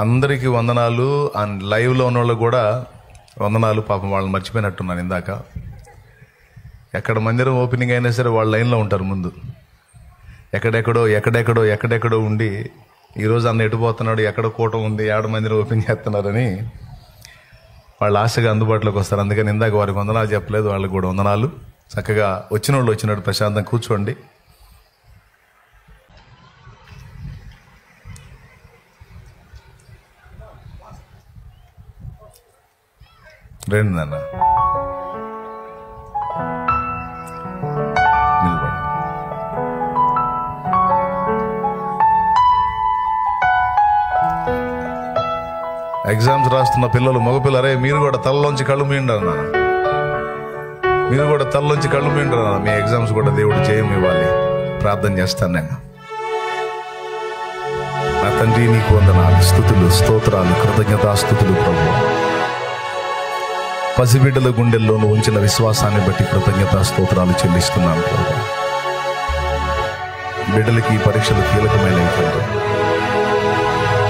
అందరికీ వందనాలు. అండ్ లైవ్లో ఉన్న వాళ్ళకు కూడా వందనాలు. పాపం వాళ్ళని మర్చిపోయినట్టున్నాను ఇందాక. ఎక్కడ మందిరం ఓపెనింగ్ అయినా సరే వాళ్ళు లైన్లో ఉంటారు ముందు. ఎక్కడెక్కడో ఉండి ఈరోజు అన్న ఎటుపోతున్నాడు, ఎక్కడ కూటం ఉంది, మందిరం ఓపెన్ చేస్తున్నారని వాళ్ళు ఆశగా అందుబాటులోకి వస్తారు. అందుకని ఇందాక వారికి వందనాలు చెప్పలేదు, వాళ్ళకి కూడా వందనాలు. చక్కగా వచ్చిన వాళ్ళు వచ్చినట్టు ప్రశాంతంగా కూర్చోండి. రండి నాన్న, నిలబడి. ఎగ్జామ్స్ రాస్తున్న పిల్లలు, మగపిల్లరే, మీరు కూడా తలలోంచి కళ్ళు మీండారు నాన్న, మీరు కూడా తలలోంచి కళ్ళు మీండారు నాన్న. మీ ఎగ్జామ్స్ కూడా దేవుడు జయం ఇవ్వాలి. ప్రార్థన చేస్తాను నేను. నా తండ్రి, నీకు వందనాలు, స్తుతులు, స్తోత్రాలు, కృతజ్ఞతాస్తుతులు ప్రభువా. పసిబిడ్డల గుండెల్లోనూ ఉంచిన విశ్వాసాన్ని బట్టి కృతజ్ఞతా స్తోత్రాలు చెల్లిస్తున్నాను ప్రభు. బిడ్డలకి ఈ పరీక్షలు కీలకమైనవి ప్రభు.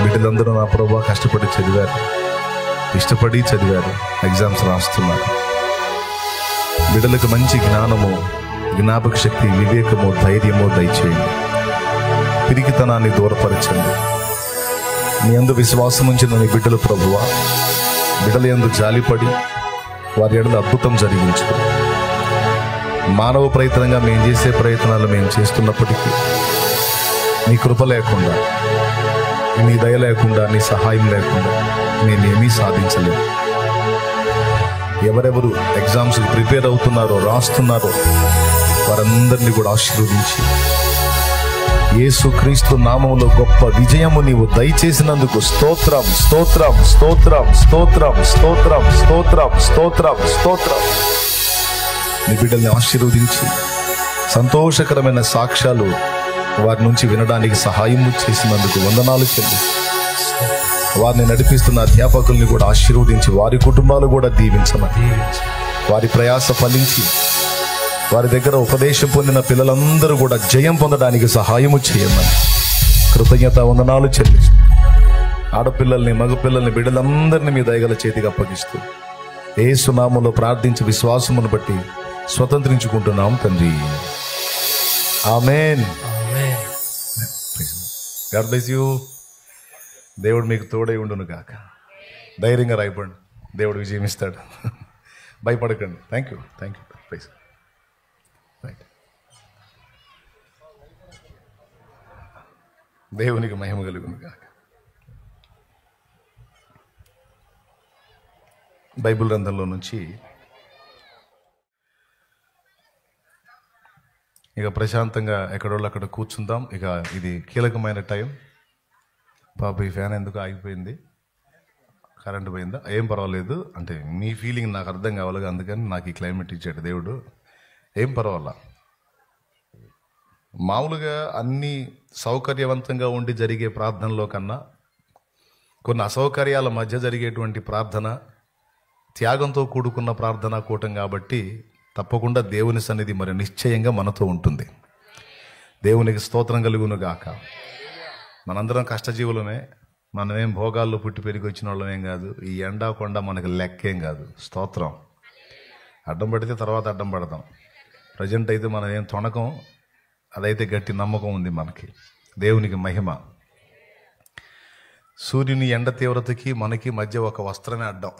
బిడ్డలందరూ నా ప్రభు కష్టపడి చదివారు, ఇష్టపడి చదివారు, ఎగ్జామ్స్ రాస్తున్నారు. బిడ్డలకు మంచి జ్ఞానము, జ్ఞాపక శక్తి, వివేకము, ధైర్యము దయచేయండి. పిరికితనాన్ని దూరపరచండి. నీ యందు విశ్వాసం ఉంచిన నీ బిడ్డలు ప్రభువా, బిడ్డల యందు జాలిపడి వారి ఎడల అద్భుతం జరిగించు. మానవ ప్రయత్నంగా మేము చేసే ప్రయత్నాలు మేము చేస్తున్నప్పటికీ నీ కృప లేకుండా, నీ దయ లేకుండా, నీ సహాయం లేకుండా మేమేమీ సాధించలేము. ఎవరెవరు ఎగ్జామ్స్కి ప్రిపేర్ అవుతున్నారో, రాస్తున్నారో వారందరినీ కూడా ఆశీర్వదించి యేసుక్రీస్తు నామములో గొప్ప విజయము నీవు దయచేసినందుకు స్తోత్రం, స్తోత్రం, స్తోత్రం, స్తోత్రం, స్తోత్రం, స్తోత్రం, స్తోత్రం, స్తోత్రం. నీ బిడ్డల్ని ఆశీర్వదించి సంతోషకరమైన సాక్ష్యాలు వారి నుంచి వినడానికి సహాయం చేసినందుకు వందనాలు చెల్లి. వారిని నడిపిస్తున్న అధ్యాపకుల్ని కూడా ఆశీర్వదించి వారి కుటుంబాలు కూడా దీవించమని, వారి ప్రయాస ఫలించి వారి దగ్గర ఉపదేశం పొందిన పిల్లలందరూ కూడా జయం పొందడానికి సహాయము చేయమని కృతజ్ఞత వందనాలు చెల్లిస్తూ, ఆడపిల్లల్ని, మగపిల్లల్ని, బిడ్డలందరినీ మీ దయగల చేతికి అప్పగిస్తూ యేసు నామములో ప్రార్థించి విశ్వాసమును బట్టి స్వతంత్రించుకుంటున్నాం తండ్రి. ఆమేన్. God bless you. దేవుడు మీకు తోడై ఉండును గాక. ధైర్యంగా రాయపండి, దేవుడు విజయం ఇస్తాడు. భయపడకండి. Thank you. ప్రైజ్. రైట్. దేవునికి మహిమ కలుగును గాక. బైబిల్ గ్రంథంలో నుంచి ఇక ప్రశాంతంగా ఎక్కడోళ్ళు అక్కడ కూర్చుందాం. ఇక ఇది కీలకమైన టైం. పాప ఈ ఫ్యాన్ ఎందుకు ఆగిపోయింది, కరెంటు పోయిందా, ఏం పర్వాలేదు. అంటే మీ ఫీలింగ్ నాకు అర్థం కావాలి, అందుకని నాకు ఈ క్లైమేట్ ఇచ్చాడు దేవుడు. ఏం పర్వాలా. మామూలుగా అన్ని సౌకర్యవంతంగా ఉండి జరిగే ప్రార్థనలో కన్నా కొన్ని అసౌకర్యాల మధ్య జరిగేటువంటి ప్రార్థన త్యాగంతో కూడుకున్న ప్రార్థనా కూటం కాబట్టి తప్పకుండా దేవుని సన్నిధి మరి నిశ్చయంగా మనతో ఉంటుంది. దేవునికి స్తోత్రం కలుగును గాక. మనందరం కష్టజీవులమే, మనమేం భోగాల్లో పుట్టి పెరిగి వచ్చిన వాళ్ళమేం కాదు. ఈ ఎండా కొండ మనకి లెక్కేం కాదు. స్తోత్రం. అడ్డం పడితే తర్వాత అడ్డం పడతాం. ప్రజెంట్ అయితే మనం ఏం తొణకం, అదైతే గట్టి నమ్మకం ఉంది మనకి. దేవునికి మహిమ. సూర్యుని ఎండ తీవ్రతకి మనకి మధ్య ఒక వస్త్రమే అడ్డం,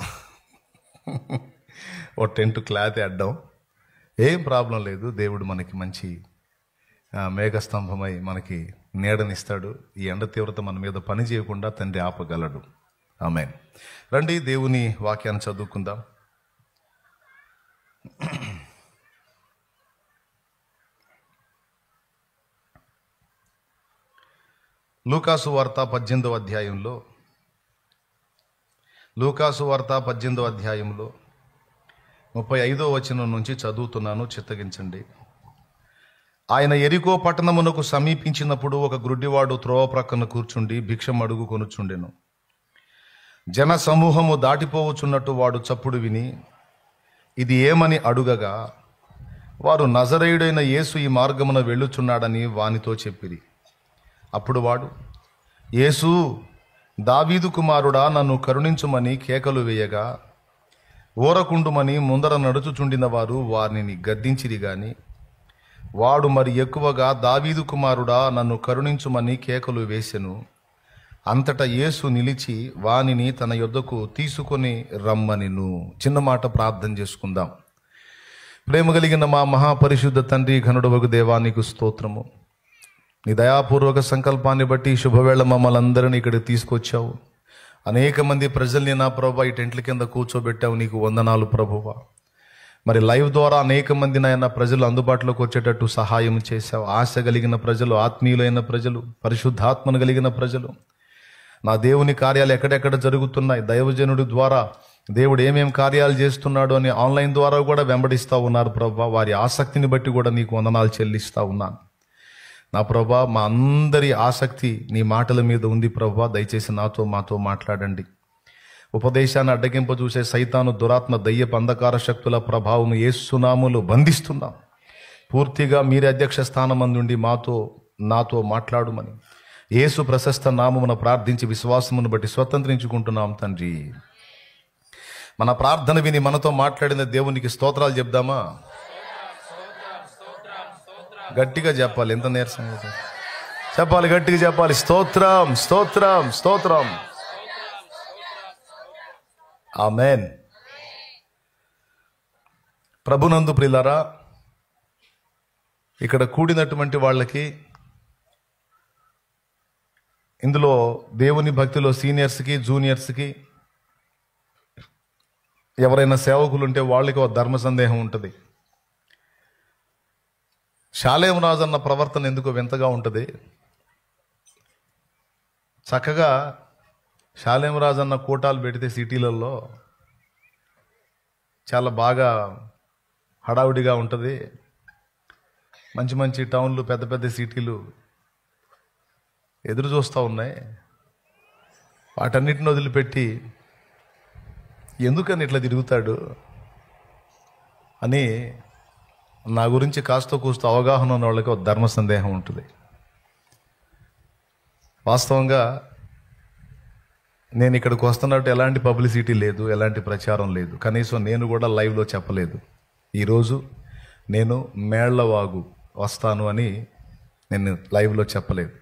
ఓ టెంట్ క్లాత్ అడ్డం. ఏం ప్రాబ్లం లేదు. దేవుడు మనకి మంచి మేఘస్తంభమై మనకి నీడనిస్తాడు. ఈ ఎండ తీవ్రత మన మీద పని చేయకుండా తండ్రి ఆపగలడు. ఆమేన్. రండి దేవుని వాక్యాన్ని చదువుకుందాం. లూకాసు వార్త 18వ అధ్యాయంలో 35వ వచనం నుంచి చదువుతున్నాను, చిత్తగించండి. ఆయన యెరికో పట్టణమునకు సమీపించినప్పుడు ఒక గ్రుడ్డివాడు త్రోవ ప్రక్కన కూర్చుండి భిక్షం అడుగు కొనుచుండెను. జన సమూహము దాటిపోవచ్చున్నట్టు వాడు చప్పుడు విని ఇది ఏమని అడుగగా వారు నజరేయుడైన యేసు ఈ మార్గమున వెళ్ళుచున్నాడని వానితో చెప్పిరి. అప్పుడు వాడు, యేసు, దావీదు కుమారుడా నన్ను కరుణించుమని కేకలు వేయగా ఊరకుండుమని ముందర నడుచుచుండిన వారు వారిని గద్దించిరి గాని వాడు మరి ఎక్కువగా దావీదు కుమారుడా నన్ను కరుణించుమని కేకలు వేసెను. అంతటా యేసు నిలిచి వానిని తన యొద్దకు తీసుకొని రమ్మనిను. చిన్న మాట ప్రార్థన చేసుకుందాం. ప్రేమ కలిగిన మా మహాపరిశుద్ధ తండ్రి, ఘనుడవగు దేవానికి స్తోత్రము. నీ దయాపూర్వక సంకల్పాన్ని బట్టి శుభవేళ మమ్మల్ని అందరినీ ఇక్కడికి తీసుకొచ్చావు. అనేక మంది ప్రజల్ని నా ప్రభువా ఈ టెంట్ల కింద కూర్చోబెట్టావు. నీకు వందనాలు ప్రభువా. మరి లైవ్ ద్వారా అనేక మంది నాయన ప్రజలు అందుబాటులోకి వచ్చేటట్టు సహాయం చేశావు. ఆశ కలిగిన ప్రజలు, ఆత్మీయులైన ప్రజలు, పరిశుద్ధాత్మను కలిగిన ప్రజలు, నా దేవుని కార్యాలు ఎక్కడెక్కడ జరుగుతున్నాయి, దైవజనుడి ద్వారా దేవుడు ఏమేం కార్యాలు చేస్తున్నాడు అని ఆన్లైన్ ద్వారా కూడా వెంబడిస్తూ ఉన్నారు ప్రభువా. వారి ఆసక్తిని బట్టి కూడా నీకు వందనాలు చెల్లిస్తూ ఉన్నాను నా ప్రభువా. మా అందరి ఆసక్తి నీ మాటల మీద ఉంది ప్రభువా. దయచేసి మాతో మాట్లాడండి. ఉపదేశాన్ని అడ్డగింప చూసే సైతాను, దురాత్మ, దయ్యపు అంధకార శక్తుల ప్రభావం యేసు నామములో బంధిస్తున్నాం. పూర్తిగా మీరే అధ్యక్ష స్థానం నుండి నాతో మాట్లాడుమని యేసు ప్రశస్త నామమున ప్రార్థించి విశ్వాసమును బట్టి స్వతంత్రించుకుంటున్నాం తండ్రి. మన ప్రార్థన విని మనతో మాట్లాడిన దేవునికి స్తోత్రాలు చెప్దామా? గట్టిగా చెప్పాలి. ఎంత నీరసంగా చెప్పాలి, గట్టిగా చెప్పాలి. స్తోత్రం, స్తోత్రం, స్తోత్రం. ఆమేన్. ప్రభునందు ప్రియులారా, ఇక్కడ కూడినటువంటి వాళ్ళకి, ఇందులో దేవుని భక్తిలో సీనియర్స్కి, జూనియర్స్కి, ఎవరైనా సేవకులు ఉంటే వాళ్ళకి ఒక ధర్మ సందేహం ఉంటుంది. షాలేం రాజు అన్న ప్రవర్తన ఎందుకు వింతగా ఉంటుంది? చక్కగా షాలేం రాజు అన్న కూటాలు పెడితే సిటీలలో చాలా బాగా హడావుడిగా ఉంటుంది. మంచి మంచి టౌన్లు, పెద్ద పెద్ద సిటీలు ఎదురు చూస్తూ ఉన్నాయి. వాటన్నిటిని వదిలిపెట్టి ఎందుకని ఇట్లా తిరుగుతాడు అని నా గురించి కాస్త కూస్త అవగాహన ఉన్న వాళ్ళకి ఒక ధర్మ సందేహం ఉంటుంది. వాస్తవంగా నేను ఇక్కడికి వస్తున్నట్టు ఎలాంటి పబ్లిసిటీ లేదు, ఎలాంటి ప్రచారం లేదు. కనీసం నేను కూడా లైవ్లో చెప్పలేదు. ఈరోజు నేను మేళ్లవాగు వస్తాను అని నేను లైవ్లో చెప్పలేదు.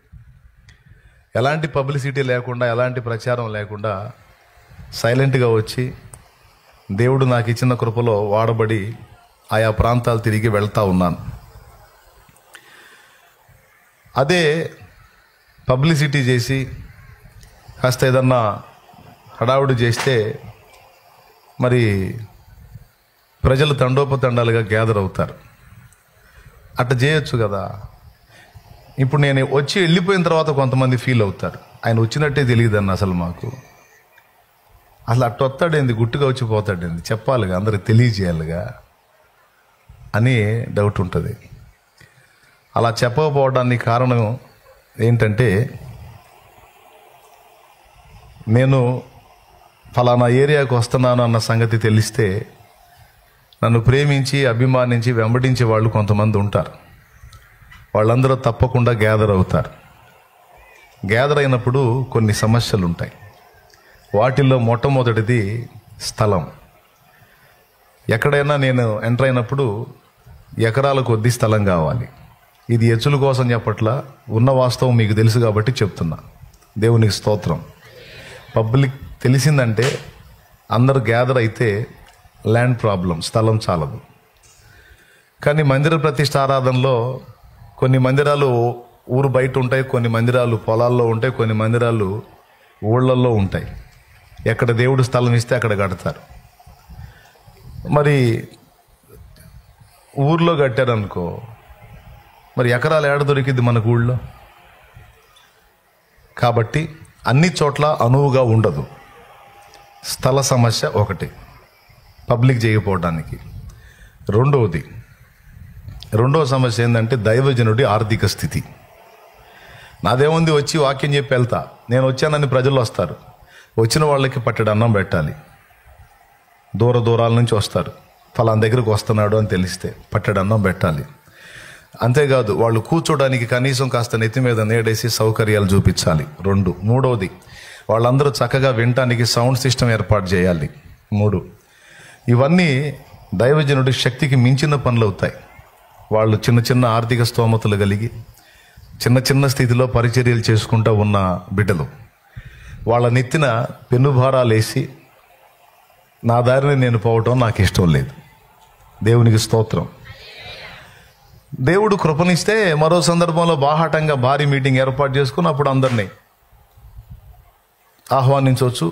ఎలాంటి పబ్లిసిటీ లేకుండా, ఎలాంటి ప్రచారం లేకుండా సైలెంట్గా వచ్చి దేవుడు నాకు ఇచ్చిన కృపలో వాడబడి ఆయా ప్రాంతాలు తిరిగి వెళ్తూ ఉన్నాను. అదే పబ్లిసిటీ చేసి కాస్త ఏదన్నా హడావుడి చేస్తే మరి ప్రజలు తండోపతండాలుగా గ్యాదర్ అవుతారు. అట్లా చేయొచ్చు కదా. ఇప్పుడు నేను వచ్చి వెళ్ళిపోయిన తర్వాత కొంతమంది ఫీల్ అవుతారు, ఆయన వచ్చినట్టే తెలియదన్న అసలు మాకు. అసలు అట్ట వస్తాడేంది, గుట్టుగా వచ్చిపోతాడేంది, చెప్పాలిగా, అందరికి తెలియజేయాలిగా అని డౌట్ ఉంటుంది. అలా చెప్పకపోవడానికి కారణం ఏంటంటే, నేను ఫలానా ఏరియాకు వస్తున్నాను అన్న సంగతి తెలిస్తే నన్ను ప్రేమించి, అభిమానించి, వెంబడించే వాళ్ళు కొంతమంది ఉంటారు. వాళ్ళందరూ తప్పకుండా గ్యాదర్ అవుతారు. గ్యాదర్ అయినప్పుడు కొన్ని సమస్యలు ఉంటాయి. వాటిల్లో మొట్టమొదటిది స్థలం. ఎక్కడైనా నేను ఎంటర్ అయినప్పుడు ఎకరాల కొద్ది స్థలం కావాలి. ఇది ఎచ్చుల కోసం చెప్పట్లా, ఉన్న వాస్తవం మీకు తెలుసు కాబట్టి చెప్తున్నా. దేవునికి స్తోత్రం. పబ్లిక్ తెలిసిందంటే అందరూ గ్యాదర్ అయితే ల్యాండ్ ప్రాబ్లం, స్థలం చాలదు. కానీ మందిర ప్రతిష్ఠ ఆరాధనలో కొన్ని మందిరాలు ఊరు బయట ఉంటాయి, కొన్ని మందిరాలు పొలాల్లో ఉంటాయి, కొన్ని మందిరాలు ఊళ్ళల్లో ఉంటాయి. ఎక్కడ దేవుడు స్థలం ఇస్తే అక్కడ కడతారు. మరి ఊర్లో కట్టారనుకో, మరి ఎకరాలు ఏడ దొరికింది మనకు ఊళ్ళో? కాబట్టి అన్ని చోట్ల అనువుగా ఉండదు. స్థల సమస్య ఒకటి, పబ్లిక్ చేయకపోవడానికి. రెండవ సమస్య ఏంటంటే దైవజనుడి ఆర్థిక స్థితి. నాదేముంది, వచ్చి వాక్యం చెప్పి వెళ్తా, నేను వచ్చానని ప్రజలు వస్తారు. వచ్చిన వాళ్ళకి పట్టెడు అన్నం పెట్టాలి. దూరాల నుంచి వస్తారు, ఫలానా దగ్గరకు వస్తున్నాడు అని తెలిస్తే పట్టెడు అన్నం పెట్టాలి. అంతేకాదు, వాళ్ళు కూర్చోడానికి కనీసం కాస్త నెత్తి మీద నేడేసి సౌకర్యాలు చూపించాలి. మూడవది, వాళ్ళందరూ చక్కగా వినటానికి సౌండ్ సిస్టమ్ ఏర్పాటు చేయాలి. 3, ఇవన్నీ దైవజనుడి శక్తికి మించిన పనులు అవుతాయి. వాళ్ళు చిన్న చిన్న ఆర్థిక స్తోమతలు కలిగి చిన్న చిన్న స్థితిలో పరిచర్యలు చేసుకుంటూ ఉన్న బిడ్డలు. వాళ్ళ నెత్తిన పెనుభారాలు వేసి నా దారిని నేను పోవటం నాకు ఇష్టం లేదు. దేవునికి స్తోత్రం. దేవుడు కృపనిస్తే మరో సందర్భంలో బాహాటంగా భారీ మీటింగ్ ఏర్పాటు చేసుకుని అప్పుడు అందరినీ ఆహ్వానించవచ్చు.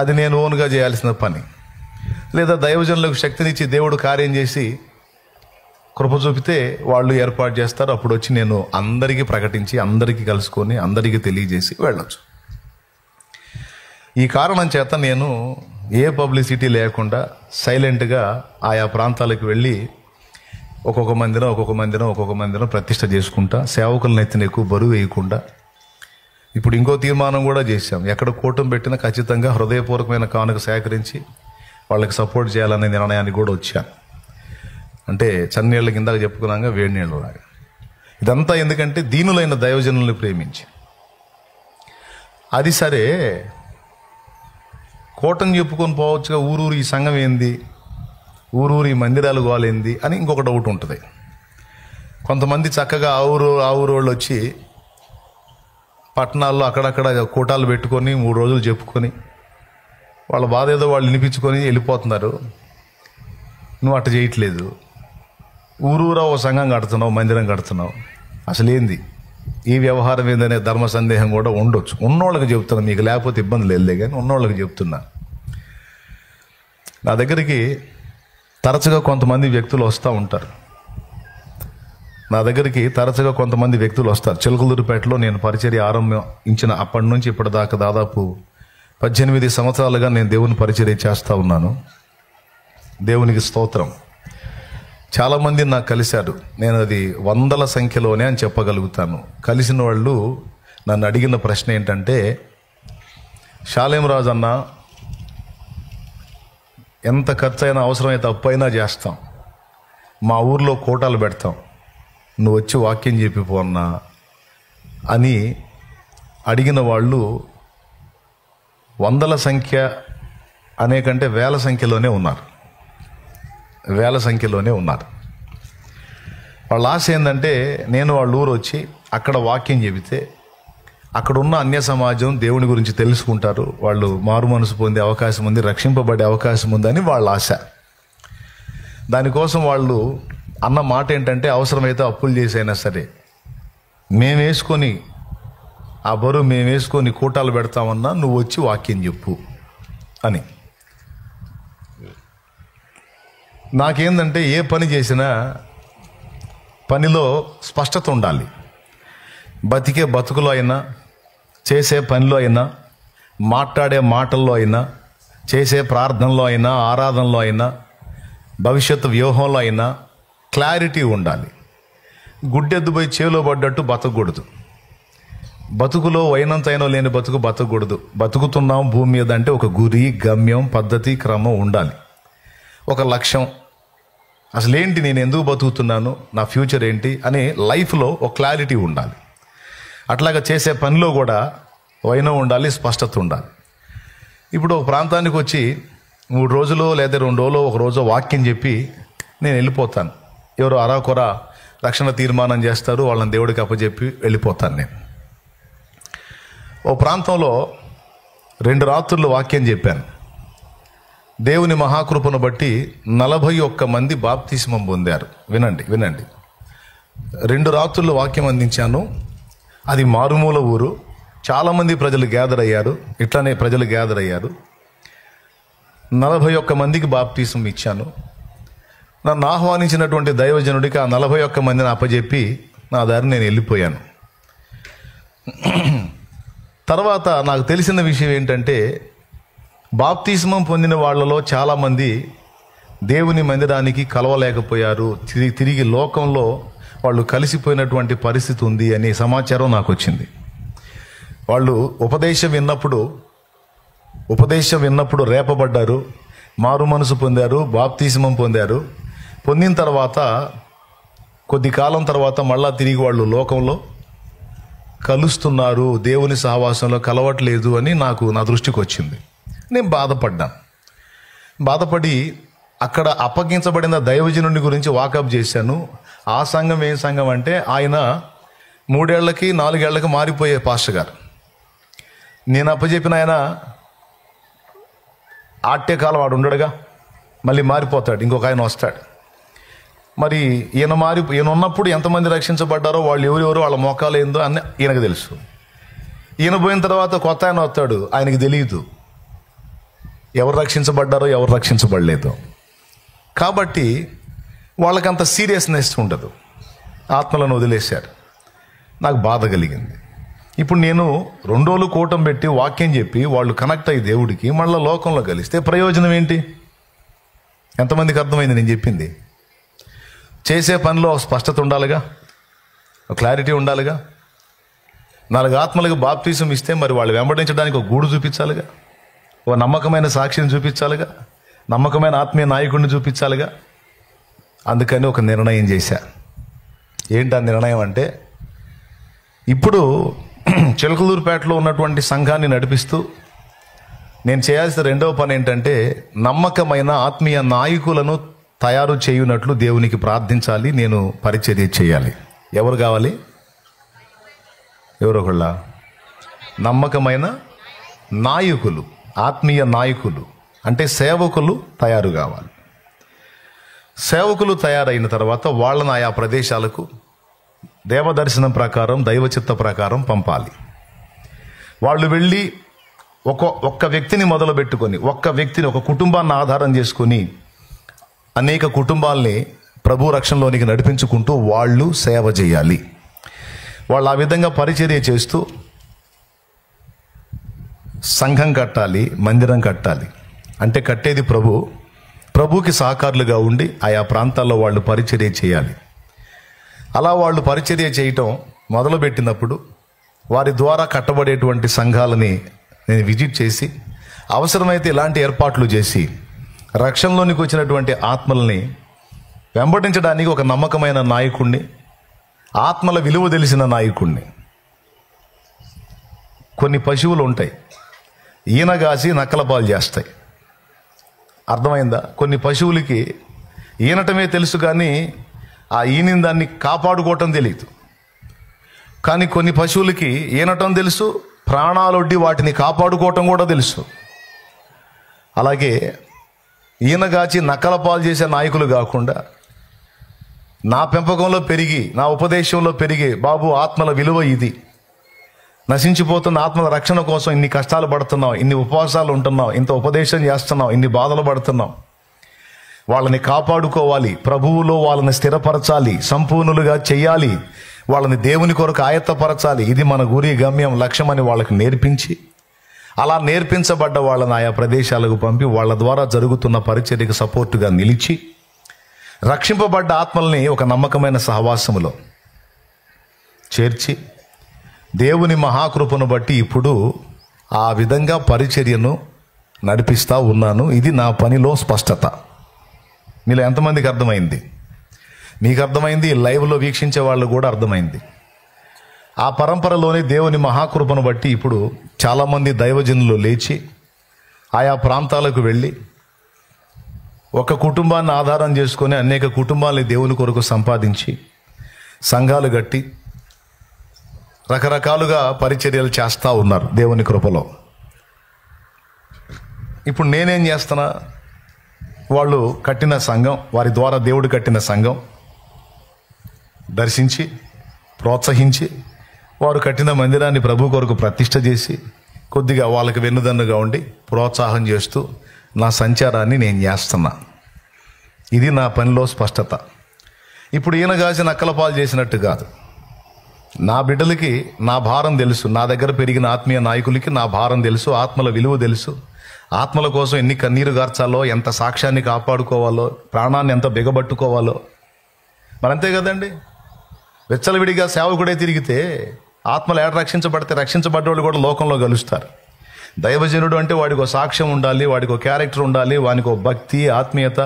అది నేను ఓన్గా చేయాల్సిన పని. లేదా దైవజనులకు శక్తినిచ్చి దేవుడు కార్యం చేసి కృప చూపితే వాళ్ళు ఏర్పాటు చేస్తారు. అప్పుడు వచ్చి నేను అందరికీ ప్రకటించి అందరికీ కలుసుకొని అందరికీ తెలియజేసి వెళ్ళొచ్చు. ఈ కారణం చేత నేను ఏ పబ్లిసిటీ లేకుండా సైలెంట్గా ఆయా ప్రాంతాలకు వెళ్ళి ఒక్కొక్క మందిరం ప్రతిష్ట చేసుకుంటా, సేవకులను ఎత్తిన ఎక్కువ బరువు వేయకుండా. ఇప్పుడు ఇంకో తీర్మానం కూడా చేశాం. ఎక్కడ కూటమి పెట్టినా ఖచ్చితంగా హృదయపూర్వకమైన కానుక సేకరించి వాళ్ళకి సపోర్ట్ చేయాలనే నిర్ణయానికి కూడా వచ్చాను. అంటే చన్నీళ్ళ కింద చెప్పుకున్నాక వేడి నీళ్ళు లాగా. ఇదంతా ఎందుకంటే దీనులైన దైవజనుల్ని ప్రేమించి. అది సరే, కూటమి చెప్పుకొని పోవచ్చుగా, ఊరూరు ఈ సంఘం ఏంది, ఊరూరు ఈ మందిరాలు గోలేంది అని ఇంకొక డౌట్ ఉంటుంది. కొంతమంది చక్కగా ఆ ఊరు వాళ్ళు వచ్చి పట్టణాల్లో అక్కడక్కడ కూటాలు పెట్టుకొని 3 రోజులు చెప్పుకొని వాళ్ళ బాధ ఏదో వాళ్ళు వినిపించుకొని వెళ్ళిపోతున్నారు. నువ్వు అట్ట చేయట్లేదు. ఊరూరా ఓ సంఘం కడుతున్నావు, మందిరం కడుతున్నావు. అసలు ఏంది ఈ వ్యవహారం ఏందనే ధర్మ సందేహం కూడా ఉండొచ్చు. ఉన్నోళ్ళకి చెప్తున్నా, మీకు లేకపోతే ఇబ్బంది లేదులే, కానీ ఉన్నోళ్ళకి చెప్తున్నా. నా దగ్గరికి తరచుగా కొంతమంది వ్యక్తులు వస్తూ ఉంటారు. చిలకలూరిపేటలో నేను పరిచర్య ఆరంభించిన అప్పటి నుంచి ఇప్పటిదాకా దాదాపు 18 సంవత్సరాలుగా నేను దేవుని పరిచర్య చేస్తూ ఉన్నాను. దేవునికి స్తోత్రం. చాలామంది నాకు కలిశారు. నేను అది 100ల సంఖ్యలోనే అని చెప్పగలుగుతాను. కలిసిన వాళ్ళు నన్ను అడిగిన ప్రశ్న ఏంటంటే, షాలేం రాజు అన్న, ఎంత ఖర్చు అయినా అవసరమైతే అప్పు అయినా చేస్తాం, మా ఊర్లో కోటాలు పెడతాం, నువ్వు వచ్చి వాక్యం చెప్పిపో అన్నా అని అడిగిన వాళ్ళు 100ల సంఖ్య అనేకంటే వేల సంఖ్యలోనే ఉన్నారు. వాళ్ళ ఆశ ఏంటంటే, నేను వాళ్ళ ఊరు వచ్చి అక్కడ వాక్యం చెబితే అక్కడున్న అన్య సమాజం దేవుని గురించి తెలుసుకుంటారు, వాళ్ళు మారు మనసు పొందే అవకాశం ఉంది, రక్షింపబడే అవకాశం ఉందని వాళ్ళ ఆశ. దానికోసం వాళ్ళు అన్న మాట ఏంటంటే, అవసరమైతే అప్పులు చేసైనా సరే ఆ బరువు మేము వేసుకొని కూటాలు పెడతామన్నా నువ్వు వచ్చి వాక్యం చెప్పు అని. నాకేందంటే, ఏ పని చేసినా పనిలో స్పష్టత ఉండాలి. బతికే బతుకులో అయినా, చేసే పనిలో అయినా, మాట్లాడే మాటల్లో అయినా, చేసే ప్రార్థనలో అయినా, ఆరాధనలో అయినా, భవిష్యత్తు వ్యూహంలో అయినా క్లారిటీ ఉండాలి. గుడ్డెద్దుపోయి చేలో పడ్డట్టు బతకూడదు. బతుకులో వైనంతైనా లేని బతుకు బతకూడదు. బతుకుతున్నాం భూమి మీద అంటే ఒక గురి, గమ్యం, పద్ధతి, క్రమం ఉండాలి. ఒక లక్ష్యం, అసలు ఏంటి, నేను ఎందుకు బతుకుతున్నాను, నా ఫ్యూచర్ ఏంటి అని లైఫ్లో ఒక క్లారిటీ ఉండాలి. అట్లాగా చేసే పనిలో కూడా వైనం ఉండాలి, స్పష్టత ఉండాలి. ఇప్పుడు ఒక ప్రాంతానికి వచ్చి 3 రోజులు లేదా 2 రోజులు, 1 రోజు వాక్యం చెప్పి నేను వెళ్ళిపోతాను. ఎవరు అరాకొర రక్షణ తీర్మానం చేస్తారు, వాళ్ళని దేవుడికి అప్పచెప్పి వెళ్ళిపోతాను. నేను ఓ ప్రాంతంలో 2 రాత్రులు వాక్యం చెప్పాను. దేవుని మహాకృపను బట్టి 41 మంది బాప్తిస్మం పొందారు. వినండి. 2 రాత్రులు వాక్యం అందించాను. అది మారుమూల ఊరు. చాలామంది ప్రజలు గ్యాదర్ అయ్యారు. 41 మందికి బాప్తిస్మం ఇచ్చాను. నన్ను ఆహ్వానించినటువంటి దైవజనుడికి ఆ 41 మందిని అప్పచెప్పి నా దారి నేను వెళ్ళిపోయాను. తర్వాత నాకు తెలిసిన విషయం ఏంటంటే, బాప్తిస్మం పొందిన వాళ్ళలో చాలామంది దేవుని మందిరానికి కలవలేకపోయారు. తిరిగి లోకంలో వాళ్ళు కలిసిపోయినటువంటి పరిస్థితి ఉంది అనే సమాచారం నాకు వచ్చింది. వాళ్ళు ఉపదేశం విన్నప్పుడు రేపబడ్డారు, మారు మనసు పొందారు, బాప్తిస్మం పొందారు. పొందిన తర్వాత కొద్ది కాలం తర్వాత మళ్ళా తిరిగి వాళ్ళు లోకంలో కలుస్తున్నారు, దేవుని సహవాసంలో కలవట్లేదు అని నా దృష్టికి వచ్చింది. నేను బాధపడి అక్కడ అప్పగించబడిన దైవజనుని గురించి వాకప్ చేశాను. ఆ సంఘం ఏం సంఘం అంటే, ఆయన 3 ఏళ్లకి 4 ఏళ్లకి మారిపోయే పాస్టర్ గారు. నేను అప్పచెప్పిన ఆయన ఆట్యకాలం వాడు ఉండడుగా, మళ్ళీ మారిపోతాడు, ఇంకొక ఆయన వస్తాడు. మరి ఈయన ఉన్నప్పుడు ఎంతమంది రక్షించబడ్డారో, వాళ్ళు ఎవరెవరో, వాళ్ళ మోకాలు ఏందో అని ఈయనకు తెలుసు. ఈయన పోయిన తర్వాత కొత్త ఆయన వస్తాడు, ఆయనకి తెలియదు ఎవరు రక్షించబడ్డారో ఎవరు రక్షించబడలేదో. కాబట్టి వాళ్ళకంత సీరియస్నెస్ ఉండదు, ఆత్మలను వదిలేశారు. నాకు బాధ కలిగింది. ఇప్పుడు నేను 2 రోజులు కూటం పెట్టి వాక్యం చెప్పి వాళ్ళు కనెక్ట్ అయ్యి దేవుడికి మళ్ళీ లోకంలో కలిస్తే ప్రయోజనం ఏంటి? ఎంతమందికి అర్థమైంది నేను చెప్పింది? చేసే పనిలో స్పష్టత ఉండాలిగా, క్లారిటీ ఉండాలిగా. 4 ఆత్మలకు బాప్తిసం ఇస్తే మరి వాళ్ళు వెంబడించడానికి ఒక గూడు చూపించాలిగా, ఓ నమ్మకమైన సాక్షిని చూపించాలిగా, నమ్మకమైన ఆత్మీయ నాయకుడిని చూపించాలిగా. అందుకని ఒక నిర్ణయం చేశా. ఏంటి ఆ నిర్ణయం అంటే, ఇప్పుడు చిలకలూరుపేటలో ఉన్నటువంటి సంఘాన్ని నడిపిస్తూ నేను చేయాల్సిన 2వ పని ఏంటంటే, నమ్మకమైన ఆత్మీయ నాయకులను తయారు చేయునట్లు దేవునికి ప్రార్థించాలి, నేను పరిచర్య చేయాలి. ఎవరు కావాలి? ఎవరొకళ్ళ? నమ్మకమైన నాయకులు, ఆత్మీయ నాయకులు అంటే సేవకులు తయారు కావాలి. సేవకులు తయారైన తర్వాత వాళ్ళని ఆయా ప్రదేశాలకు దేవదర్శనం ప్రకారం, దైవచిత్త ప్రకారం పంపాలి. వాళ్ళు వెళ్ళి ఒక్క వ్యక్తిని మొదలుపెట్టుకొని, ఒక కుటుంబాన్ని ఆధారం చేసుకొని అనేక కుటుంబాల్ని ప్రభు రక్షణలోనికి నడిపించుకుంటూ వాళ్ళు సేవ చేయాలి. వాళ్ళు ఆ విధంగా పరిచర్య చేస్తూ సంఘం కట్టాలి, మందిరం కట్టాలి. అంటే కట్టేది ప్రభుకి సహకారులుగా ఉండి ఆయా ప్రాంతాల్లో వాళ్ళు పరిచర్య చేయాలి. అలా వాళ్ళు పరిచర్య చేయటం మొదలుపెట్టినప్పుడు వారి ద్వారా కట్టబడేటువంటి సంఘాలని నేను విజిట్ చేసి, అవసరమైతే ఇలాంటి ఏర్పాట్లు చేసి రక్షణలోనికి వచ్చినటువంటి ఆత్మల్ని వెంబడించడానికి ఒక నమ్మకమైన నాయకుడిని, ఆత్మల విలువ తెలిసిన నాయకుడిని. కొన్ని పశువులు ఉంటాయి, ఈనగాసి నక్కలపాలు చేస్తాయి. అర్థమైందా? కొన్ని పశువులకి ఈనటమే తెలుసు, కానీ ఆ ఈనిన దాన్ని కాపాడుకోవటం తెలియదు. కానీ కొన్ని పశువులకి ఈనటం తెలుసు, ప్రాణాలొడ్డి వాటిని కాపాడుకోవటం కూడా తెలుసు. అలాగే ఈనగాచి నక్కలపాలు చేసే నాయకులు కాకుండా, నా పెంపకంలో పెరిగి, నా ఉపదేశంలో పెరిగి, బాబు ఆత్మల విలువ ఇది, నశించిపోతున్న ఆత్మల రక్షణ కోసం ఇన్ని కష్టాలు పడుతున్నావు, ఇన్ని ఉపవాసాలు ఉంటున్నావు, ఇంత ఉపదేశం చేస్తున్నావు, ఇన్ని బాధలు పడుతున్నావు, వాళ్ళని కాపాడుకోవాలి, ప్రభువులో వాళ్ళని స్థిరపరచాలి, సంపూర్ణులుగా చెయ్యాలి, వాళ్ళని దేవుని కొరకు ఆయత్తపరచాలి, ఇది మన గురి, గమ్యం, లక్ష్యం అని వాళ్ళకి నేర్పించి, అలా నేర్పించబడ్డ వాళ్ళని ఆయా ప్రదేశాలకు పంపి వాళ్ళ ద్వారా జరుగుతున్న పరిచర్యకు సపోర్టుగా నిలిచి, రక్షింపబడ్డ ఆత్మల్ని ఒక నమ్మకమైన సహవాసములో చేర్చి, దేవుని మహాకృపను బట్టి ఇప్పుడు ఆ విధంగా పరిచర్యను నడిపిస్తూ ఉన్నాను. ఇది నా పనిలో స్పష్టత. మీలో ఎంతమందికి అర్థమైంది? మీకు అర్థమైంది, లైవ్లో వీక్షించే వాళ్ళు కూడా అర్థమైంది. ఆ పరంపరలోని దేవుని మహాకృపను బట్టి ఇప్పుడు చాలామంది దైవజనులు లేచి ఆయా ప్రాంతాలకు వెళ్ళి ఒక కుటుంబాన్ని ఆధారం చేసుకొని అనేక కుటుంబాలని దేవుని కొరకు సంపాదించి సంఘాలు కట్టి రకరకాలుగా పరిచర్యలు చేస్తూ ఉన్నారు దేవుని కృపలో. ఇప్పుడు నేనేం చేస్తున్నా? వాళ్ళు కట్టిన సంఘం, వారి ద్వారా దేవుడు కట్టిన సంఘం దర్శించి, ప్రోత్సహించి, వారు కట్టిన మందిరాన్ని ప్రభు కొరకు ప్రతిష్ఠ చేసి, కొద్దిగా వాళ్ళకి వెన్నుదన్నుగా ఉండి ప్రోత్సాహం చేస్తూ నా సంచారాన్ని నేను చేస్తున్నా. ఇది నా పనిలో స్పష్టత. ఇప్పుడు ఈయన కాసి నక్కలపాలు చేసినట్టు కాదు. నా బిడ్డలకి నా భారం తెలుసు, నా దగ్గర పెరిగిన ఆత్మీయ నాయకులకి నా భారం తెలుసు, ఆత్మల విలువ తెలుసు, ఆత్మల కోసం ఎన్ని కన్నీరు గార్చాలో, ఎంత సాక్ష్యాన్ని కాపాడుకోవాలో, ప్రాణాన్ని ఎంత బిగబట్టుకోవాలో. మరంతే కదండి. వెచ్చలవిడిగా సేవకుడే తిరిగితే ఆత్మలు ఏడ రక్షించబడ్డవాళ్ళు కూడా లోకంలో కలుస్తారు. దైవజనుడు అంటే వాడికి ఒక సాక్ష్యం ఉండాలి, వాడికి ఒక క్యారెక్టర్ ఉండాలి, వానికి ఒక భక్తి, ఆత్మీయత.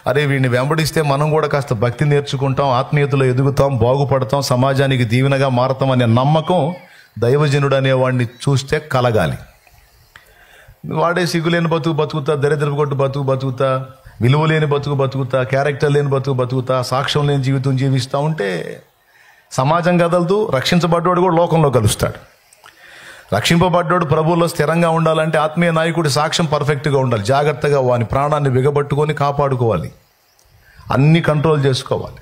అరే వీడిని వెంబడిస్తే మనం కూడా కాస్త భక్తి నేర్చుకుంటాం, ఆత్మీయతలో ఎదుగుతాం, బాగుపడతాం, సమాజానికి దీవెనగా మారతాం అనే నమ్మకం దైవజనుడు అనేవాడిని చూస్తే కలగాలి. వాడే సిగ్గులేని బతుకు బతుకుతా, దరిద్రపు కొట్టు బతుకు బతుకుతా, విలువ లేని బతుకు బతుకుతా, క్యారెక్టర్ లేని బతుకు బతుకుతా, సాక్ష్యం లేని జీవితం జీవిస్తూ ఉంటే సమాజం కదలదు. రక్షించబడ్డాడు కూడా లోకంలో కలుస్తాడు. రక్షింపబడ్డాడు ప్రభువులో స్థిరంగా ఉండాలంటే ఆత్మీయ నాయకుడి సాక్ష్యం పర్ఫెక్ట్గా ఉండాలి. జాగ్రత్తగా వాని ప్రాణాన్ని బిగబట్టుకొని కాపాడుకోవాలి, అన్ని కంట్రోల్ చేసుకోవాలి.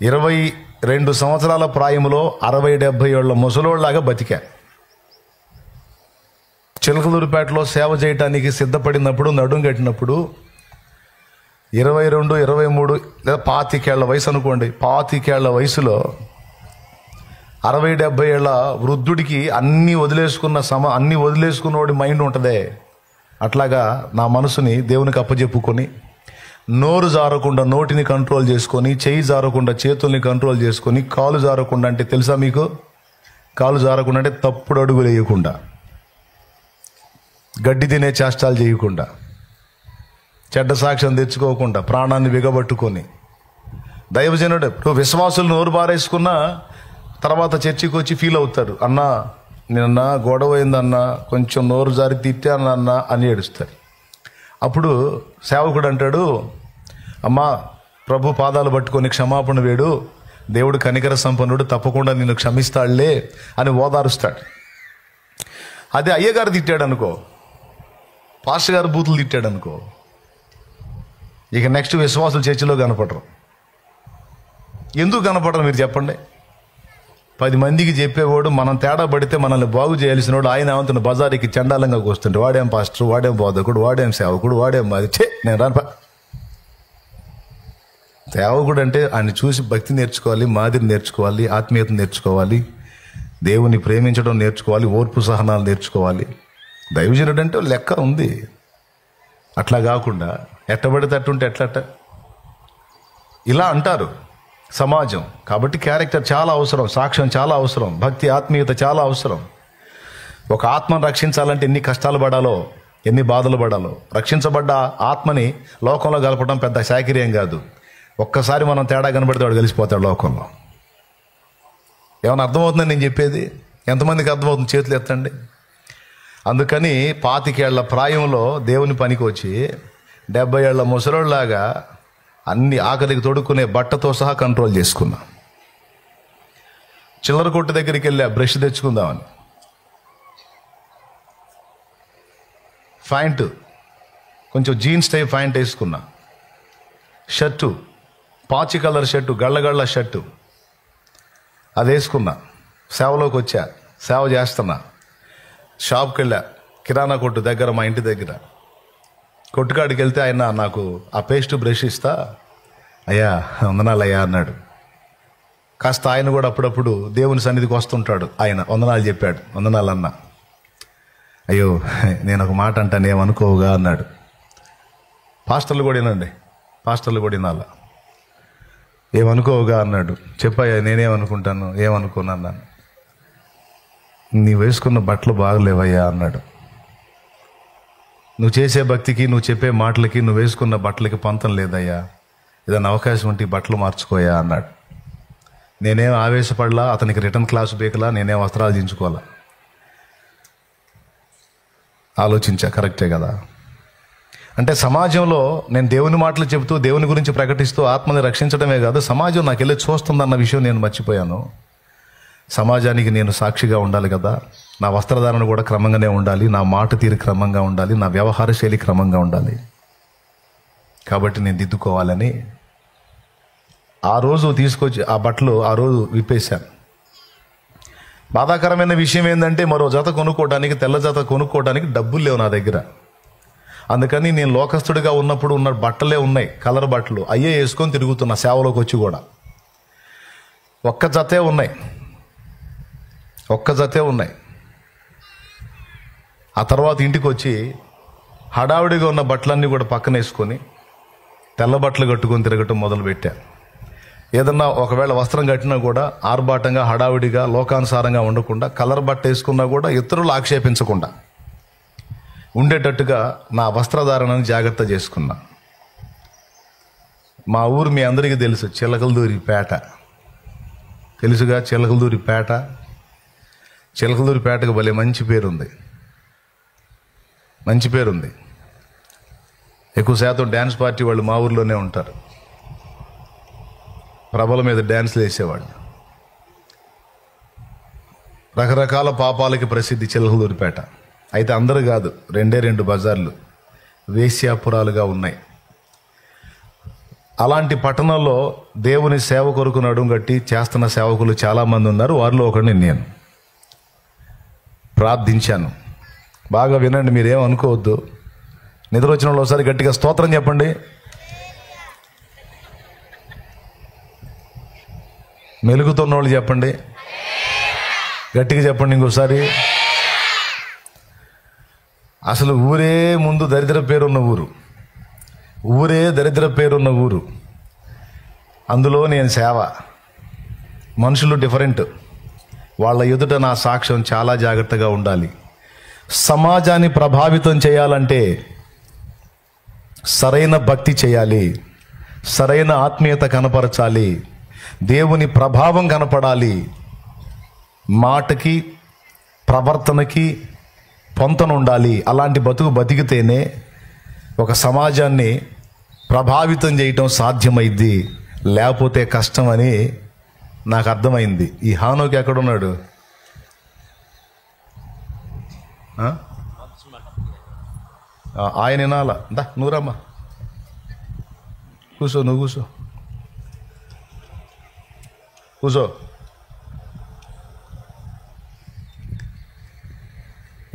22 సంవత్సరాల ప్రాయంలో 60-70 ఏళ్ల ముసలోళ్ళలాగా బతికా. చిలకలూరిపేటలో సేవ చేయటానికి సిద్ధపడినప్పుడు, నడుం కట్టినప్పుడు 22, 23 లేదా 25 ఏళ్ల వయసు అనుకోండి. 25 ఏళ్ల వయసులో 60-70 ఏళ్ల వృద్ధుడికి అన్నీ వదిలేసుకున్నవాడి మైండ్ ఉంటుందే, అట్లాగా నా మనసుని దేవునికి అప్పచెప్పుకొని, నోరు జారకుండా నోటిని కంట్రోల్ చేసుకొని, చెయ్యి జారకుండా చేతుల్ని కంట్రోల్ చేసుకొని, కాలు జారకుండా అంటే తెలుసా మీకు? కాలు జారకుండా అంటే తప్పుడు అడుగులు వేయకుండా, గడ్డి తినే చేష్టాలు చేయకుండా, చెడ్డ సాక్ష్యం తెచ్చుకోకుండా, ప్రాణాన్ని బిగబట్టుకొని, దైవజనుడు ఇప్పుడు విశ్వాసులు నోరు బారేసుకున్న తర్వాత చర్చికి వచ్చి ఫీల్ అవుతారు. అన్నా నిన్న గొడవ అయిందన్నా, కొంచెం నోరు జారి తిట్టానన్నా అని ఏడుస్తారు. అప్పుడు సేవకుడు అంటాడు, అమ్మా ప్రభు పాదాలు పట్టుకొని క్షమాపణ వేడు, దేవుడు కనికర సంపన్నుడు, తప్పకుండా నిన్ను క్షమిస్తాడులే అని ఓదారుస్తాడు. అదే అయ్యగారు తిట్టాడు అనుకో, పాస్టర్ గారు బూతులు తిట్టాడు అనుకో, ఇక నెక్స్ట్ విశ్వాసులు చర్చిలో కనపడరు. ఎందుకు కనపడరు మీరు చెప్పండి? 10 మందికి చెప్పేవాడు, మనం తేడా పడితే మనల్ని బాగు చేయాల్సిన వాడు ఆయన ఏమంటున్న బజారీకి చండాలంగా కూస్తుంటే, వాడేం పాస్టర్, వాడేం బోధకుడు, వాడేం సేవకుడు, వాడేం మాది, నేను రాను. సేవకుడు అంటే ఆయన చూసి భక్తి నేర్చుకోవాలి, మాదిరి నేర్చుకోవాలి, ఆత్మీయత నేర్చుకోవాలి, దేవుని ప్రేమించడం నేర్చుకోవాలి, ఓర్పు సహనాలు నేర్చుకోవాలి. దైవజనుడు అంటే లెక్క ఉంది. అట్లా కాకుండా ఎట్టబడితే అట్టుంటే ఎట్లట ఇలా అంటారు సమాజం. కాబట్టి క్యారెక్టర్ చాలా అవసరం, సాక్ష్యం చాలా అవసరం, భక్తి ఆత్మీయత చాలా అవసరం. ఒక ఆత్మను రక్షించాలంటే ఎన్ని కష్టాలు పడాలో, ఎన్ని బాధలు పడాలో. రక్షించబడ్డ ఆత్మని లోకంలో కలపడం పెద్ద శాకిర్యం కాదు. ఒక్కసారి మనం తేడా కనబడితే వాడు కలిసిపోతాడు లోకంలో. ఏమైనా అర్థమవుతుందని నేను చెప్పేది? ఎంతమందికి అర్థమవుతుంది? చేతులు ఎత్తండి. అందుకని 25 ఏళ్ల ప్రాయంలో దేవుని పనికి వచ్చి 70 ఏళ్ల ముసలోళ్ళలాగా అన్ని ఆఖరికి తొడుక్కునే బట్టతో సహా కంట్రోల్ చేసుకున్నా. చిల్లర కొట్టు దగ్గరికి వెళ్ళా బ్రష్ తెచ్చుకుందామని. ప్యాంటు కొంచెం జీన్స్ టైప్ ప్యాంట్ వేసుకున్నా. షర్టు పాచి కలర్ షర్టు, గళ్ళగళ్ళ షర్టు అది వేసుకున్నా. సేవలోకి వచ్చా, సేవ చేస్తున్నా. షాప్కి వెళ్ళా, కిరాణా కొట్టు దగ్గర, మా ఇంటి దగ్గర. కొట్టుకాడికి వెళ్తే ఆయన నాకు ఆ పేస్ట్ బ్రష్ ఇస్తా, అయ్యా వందనాలయ్యా అన్నాడు. కాస్త ఆయన కూడా అప్పుడప్పుడు దేవుని సన్నిధికి వస్తుంటాడు. ఆయన వందనాలు చెప్పాడు. వందనాలు అన్నా. అయ్యో నేను ఒక మాట అంటాను ఏమనుకోవుగా అన్నాడు. పాస్టర్లు కూడా వినండి, పాస్టర్లు కూడా వినాలా. ఏమనుకోవుగా అన్నాడు. చెప్పయ్యా నేనేమనుకుంటాను, ఏమనుకోనన్నా. నీ వేసుకున్న బట్టలు బాగలేవయ్యా అన్నాడు. నువ్వు చేసే భక్తికి, నువ్వు చెప్పే మాటలకి, నువ్వు వేసుకున్న బట్టలకి పొంతం లేదయ్యా, ఏదైనా అవకాశం ఉంటే బట్టలు మార్చుకోయా అన్నాడు. నేనేం ఆవేశపడలా, అతనికి రిటర్న్ క్లాసు బేకలా, నేనేం వస్త్రాలు దించుకోవాలా. ఆలోచించా, కరెక్టే కదా. అంటే సమాజంలో నేను దేవుని మాటలు చెబుతూ, దేవుని గురించి ప్రకటిస్తూ ఆత్మని రక్షించడమే కాదు, సమాజం నాకు వెళ్ళి చూస్తుందన్న విషయం నేను మర్చిపోయాను. సమాజానికి నేను సాక్షిగా ఉండాలి కదా. నా వస్త్రధారణ కూడా క్రమంగానే ఉండాలి, నా మాట తీరు క్రమంగా ఉండాలి, నా వ్యవహార శైలి క్రమంగా ఉండాలి. కాబట్టి నేను దిద్దుకోవాలని ఆ రోజు తీసుకొచ్చి ఆ బట్టలు ఆ రోజు విప్పేశాను. బాధాకరమైన విషయం ఏంటంటే మరో జత కొనుక్కోవడానికి, తెల్ల జత కొనుక్కోవడానికి డబ్బులు లేవు నా దగ్గర. అందుకని నేను లోకస్తుడిగా ఉన్నప్పుడు ఉన్న బట్టలే ఉన్నాయి, కలర్ బట్టలు, అయ్యే వేసుకొని తిరుగుతున్నా. సేవలోకి వచ్చి కూడా ఒక్క జతే ఉన్నాయి. ఆ తర్వాత ఇంటికి వచ్చి హడావుడిగా ఉన్న బట్టలన్నీ కూడా పక్కన వేసుకొని తెల్ల బట్టలు కట్టుకొని తిరగటం మొదలుపెట్టా. ఏదన్నా ఒకవేళ వస్త్రం కట్టినా కూడా ఆర్భాటంగా, హడావుడిగా, లోకానుసారంగా ఉండకుండా, కలర్ బట్ట వేసుకున్నా కూడా ఇతరులు ఆక్షేపించకుండా ఉండేటట్టుగా నా వస్త్రధారణను జాగ్రత్త చేసుకున్నా. మా ఊరు మీ అందరికీ తెలుసు, చిలకలదూరిపేట. తెలుసుగా చిలకలదూరిపేట. చిలకలూరిపేటకు భలే మంచి పేరుంది. మంచి పేరుంది. ఎక్కువ శాతం డ్యాన్స్ పార్టీ వాళ్ళు మా ఊర్లోనే ఉంటారు. ప్రభల మీద డ్యాన్స్లు వేసేవాళ్ళు. రకరకాల పాపాలకి ప్రసిద్ధి చిలకలూరిపేట. అయితే అందరూ కాదు, 2 బజార్లు వేశ్యాపురాలుగా ఉన్నాయి. అలాంటి పట్టణంలో దేవుని సేవ కొరకు నడుం కట్టి చేస్తున్న సేవకులు చాలామంది ఉన్నారు. వారిలో ఒకడిని నేను. ప్రార్థించాను. బాగా వినండి, మీరేం అనుకోవద్దు. నిద్ర వచ్చిన వాళ్ళు ఒకసారి గట్టిగా స్తోత్రం చెప్పండి. మెలుగుతున్న వాళ్ళు చెప్పండి, గట్టిగా చెప్పండి ఇంకోసారి. అసలు ఊరే ముందు దరిద్ర పేరున్న ఊరు, ఊరే దరిద్ర పేరున్న ఊరు. అందులో నేను సేవ. మనుషులు డిఫరెంట్. వాళ్ళ ఎదుట నా సాక్ష్యం చాలా జాగ్రత్తగా ఉండాలి. సమాజాన్ని ప్రభావితం చేయాలంటే సరైన భక్తి చేయాలి, సరైన ఆత్మీయత కనపరచాలి, దేవుని ప్రభావం కనపడాలి. మాటకి ప్రవర్తనకి పొంతన ఉండాలి. అలాంటి బతుకు బతికితేనే ఒక సమాజాన్ని ప్రభావితం చేయటం సాధ్యమైద్ది. లేకపోతే కష్టం అని నాకు అర్థమైంది. ఈ హానోకి ఎక్కడున్నాడు? ఆయన వినాల. దా నువ్వురమ్మా, కూర్చో, నువ్వు కూర్చో, కూర్చో.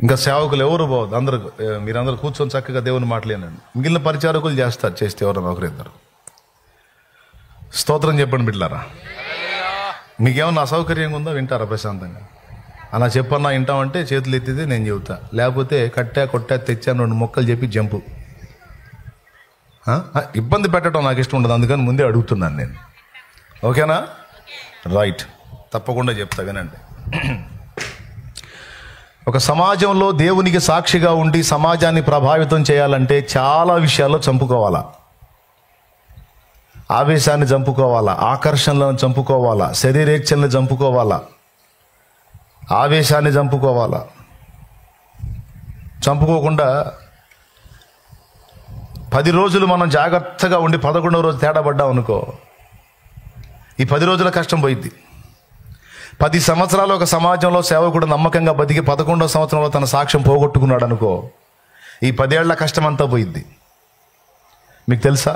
ఇంకా సేవకులు ఎవరు పోవద్దు, అందరూ మీరందరూ కూర్చొని చక్కగా దేవుని మాటలేనండి. మిగిలిన పరిచారకులు చేస్తారు, చేస్తే ఎవరన్నా ఒకరిద్దరు. స్తోత్రం చెప్పండి బిడ్డలారా. మీకేమన్నా అసౌకర్యంగా ఉందా? వింటారా ప్రశాంతంగా? అలా చెప్పన్నా వింటామంటే చేతులు ఎత్తితే నేను చెబుతా, లేకపోతే కట్టా కొట్టా తెచ్చాను 2 మొక్కలు చెప్పి జంపు. ఇబ్బంది పెట్టడం నాకు ఇష్టం ఉండదు, అందుకని ముందే అడుగుతున్నాను నేను. ఓకేనా? రైట్, తప్పకుండా చెప్తా, వినండి. ఒక సమాజంలో దేవునికి సాక్షిగా ఉండి సమాజాన్ని ప్రభావితం చేయాలంటే చాలా విషయాల్లో చంపుకోవాలా. ఆవేశాన్ని చంపుకోవాలా, ఆకర్షణలను చంపుకోవాలా, శరీరేచ్ఛలను చంపుకోవాలా, ఆవేశాన్ని చంపుకోవాలా. చంపుకోకుండా 10 రోజులు మనం జాగ్రత్తగా ఉండి 11వ రోజు తేడా పడ్డాం అనుకో, ఈ 10 రోజుల కష్టం పోయిద్ది. 10 సంవత్సరాలు ఒక సమాజంలో సేవకుడు నమ్మకంగా బతికి 11వ సంవత్సరంలో తన సాక్ష్యం పోగొట్టుకున్నాడు అనుకో, ఈ 10 ఏళ్ల కష్టం అంతా పోయిద్ది. మీకు తెలుసా?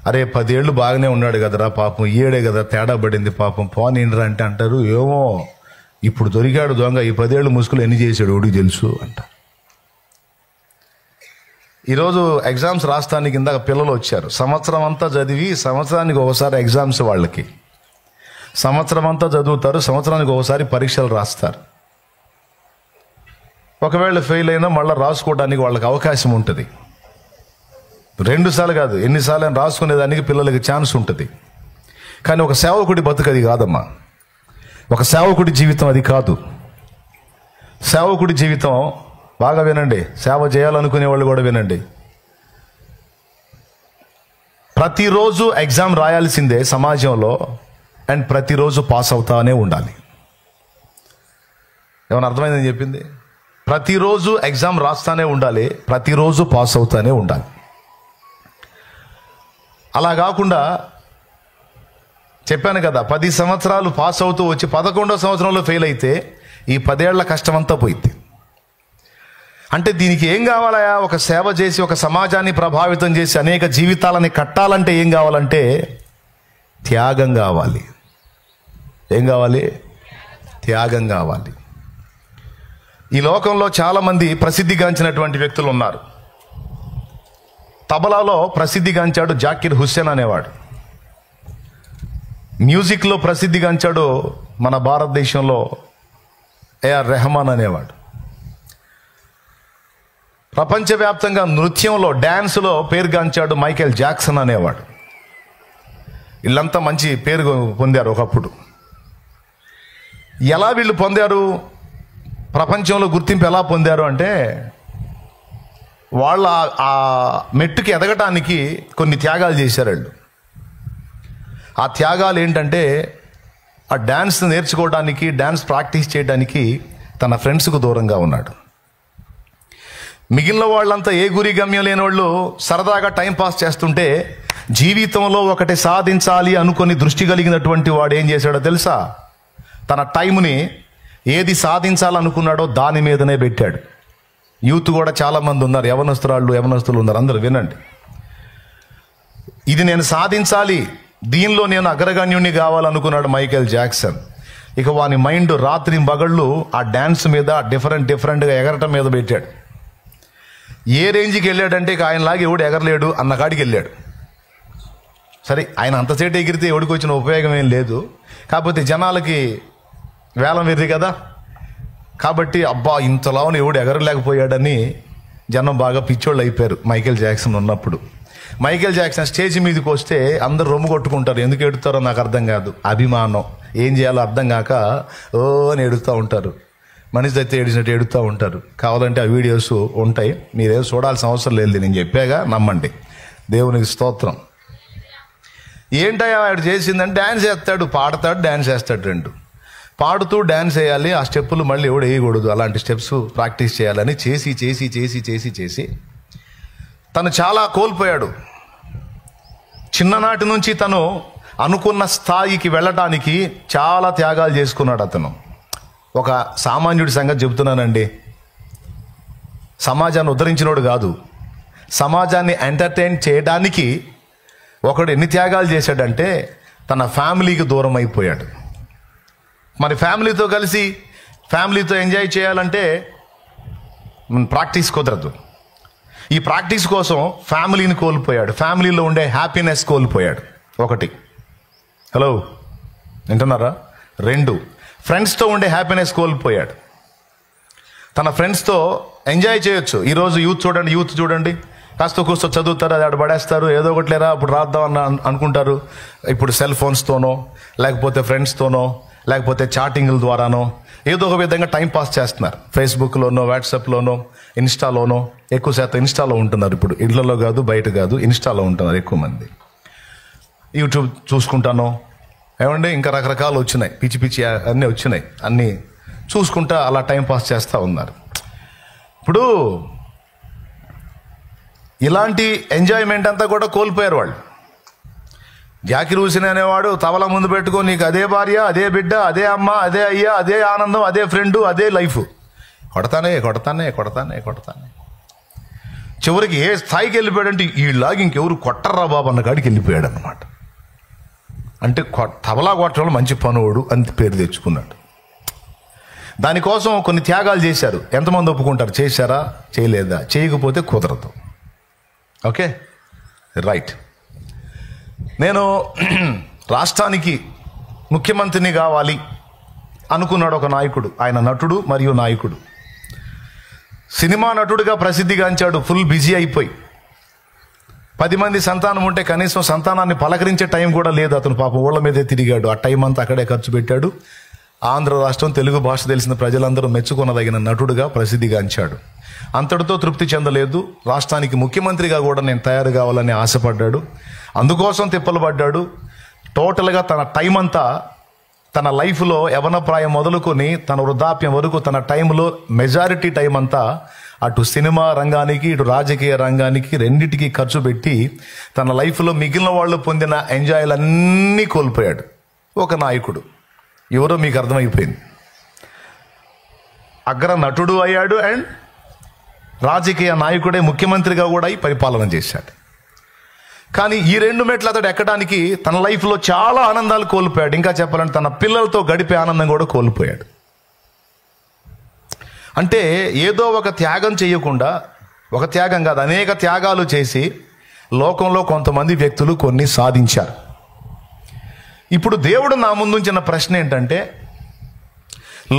అరే 10 ఏళ్ళు బాగానే ఉన్నాడు కదరా పాపం, 7 కదా తేడా పడింది పాపం, పోనీండ్రా అంటే అంటారు, ఏమో ఇప్పుడు దొరికాడు దొంగ, ఈ 10 ఏళ్ళు ముసుగులు ఎన్ని చేశాడు ఓడికి తెలుసు అంట. ఈరోజు ఎగ్జామ్స్ రాస్తానికి ఇందాక పిల్లలు వచ్చారు. సంవత్సరం అంతా చదివి సంవత్సరానికి ఒకసారి ఎగ్జామ్స్, వాళ్ళకి సంవత్సరం అంతా చదువుతారు, సంవత్సరానికి ఒకసారి పరీక్షలు రాస్తారు. ఒకవేళ ఫెయిల్ అయినా మళ్ళీ రాసుకోవడానికి వాళ్ళకి అవకాశం ఉంటుంది. 2 సార్లు కాదు, ఎన్నిసార్లు అని రాసుకునేదానికి పిల్లలకి ఛాన్స్ ఉంటుంది. కానీ ఒక సేవకుడి బతుకు అది కాదమ్మా. ఒక సేవకుడి జీవితం అది కాదు. సేవకుడి జీవితం, బాగా వినండి, సేవ చేయాలనుకునే వాళ్ళు కూడా వినండి, ప్రతిరోజు ఎగ్జామ్ రాయాల్సిందే సమాజంలో, అండ్ ప్రతిరోజు పాస్ అవుతానే ఉండాలి. ఏమన్నా అర్థమైందని చెప్పింది? ప్రతిరోజు ఎగ్జామ్ రాస్తానే ఉండాలి, ప్రతిరోజు పాస్ అవుతానే ఉండాలి. అలా కాకుండా చెప్పాను కదా, 10 సంవత్సరాలు పాస్ అవుతూ వచ్చి 11వ సంవత్సరంలో ఫెయిల్ అయితే ఈ 10 ఏళ్ల కష్టం అంతా పోయింది. అంటే దీనికి ఏం కావాలా? ఒక సేవ చేసి ఒక సమాజాన్ని ప్రభావితం చేసి అనేక జీవితాలని కట్టాలంటే ఏం కావాలంటే త్యాగం కావాలి. ఏం కావాలి? త్యాగం కావాలి. ఈ లోకంలో చాలామంది ప్రసిద్ధిగాంచినటువంటి వ్యక్తులు ఉన్నారు. తబలాలో ప్రసిద్ధిగాంచాడు జాకిర్ హుస్సేన్ అనేవాడు. మ్యూజిక్లో ప్రసిద్ధిగాంచాడు మన భారతదేశంలో ఏఆర్ రెహమాన్ అనేవాడు. ప్రపంచవ్యాప్తంగా నృత్యంలో, డ్యాన్స్లో పేరుగాంచాడు మైకేల్ జాక్సన్ అనేవాడు. వీళ్ళంతా మంచి పేరు పొందారు ఒకప్పుడు. ఎలా వీళ్ళు పొందారు? ప్రపంచంలో గుర్తింపు ఎలా పొందారు అంటే, వాళ్ళ ఆ మెట్టుకి ఎదగటానికి కొన్ని త్యాగాలు చేశారు వాళ్ళు. ఆ త్యాగాలు ఏంటంటే, ఆ డ్యాన్స్ నేర్చుకోవడానికి, డ్యాన్స్ ప్రాక్టీస్ చేయడానికి తన ఫ్రెండ్స్కు దూరంగా ఉన్నాడు. మిగిలిన వాళ్ళంతా ఏ గురి గమ్యం లేని వాళ్ళు సరదాగా టైంపాస్ చేస్తుంటే, జీవితంలో ఒకటి సాధించాలి అనుకొని దృష్టి కలిగినటువంటి వాడు ఏం చేశాడో తెలుసా? తన టైంని ఏది సాధించాలనుకున్నాడో దాని మీదనే పెట్టాడు. యూత్ కూడా చాలామంది ఉన్నారు, యవనస్తులు ఉన్నారు, అందరూ వినండి. ఇది నేను సాధించాలి, దీనిలో నేను అగ్రగణ్యుణ్ణి కావాలనుకున్నాడు మైకేల్ జాక్సన్. ఇక వాని మైండ్ రాత్రి పగళ్ళు ఆ డ్యాన్స్ మీద డిఫరెంట్గా ఎగరటం మీద పెట్టాడు. ఏ రేంజ్కి వెళ్ళాడంటే ఇక ఆయనలాగా ఎవడు ఎగరలేడు అన్న కాడికి వెళ్ళాడు. సరే, ఆయన అంతసేటు ఎగిరితే ఎవడికి వచ్చిన ఉపయోగం ఏం లేదు, కాకపోతే జనాలకి వేలం వెర్రి కదా, కాబట్టి అబ్బా ఇంతలావును ఎవడు ఎగరలేకపోయాడని జనం బాగా పిచ్చోళ్ళు అయిపోయారు మైకేల్ జాక్సన్ ఉన్నప్పుడు. మైకేల్ జాక్సన్ స్టేజ్ మీదకి వస్తే అందరు రొమ్ము కొట్టుకుంటారు. ఎందుకు ఎడుతారో నాకు అర్థం కాదు. అభిమానం, ఏం చేయాలో అర్థం కాక ఓ అని ఎడుతూ ఉంటారు. మనిషి అయితే ఏడిచినట్టు ఎడుతూ ఉంటారు. కావాలంటే ఆ వీడియోస్ ఉంటాయి, మీరేం చూడాల్సిన అవసరం లేదు, నేను చెప్పాగా నమ్మండి. దేవునికి స్తోత్రం. ఏంటయ్యా వాడు చేసిందని డ్యాన్స్ వేస్తాడు, పాడతాడు, డ్యాన్స్ వేస్తాడు. రెండు పాడుతూ డ్యాన్స్ వేయాలి, ఆ స్టెప్పులు మళ్ళీ ఎవడు వేయకూడదు, అలాంటి స్టెప్స్ ప్రాక్టీస్ చేయాలని చేసి తను చాలా కోల్పోయాడు. చిన్ననాటి నుంచి తను అనుకున్న స్థాయికి వెళ్ళటానికి చాలా త్యాగాలు చేసుకున్నాడు అతను. ఒక సామాన్యుడి సంగతి చెబుతున్నానండి. సమాజాన్ని ఉద్ధరించినోడు కాదు, సమాజాన్ని ఎంటర్టైన్ చేయడానికి ఒకడు ఎన్ని త్యాగాలు చేశాడంటే తన ఫ్యామిలీకి దూరం అయిపోయాడు. మరి ఫ్యామిలీతో కలిసి ఫ్యామిలీతో ఎంజాయ్ చేయాలంటే ప్రాక్టీస్ కుదరదు. ఈ ప్రాక్టీస్ కోసం ఫ్యామిలీని కోల్పోయాడు, ఫ్యామిలీలో ఉండే హ్యాపీనెస్ కోల్పోయాడు. ఒకటి, హలో వింటున్నారా? రెండు, ఫ్రెండ్స్తో ఉండే హ్యాపీనెస్ కోల్పోయాడు. తన ఫ్రెండ్స్తో ఎంజాయ్ చేయొచ్చు. ఈరోజు యూత్ చూడండి, కాస్త కూస్తో చదువుతారు, అది ఆడ పడేస్తారు, ఏదో ఒకటి లేరా అప్పుడు రాద్దాం అనుకుంటారు. ఇప్పుడు సెల్ ఫోన్స్తోనో, లేకపోతే ఫ్రెండ్స్తోనో, లేకపోతే చాటింగ్ల ద్వారానో ఏదో ఒక విధంగా టైం పాస్ చేస్తున్నారు. ఫేస్బుక్లోనో, వాట్సాప్లోనో, ఇన్స్టాలోనో. ఎక్కువ శాతం ఇన్స్టాలో ఉంటున్నారు. ఇప్పుడు ఇళ్లలో కాదు, బయట కాదు, ఇన్స్టాలో ఉంటున్నారు ఎక్కువ మంది. యూట్యూబ్ చూసుకుంటానో, ఏమండి ఇంకా రకరకాలు వచ్చినాయి, పిచ్చి అన్నీ వచ్చినాయి, అన్నీ చూసుకుంటా అలా టైం పాస్ చేస్తూ ఉన్నారు. ఇప్పుడు ఇలాంటి ఎంజాయ్మెంట్ అంతా కూడా కోల్పోయారు వాళ్ళు. జాకిర్ హుసేన్ అనేవాడు తబలా ముందు పెట్టుకొని నీకు అదే భార్య, అదే బిడ్డ, అదే అమ్మ, అదే అయ్య, అదే ఆనందం, అదే ఫ్రెండు, అదే లైఫ్. కొడతానే చివరికి ఏ స్థాయికి వెళ్ళిపోయాడంటే వీళ్ళలాగా ఇంకెవరు కొట్టర్రా బాబు అన్న కాడికి వెళ్ళిపోయాడు అన్నమాట. అంటే తబలా కొట్టడం మంచి పనుడు అని పేరు తెచ్చుకున్నాడు. దానికోసం కొన్ని త్యాగాలు చేశారు. ఎంతమంది ఒప్పుకుంటారు? చేశారా? చేయలేదా? చేయకపోతే కుదరదు. Okay, right. నేను రాష్ట్రానికి ముఖ్యమంత్రిని కావాలి అనుకున్నాడు ఒక నాయకుడు. ఆయన నటుడు మరియు నాయకుడు, సినిమా నటుడిగా ప్రసిద్ధిగాంచాడు. ఫుల్ బిజీ అయిపోయి 10 మంది సంతానం ఉంటే కనీసం సంతానాన్ని పలకరించే టైం కూడా లేదు. అతను పాపం ఊళ్ళ మీదే తిరిగాడు. ఆ టైం అంతా అక్కడే ఖర్చు పెట్టాడు. ఆంధ్ర రాష్ట్రం, తెలుగు భాష తెలిసిన ప్రజలందరూ మెచ్చుకొనదగిన నటుడుగా ప్రసిద్ధిగాంచాడు. అంతటితో తృప్తి చెందలేదు. రాష్ట్రానికి ముఖ్యమంత్రిగా కూడా నేను తయారు కావాలని ఆశపడ్డాడు. అందుకోసం తిప్పలు పడ్డాడు. టోటల్గా తన టైం అంతా, తన లైఫ్లో యవనప్రాయం మొదలుకొని తన వృద్ధాప్యం వరకు తన టైంలో మెజారిటీ టైం అంతా అటు సినిమా రంగానికి, ఇటు రాజకీయ రంగానికి, రెండింటికి ఖర్చు పెట్టి తన లైఫ్లో మిగిలిన వాళ్ళు పొందిన ఎంజాయ్లన్నీ కోల్పోయాడు. ఒక నాయకుడు ఎవరో మీకు అర్థమైపోయింది. అగ్ర నటుడు అయ్యాడు అండ్ రాజకీయ నాయకుడే, ముఖ్యమంత్రిగా కూడా అయి పరిపాలన చేశాడు. కానీ ఈ 2 మెట్లు అతడు ఎక్కడానికి తన లైఫ్లో చాలా ఆనందాలు కోల్పోయాడు. ఇంకా చెప్పాలంటే తన పిల్లలతో గడిపే ఆనందం కూడా కోల్పోయాడు. అంటే ఏదో ఒక త్యాగం చేయకుండా, ఒక త్యాగం కాదు అనేక త్యాగాలు చేసి లోకంలో కొంతమంది వ్యక్తులు కొన్ని సాధించారు. ఇప్పుడు దేవుడు నా ముందుంచిన ప్రశ్న ఏంటంటే,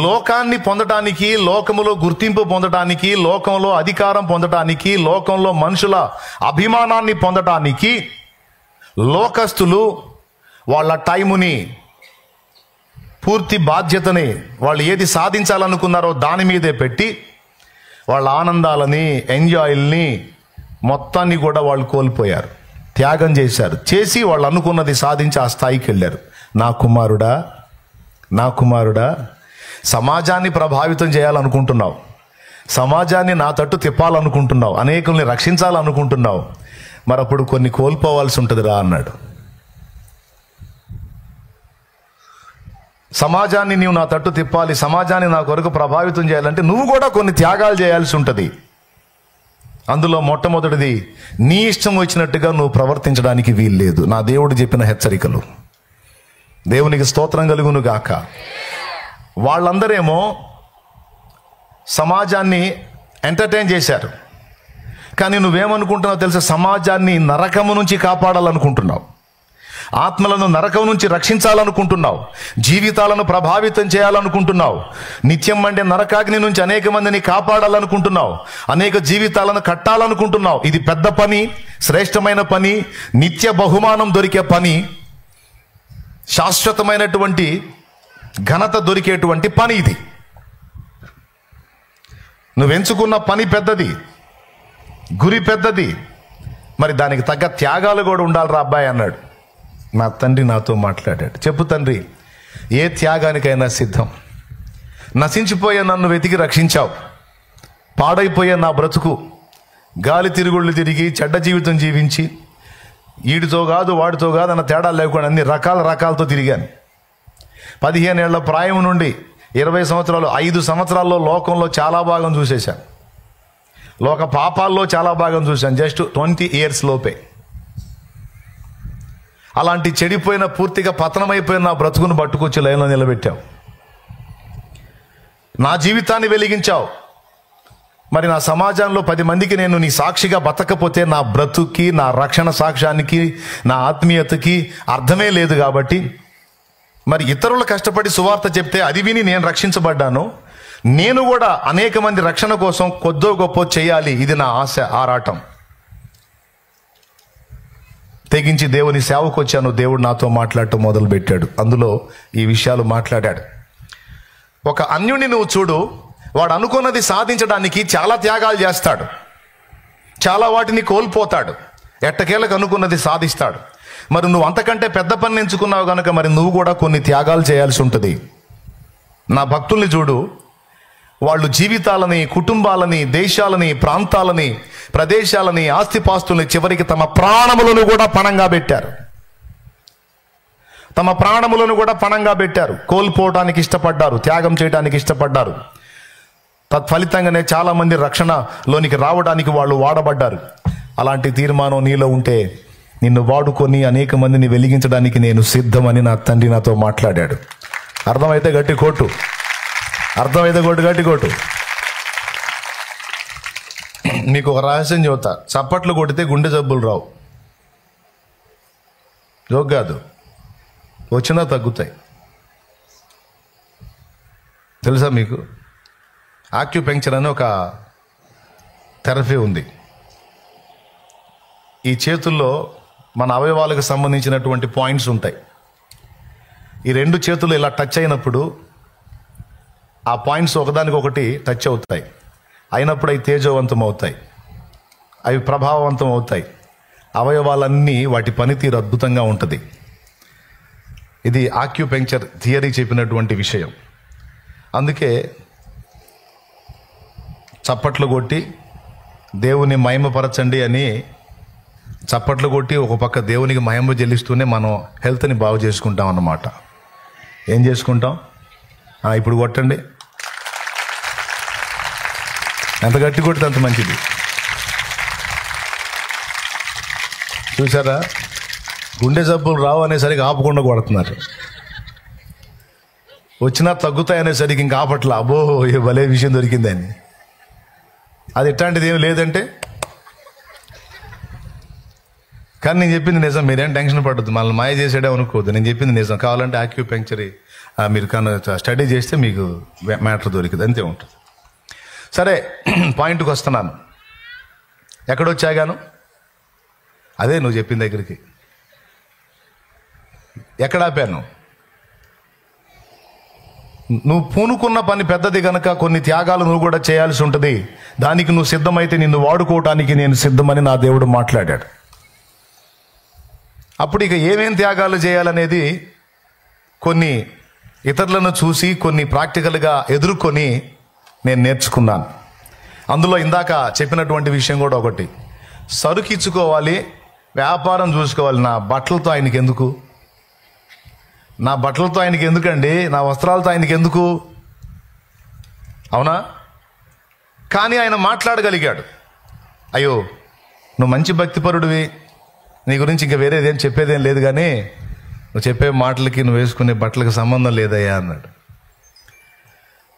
లోకాన్ని పొందటానికి, లోకములో గుర్తింపు పొందటానికి, లోకంలో అధికారం పొందటానికి, లోకంలో మనుషుల అభిమానాన్ని పొందటానికి లోకస్తులు వాళ్ళ టైముని, పూర్తి బాధ్యతని, వాళ్ళు ఏది సాధించాలనుకున్నారో దాని మీదే పెట్టి వాళ్ళ ఆనందాలని, ఎంజాయ్ల్ని మొత్తాన్ని కూడా వాళ్ళు కోల్పోయారు, త్యాగం చేశారు. చేసి వాళ్ళు అనుకున్నది సాధించి ఆ స్థాయికి వెళ్ళారు. నా కుమారుడా, నా కుమారుడా, సమాజాన్ని ప్రభావితం చేయాలనుకుంటున్నావు, సమాజాన్ని నా తట్టు తిప్పాలనుకుంటున్నావు, అనేకుల్ని రక్షించాలనుకుంటున్నావు, మరి అప్పుడు కొన్ని కోల్పోవాల్సి ఉంటుందిరా అన్నాడు. సమాజాన్ని నీవు నా తట్టు తిప్పాలి, సమాజాన్ని నా కొరకు ప్రభావితం చేయాలంటే నువ్వు కూడా కొన్ని త్యాగాలు చేయాల్సి ఉంటుంది. అందులో మొట్టమొదటిది, నీ ఇష్టం వచ్చినట్టుగా నువ్వు ప్రవర్తించడానికి వీల్లేదు. నా దేవుడు చెప్పిన హెచ్చరికలు. దేవునికి స్తోత్రం కలుగును గాక. వాళ్ళందరేమో సమాజాన్ని ఎంటర్టైన్ చేశారు, కానీ నువ్వేమనుకుంటున్నావు తెలుసా? సమాజాన్ని నరకము నుంచి కాపాడాలనుకుంటున్నావు, ఆత్మలను నరకం నుంచి రక్షించాలనుకుంటున్నావు, జీవితాలను ప్రభావితం చేయాలనుకుంటున్నావు, నిత్యం అంటే నరకాగ్ని నుంచి అనేక మందిని కాపాడాలనుకుంటున్నావు, అనేక జీవితాలను కట్టాలనుకుంటున్నావు. ఇది పెద్ద పని, శ్రేష్టమైన పని, నిత్య బహుమానం దొరికే పని, శాశ్వతమైనటువంటి ఘనత దొరికేటువంటి పని. ఇది నువ్వెంచుకున్న పని పెద్దది, గురి పెద్దది, మరి దానికి తగ్గ త్యాగాలు కూడా ఉండాలిరా అబ్బాయి అన్నాడు. నా తండ్రి నాతో మాట్లాడాడు. చెప్పు తండ్రి, ఏ త్యాగానికైనా సిద్ధం. నశించిపోయే నన్ను వెతికి రక్షించావు, పాడైపోయే నా బ్రతుకు, గాలి తిరుగుళ్ళు తిరిగి చెడ్డ జీవితం జీవించి వీడితో కాదు వాడితో కాదు అన్న తేడా లేకుండా అన్ని రకాలతో తిరిగాను. 15 ఏళ్ల ప్రాయం నుండి 20 సంవత్సరాలు, 5 సంవత్సరాల్లో లోకంలో చాలా భాగం చూసేశాను, లోక పాపాల్లో చాలా భాగం చూశాను. జస్ట్ 20 years లోపే. అలాంటి చెడిపోయిన, పూర్తిగా పతనమైపోయిన నా బ్రతుకును పట్టుకొచ్చి లైన్లో నిలబెట్టావు, నా జీవితాన్ని వెలిగించావు. మరి నా సమాజంలో 10 మందికి నేను నీ సాక్షిగా బతకపోతే నా బ్రతుక్కి, నా రక్షణ సాక్ష్యానికి, నా ఆత్మీయతకి అర్థమే లేదు. కాబట్టి మరి ఇతరులు కష్టపడి సువార్త చెప్తే అది విని నేను రక్షించబడ్డాను, నేను కూడా అనేక మంది రక్షణ కోసం కొద్దో గొప్ప చేయాలి. ఇది నా ఆశ, ఆరాటం. తెగించి దేవుని సేవకు వచ్చాను. దేవుడు నాతో మాట్లాడటం మొదలుపెట్టాడు. అందులో ఈ విషయాలు మాట్లాడాడు. ఒక అన్యుడిని నువ్వు చూడు, వాడు అనుకున్నది సాధించడానికి చాలా త్యాగాలు చేస్తాడు, చాలా వాటిని కోల్పోతాడు, ఎట్టకేలకు అనుకున్నది సాధిస్తాడు. మరి నువ్వు అంతకంటే పెద్ద పని ఎంచుకున్నావు కనుక మరి నువ్వు కూడా కొన్ని త్యాగాలు చేయాల్సి ఉంటుంది. నా భక్తుల్ని చూడు, వాళ్ళు జీవితాలని, కుటుంబాలని, దేశాలని, ప్రాంతాలని, ప్రదేశాలని, ఆస్తిపాస్తుల్ని, చివరికి తమ ప్రాణములను కూడా పణంగా పెట్టారు. తమ ప్రాణములను కూడా పణంగా పెట్టారు. కోల్పోవడానికి ఇష్టపడ్డారు, త్యాగం చేయడానికి ఇష్టపడ్డారు. తత్ఫలితంగానే చాలా మంది రక్షణలోనికి రావడానికి వాళ్ళు వాడబడ్డారు. అలాంటి తీర్మానం నీలో ఉంటే నిన్ను వాడుకొని అనేక మందిని వెలిగించడానికి నేను సిద్ధమని నా తండ్రి నాతో మాట్లాడాడు. అర్థమైతే గట్టి కొట్టు, అర్థమైతే గట్టి కొట్టు. మీకు ఒక రహస్యం చెబుతా, చప్పట్లు కొడితే గుండె జబ్బులు రావు. జోక్ కాదు, వచ్చినా తగ్గుతాయి. తెలుసా మీకు? ఆక్యుపెంక్చర్ అని ఒక థెరపీ ఉంది. ఈ చేతుల్లో మన అవయవాలకు సంబంధించినటువంటి పాయింట్స్ ఉంటాయి. ఈ 2 చేతులు ఇలా టచ్ అయినప్పుడు ఆ పాయింట్స్ ఒకదానికొకటి టచ్ అవుతాయి. అయినప్పుడు అవి తేజోవంతం అవుతాయి, అవి ప్రభావవంతం అవుతాయి. అవయవాలన్నీ వాటి పనితీరు అద్భుతంగా ఉంటుంది. ఇది ఆక్యుపెంక్చర్ థియరీ చెప్పినటువంటి విషయం. అందుకే చప్పట్లు కొట్టి దేవుని మహిమపరచండి అని చప్పట్లు కొట్టి ఒక పక్క దేవునికి మహిమ చెల్లిస్తూనే మనం హెల్త్ని బాగు చేసుకుంటాం అన్నమాట. ఏం చేసుకుంటాం? ఇప్పుడు కొట్టండి, ఎంత గట్టి కొడితే అంత మంచిది. చూసారా, గుండె జబ్బులు రావు అనేసరికి ఆపకుండా కొడుతున్నారు, వచ్చినా తగ్గుతాయి అనేసరికి ఇంకా ఆపట్ల. అబ్బో ఏ భలే విషయం దొరికిందని. అది ఎట్లాంటిది ఏమి లేదంటే, కానీ నేను చెప్పింది నిజం. మీరేం టెన్షన్ పడద్దు, మనల్ని మాయ చేసాడే అనుకోవద్దు. నేను చెప్పింది నిజం. కావాలంటే ఆక్యుపెంక్చర్ మీరు కానీ స్టడీ చేస్తే మీకు మ్యాటర్ దొరికింది, అంతే ఉంటుంది. సరే, పాయింట్కి వస్తున్నాను. ఎక్కడొచ్చాగాను? అదే నువ్వు చెప్పిన దగ్గరికి. ఎక్కడ ఆపాను? నువ్వు పూనుకున్న పని పెద్దది కనుక కొన్ని త్యాగాలు నువ్వు కూడా చేయాల్సి ఉంటుంది. దానికి నువ్వు సిద్ధమైతే నిన్ను వాడుకోవటానికి నేను సిద్ధమని నా దేవుడు మాట్లాడాడు. అప్పుడు ఇక ఏమేం త్యాగాలు చేయాలనేది కొన్ని ఇతరులను చూసి కొన్ని ప్రాక్టికల్గా ఎదుర్కొని నేను నేర్చుకున్నాను. అందులో ఇందాక చెప్పినటువంటి విషయం కూడా ఒకటి, సరుకు ఇచ్చుకోవాలి, వ్యాపారం చూసుకోవాలి. నా బట్టలతో ఆయనకి ఎందుకు? నా బట్టలతో ఆయనకి ఎందుకండి? నా వస్త్రాలతో ఆయనకి ఎందుకు? అవునా? కానీ ఆయన మాట్లాడగలిగాడు. అయ్యో, నువ్వు మంచి భక్తిపరుడివి, నీ గురించి ఇంకా వేరేదేం చెప్పేదేం లేదు, కానీ నువ్వు చెప్పే మాటలకి నువ్వు వేసుకునే బట్టలకు సంబంధం లేదయ్యా అన్నాడు.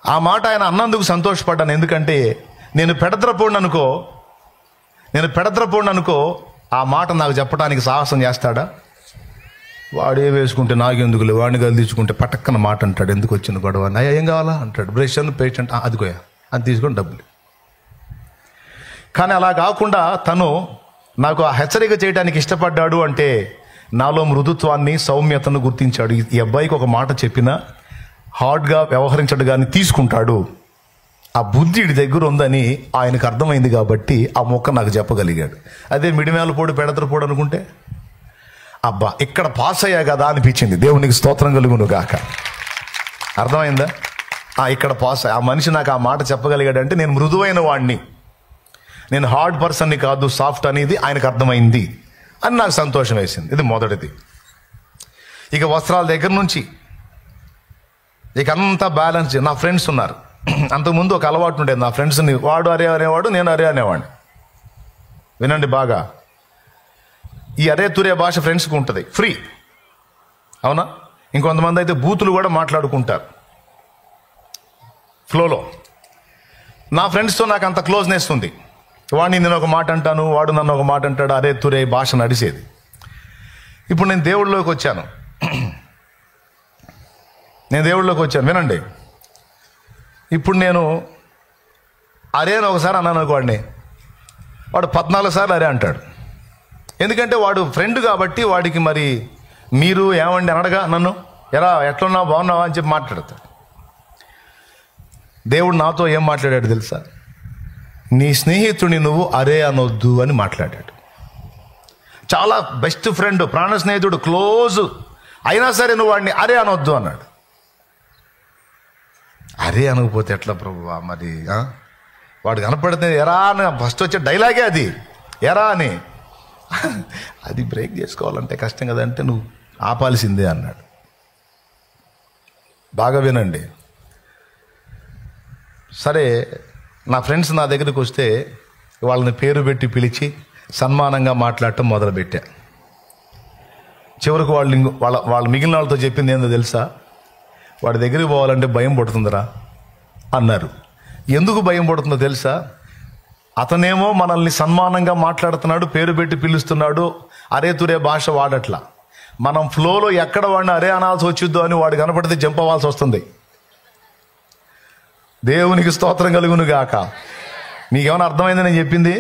ఆ మాట ఆయన అన్నందుకు సంతోషపడ్డాను. ఎందుకంటే నేను పెడద్రపోండి అనుకో ఆ మాట నాకు చెప్పడానికి సాహసం చేస్తాడా? వాడే వేసుకుంటే నాకెందుకులే, వాడిని గదిలించుకుంటే పటక్కన మాట అంటాడు. ఎందుకు వచ్చిన గొడవ? అయ్యా ఏం కావాలా అంటాడు. బ్రష్ అని పేషెంట్ అదిగోయా అది తీసుకొని డబ్బులు. కానీ అలా కాకుండా తను నాకు ఆ హెచ్చరిక చేయడానికి ఇష్టపడ్డాడు అంటే నాలో మృదుత్వాన్ని, సౌమ్యతను గుర్తించాడు. ఈ అబ్బాయికి ఒక మాట చెప్పినా హార్డ్గా వ్యవహరించడు కానీ తీసుకుంటాడు. ఆ బుద్ధి ఇడి దగ్గర ఉందని ఆయనకు అర్థమైంది కాబట్టి ఆ మొక్క నాకు చెప్పగలిగాడు. అదే మిడిమేల పోడు పెడతరపోడు అనుకుంటే అబ్బా ఇక్కడ పాస్ అయ్యా కదా అనిపించింది. దేవునికి స్తోత్రం కలుగును గాక. అర్థమైందా? ఇక్కడ పాస్ ఆ మనిషి నాకు ఆ మాట చెప్పగలిగాడంటే నేను మృదువైన వాడిని, నేను హార్డ్ పర్సన్ని కాదు, సాఫ్ట్ అనేది ఆయనకు అర్థమైంది అని నాకు సంతోషం వేసింది. ఇది మొదటిది. ఇక వస్త్రాల దగ్గర నుంచి ఇక అంతా బ్యాలెన్స్. నా ఫ్రెండ్స్ ఉన్నారు. అంతకుముందు ఒక అలవాటు ఉండేది, నా ఫ్రెండ్స్ని వాడు అరే అనేవాడు, నేను అరే అనేవాడిని. వినండి బాగా, ఈ అరే తురే భాష ఫ్రెండ్స్కి ఉంటుంది ఫ్రీ, అవునా? ఇంకొంతమంది అయితే బూతులు కూడా మాట్లాడుకుంటారు ఫ్లోలో. నా ఫ్రెండ్స్తో నాకు అంత క్లోజ్నెస్ ఉంది. వాడిని నేను ఒక మాట అంటాను, వాడు నన్ను ఒక మాట అంటాడు, అరే తురే భాష నడిచేది. ఇప్పుడు నేను దేవుళ్ళలోకి వచ్చాను. వినండి. ఇప్పుడు నేను అరే అని ఒకసారి అన్నాను అనుకోండి, వాడు 14 సార్లు అరే అంటాడు. ఎందుకంటే వాడు ఫ్రెండ్ కాబట్టి వాడికి మరి మీరు ఏమండి అనడగా నన్ను ఎట్లున్నావు బాగున్నావా అని చెప్పి మాట్లాడతాడు. దేవుడు నాతో ఏం మాట్లాడాడు తెలుసా? నీ స్నేహితుడిని నువ్వు అరే అనొద్దు అని మాట్లాడాడు. చాలా బెస్ట్ ఫ్రెండ్, ప్రాణ స్నేహితుడు, క్లోజ్ అయినా సరే నువ్వు వాడిని అరే అనొద్దు అన్నాడు. అరే అనకపోతే ఎట్లా ప్రభువా? మరి వాడు కనపడితే ఎరా అని ఫస్ట్ వచ్చే డైలాగే అది, ఎరా అని. అది బ్రేక్ చేసుకోవాలంటే కష్టం కదంటే నువ్వు ఆపాల్సిందే అన్నాడు. బాగా వినండి. సరే, నా ఫ్రెండ్స్ నా దగ్గరికి వస్తే వాళ్ళని పేరు పెట్టి పిలిచి సన్మానంగా మాట్లాడటం మొదలుపెట్టా. చివరికి వాళ్ళ మిగిలిన వాళ్ళతో చెప్పింది ఏందో తెలుసా? వాడి దగ్గరికి పోవాలంటే భయం పడుతుందిరా అన్నారు. ఎందుకు భయం పడుతుందో తెలుసా? అతనేమో మనల్ని సన్మానంగా మాట్లాడుతున్నాడు, పేరు పెట్టి పిలుస్తున్నాడు, అరే తురే భాష వాడట్లా. మనం ఫ్లోలో ఎక్కడ వాడిని అరే అనాల్సి వచ్చిద్దో అని వాడు కనపడితే జంప్ అవ్వాల్సి వస్తుంది. దేవునికి స్తోత్రం కలుగును గాక. మీకేమైనా అర్థమైంది నేను చెప్పింది?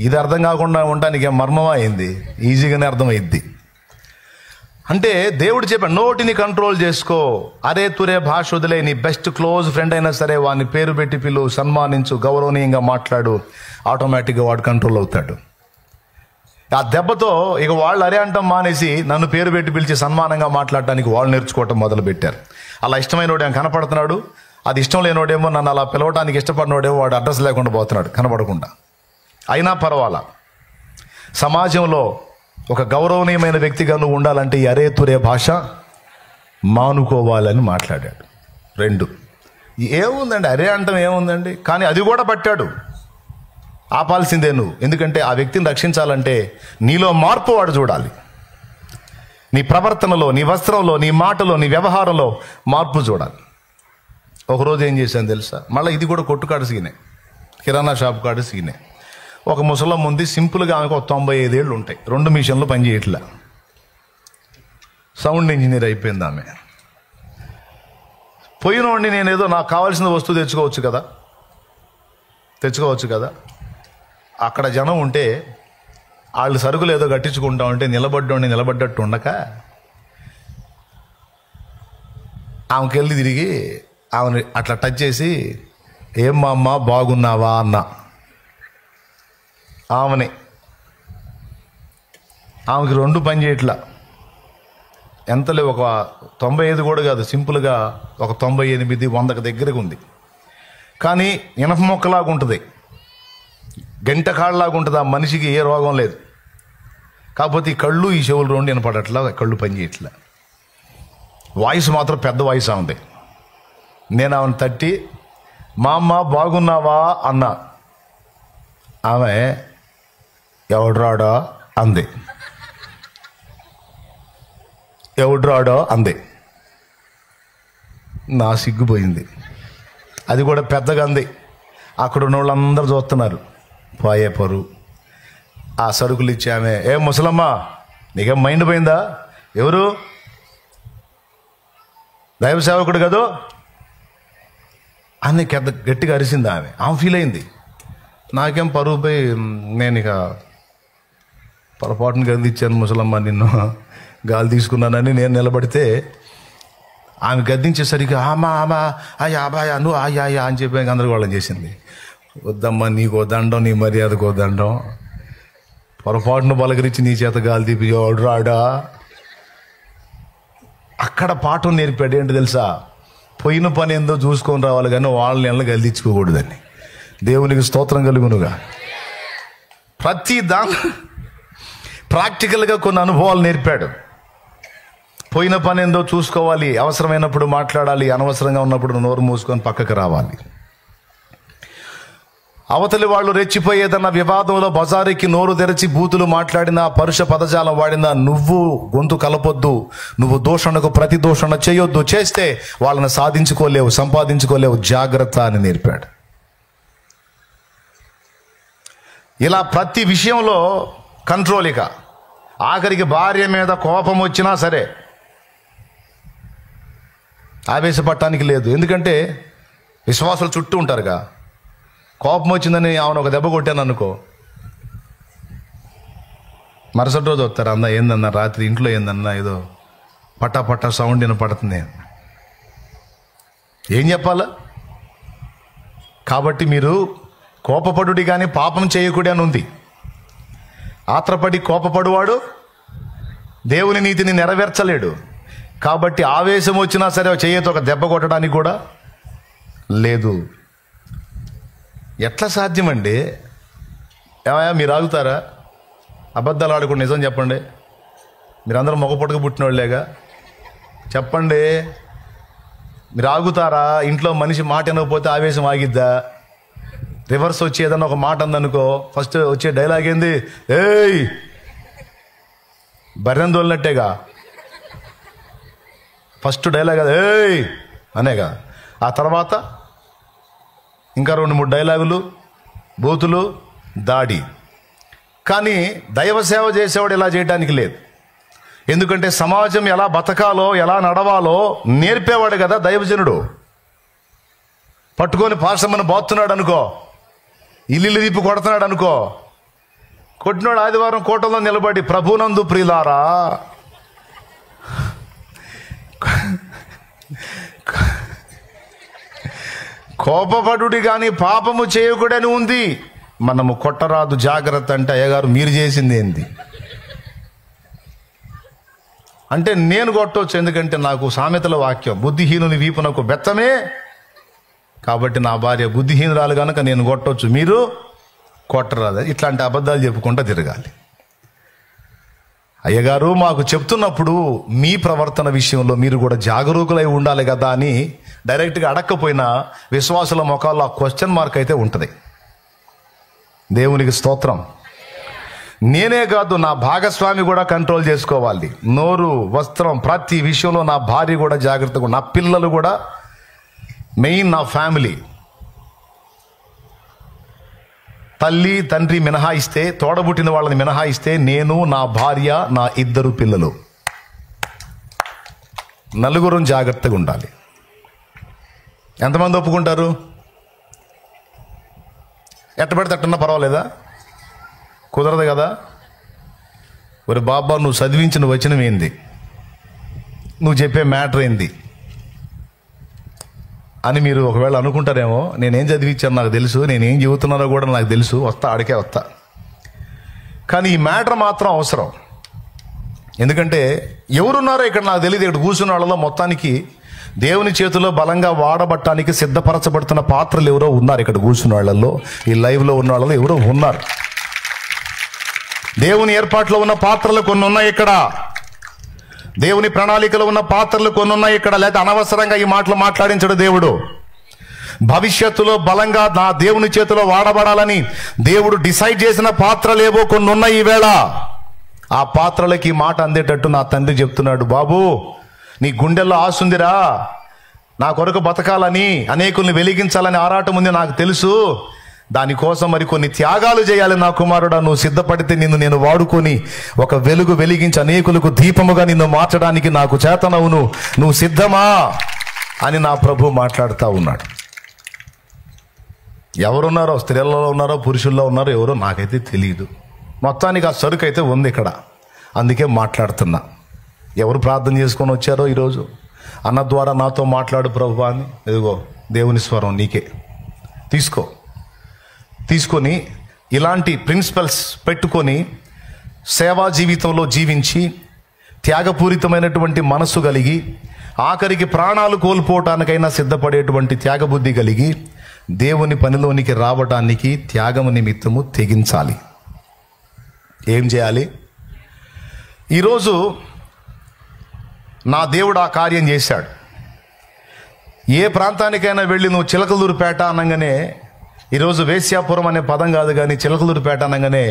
ఇది అర్థం కాకుండా ఉండడానికి మర్మమా అయింది? ఈజీగానే అర్థమైద్ది. అంటే దేవుడు చెప్పాడు, నోటిని కంట్రోల్ చేసుకో, అరే తురే భాష వదిలే, నీ బెస్ట్ క్లోజ్ ఫ్రెండ్ అయినా సరే వాడిని పేరు పెట్టి పిలు, సన్మానించు, గౌరవనీయంగా మాట్లాడు, ఆటోమేటిక్గా వాడు కంట్రోల్ అవుతాడు. ఆ దెబ్బతో ఇక వాళ్ళు అరే అంటాం మానేసి నన్ను పేరు పెట్టి పిలిచి సన్మానంగా మాట్లాడటానికి వాళ్ళు నేర్చుకోవటం మొదలుపెట్టారు. అలా ఇష్టమైనోడేమో కనపడుతున్నాడు, అది ఇష్టం లేనోడేమో నన్ను అలా పిలవటానికి ఇష్టపడినోడేమో వాడు అడ్రస్ లేకుండా పోతున్నాడు కనపడకుండా. అయినా పర్వాలా, సమాజంలో ఒక గౌరవనీయమైన వ్యక్తిగా నువ్వు ఉండాలంటే ఈ అరే తురే భాష మానుకోవాలని మాట్లాడాడు. 2, ఏముందండి అరే అంటాం ఏముందండి, కానీ అది కూడా పట్టాడు. ఆపాల్సిందే నువ్వు. ఎందుకంటే ఆ వ్యక్తిని రక్షించాలంటే నీలో మార్పు వాడు చూడాలి. నీ ప్రవర్తనలో, నీ వస్త్రంలో, నీ మాటలో, నీ వ్యవహారంలో మార్పు చూడాలి. ఒకరోజు ఏం చేశాను తెలుసా? మళ్ళీ ఇది కూడా కొట్టుకాడు సీనే, కిరాణా షాప్ కాడు సీనే. ఒక ముసలం ఉంది, సింపుల్గా ఆమెకు 95 ఏళ్ళు ఉంటాయి, 2 మిషన్లు పనిచేయట్లా, సౌండ్ ఇంజనీర్ అయిపోయింది ఆమె. పోయినోడిని నేనేదో నాకు కావాల్సిన వస్తువు తెచ్చుకోవచ్చు కదా. అక్కడ జనం ఉంటే వాళ్ళు సరుకులు ఏదో కట్టించుకుంటా ఉంటే నిలబడ్డట్టు ఉండక ఆమెకి వెళ్ళి తిరిగి ఆమెను అట్లా టచ్ చేసి ఏం మా అమ్మ బాగున్నావా అన్నా. ఆమెకి 2 పని చేయట్లా. ఎంతలే ఒక 95 కూడా కాదు, సింపుల్గా ఒక 98, 100 దగ్గరకు ఉంది. కానీ ఇనప మొక్కలాగా ఉంటుంది, గంట కాళ్ళలాగా ఉంటుంది. ఆ మనిషికి ఏ రోగం లేదు. కాకపోతే ఈ కళ్ళు, ఈ చెవులు రెండు వినపడట్లా, కళ్ళు పనిచేయట్లా. వాయిస్ మాత్రం పెద్ద వాయిస్ ఉంది. నేను ఆమెను తట్టి, మా అమ్మ బాగున్నావా అన్నా. ఆమె ఎవడ్రాడో అంది, ఎవడ్రాడో అంది. నా సిగ్గుపోయింది. అది కూడా పెద్దగా అంది. అక్కడ ఉన్న వాళ్ళందరూ చూస్తున్నారు. పోయే పరు ఆ సరుకులు ఇచ్చి ఆమె, ఏ ముసలమ్మ నీకేం మైండ్ పోయిందా? ఎవరు? దైవ సేవకుడు కదూ అని గట్టిగా అరిసింది ఆమె. ఫీల్ అయింది. నాకేం పరువు పోయి నేను ఇక పొరపాటును గదిచ్చాను, ముసలమ్మ నిన్ను గాలి తీసుకున్నానని నేను నిలబడితే ఆమె గద్దించేసరికి ఆమా ఆమా అయ్యా అబాయా నువ్వు అయ్యా అయ్యా అని చెప్పి గందరగోళం చేసింది. వద్దమ్మా, నీకో దండం, నీ మర్యాదకో దండం. పొరపాటును బలకరించి నీ చేత గాలి తీపి రాడా. అక్కడ పాఠం నేర్పాడు. ఏంటి తెలుసా? పోయిన పని ఏందో చూసుకొని రావాలి కానీ వాళ్ళని ఎలా గలిదించుకోకూడదని. దేవునికి స్తోత్రం కలుగునుగా. ప్రతి ప్రాక్టికల్గా కొన్ని అనుభవాలు నేర్పాడు. పోయిన పని ఏందో చూసుకోవాలి, అవసరమైనప్పుడు మాట్లాడాలి, అనవసరంగా ఉన్నప్పుడు నోరు మూసుకొని పక్కకు రావాలి. అవతలి వాళ్ళు రెచ్చిపోయేదన్న వివాదంలో బజారుకి నోరు తెరచి బూతులు మాట్లాడినా, పరుష పదజాలం వాడినా నువ్వు గొంతు కలపొద్దు. నువ్వు దూషణకు ప్రతి దూషణ చేయొద్దు. చేస్తే వాళ్ళని సాధించుకోలేవు, సంపాదించుకోలేవు. జాగ్రత్త అని నేర్పాడు. ఇలా ప్రతి విషయంలో కంట్రోల్. ఇక ఆఖరికి భార్య మీద కోపం వచ్చినా సరే ఆవేశపడటానికి లేదు. ఎందుకంటే విశ్వాసులు చుట్టూ ఉంటారుగా. కోపం వచ్చిందని ఆమెను ఒక దెబ్బ కొట్టాను అనుకో, మరుసటి రోజు వస్తారు. అన్న ఏందన్నా రాత్రి ఇంట్లో ఏందన్నా ఏదో పట్టా పట్టా సౌండ్ వినపడుతుంది. ఏం చెప్పాలా? కాబట్టి మీరు కోపపడుడి కానీ పాపం చేయకూడదు అని ఉంది. ఆత్రపడి కోపపడువాడు దేవుని నీతిని నెరవేర్చలేడు. కాబట్టి ఆవేశం వచ్చినా సరే చేయతో ఒక దెబ్బ కొట్టడానికి కూడా లేదు. ఎట్లా సాధ్యమండి? ఏమయ్యా మీరు ఆగుతారా? అబద్ధాలు ఆడకుండా నిజం చెప్పండి. మీరందరూ మొగపొట్టుకు పుట్టిన వాళ్ళేగా. చెప్పండి, మీరు ఆగుతారా? ఇంట్లో మనిషి మాట వినకపోతే ఆవేశం ఆగిద్దా? రివర్స్ వచ్చి ఏదన్నా ఒక మాట అందనుకో, ఫస్ట్ వచ్చే డైలాగ్ ఏంది? ఏయ్ బర్రెను తోలినట్టేగా. ఫస్ట్ డైలాగ్ అది ఏయ్ అనేగా. ఆ తర్వాత ఇంకా 2-3 డైలాగులు, బూతులు, దాడి. కానీ దైవ సేవ చేసేవాడు ఇలా చేయడానికి లేదు. ఎందుకంటే సమాజం ఎలా బతకాలో, ఎలా నడవాలో నేర్పేవాడు కదా దైవజనుడు. పట్టుకొని పాశమని బాతున్నాడు అనుకో, ఇల్లు తిప్పి కొడుతున్నాడు అనుకో, కొట్టినాడు ఆదివారం కోటలో నిలబడి, ప్రభునందు ప్రియులారా కోపపడుడి కానీ పాపము చేయకూడని ఉంది. మనము కొట్టరాదు, జాగ్రత్త అంటే అయ్యగారు మీరు చేసింది ఏంది అంటే నేను కొట్టవచ్చు. ఎందుకంటే నాకు సామెతల వాక్యం, బుద్ధిహీనుని వీపునకు బెత్తమే. కాబట్టి నా భార్య బుద్ధిహీనురాలు కనుక నేను కొట్టవచ్చు, మీరు కొట్టరాదు. ఇట్లాంటి అబద్ధాలు చెప్పుకుంటూ తిరగాలి. అయ్యగారు మాకు చెప్తున్నప్పుడు మీ ప్రవర్తన విషయంలో మీరు కూడా జాగరూకులై ఉండాలి కదా అని డైరెక్ట్గా అడక్కపోయినా విశ్వాసుల ముఖాల్లో ఆ క్వశ్చన్ మార్క్ అయితే ఉంటుంది. దేవునికి స్తోత్రం. నేనే కాదు, నా భాగస్వామి కూడా కంట్రోల్ చేసుకోవాలి. నోరు, వస్త్రం, ప్రతి విషయంలో నా భార్య కూడా జాగ్రత్తగా, నా పిల్లలు కూడా, మెయిన్ నా ఫ్యామిలీ. తల్లి తండ్రి మినహాయిస్తే, తోడబుట్టిన వాళ్ళని మినహాయిస్తే నేను, నా భార్య, నా 2 పిల్లలు, నలుగురం జాగ్రత్తగా ఉండాలి. ఎంతమంది ఒప్పుకుంటారు? ఎట్టబడితే అట్టున్నా పర్వాలేదా? కుదరదు కదా. ఒరే బాబా, నువ్వు చదివించిన వచనం ఏంది, నువ్వు చెప్పే మ్యాటర్ ఏంది అని మీరు ఒకవేళ అనుకుంటారేమో. నేనేం చదివించాను నాకు తెలుసు, నేనేం చెబుతున్నానో కూడా నాకు తెలుసు, వస్తా ఆడికే వస్తా. కానీ ఈ మ్యాటర్ మాత్రం అవసరం. ఎందుకంటే ఎవరున్నారో ఇక్కడ నాకు తెలియదు, ఇక్కడ కూర్చున్న వాళ్ళలో మొత్తానికి దేవుని చేతిలో బలంగా వాడబట్టడానికి సిద్ధపరచబడుతున్న పాత్రలు ఎవరో ఉన్నారు. ఇక్కడ కూర్చున్న వాళ్ళల్లో, ఈ లైవ్లో ఉన్న వాళ్ళలో ఎవరో ఉన్నారు. దేవుని ఏర్పాట్లో ఉన్న పాత్రలు కొన్ని ఉన్నాయి ఇక్కడ, దేవుని ప్రణాళికలో ఉన్న పాత్రలు కొన్ని ఉన్నాయి ఇక్కడ. లేకపోతే అనవసరంగా ఈ మాటలు మాట్లాడించడు దేవుడు. భవిష్యత్తులో బలంగా నా దేవుని చేతిలో వాడబడాలని దేవుడు డిసైడ్ చేసిన పాత్రలేవో కొన్ని ఉన్నాయి ఈవేళ. ఆ పాత్రలకి మాట అందేటట్టు నా తండ్రి చెప్తున్నాడు, బాబు నీ గుండెల్లో ఆశుందిరా, నా కొరకు బతకాలని, అనేకుల్ని వెలిగించాలని ఆరాటం ఉంది నాకు తెలుసు. దానికోసం మరి కొన్ని త్యాగాలు చేయాలి నా కుమారుడా. నువ్వు సిద్ధపడితే నిన్ను నేను వాడుకొని ఒక వెలుగు వెలిగించి అనేకులకు దీపముగా నిన్ను మార్చడానికి నాకు చేతనవును. నువ్వు సిద్ధమా అని నా ప్రభు మాట్లాడుతూ ఉన్నాడు. ఎవరున్నారో, స్త్రీలలో ఉన్నారో పురుషుల్లో ఉన్నారో ఎవరో నాకైతే తెలియదు. మొత్తానికి ఆ సరుకు అయితే ఉంది ఇక్కడ, అందుకే మాట్లాడుతున్నా. ఎవరు ప్రార్థన చేసుకొని వచ్చారో ఈరోజు, అన్న ద్వారా నాతో మాట్లాడు ప్రభు అని, ఇదిగో దేవుని స్వరం నీకే. తీసుకొని ఇలాంటి ప్రిన్సిపల్స్ పెట్టుకొని సేవా జీవితంలో జీవించి త్యాగపూరితమైనటువంటి మనస్సు కలిగి ఆఖరికి ప్రాణాలు కోల్పోవటానికైనా సిద్ధపడేటువంటి త్యాగబుద్ధి కలిగి దేవుని పనిలోనికి రావడానికి త్యాగము నిమిత్తము తెగించాలి. ఏం చేయాలి? ఈరోజు నా దేవుడు ఆ కార్యం చేశాడు. ఏ ప్రాంతానికైనా వెళ్ళి నువ్వు చిలకలూరుపేట అనగానే, ఈరోజు వేశ్యాపురం అనే పదం కాదు కానీ చిలకలూరుపేట అనగానే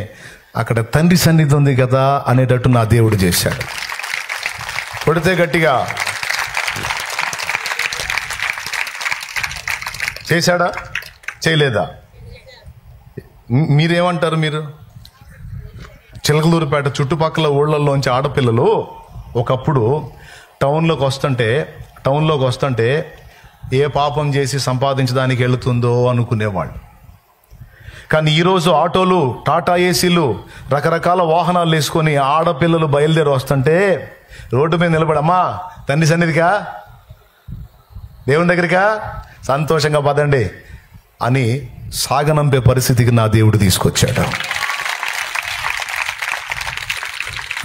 అక్కడ తండ్రి సన్నిధి ఉంది కదా అనేటట్టు నా దేవుడు చేశాడు. కొడితే గట్టిగా చేశాడా చేయలేదా? మీరేమంటారు? మీరు చిలకలూరుపేట చుట్టుపక్కల ఊళ్ళల్లోంచి ఆడపిల్లలు ఒకప్పుడు టౌన్లోకి వస్తుంటే ఏ పాపం చేసి సంపాదించడానికి వెళుతుందో అనుకునేవాళ్ళు. కానీ ఈరోజు ఆటోలు, టాటా ఏసీలు, రకరకాల వాహనాలు వేసుకొని ఆడపిల్లలు బయలుదేరి వస్తుంటే రోడ్డు మీద నిలబడి, అమ్మా తండ్రి సన్నిధికా, దేవుని దగ్గరికా, సంతోషంగా పదండి అని సాగనంపే పరిస్థితికి నా దేవుడు తీసుకొచ్చాడు.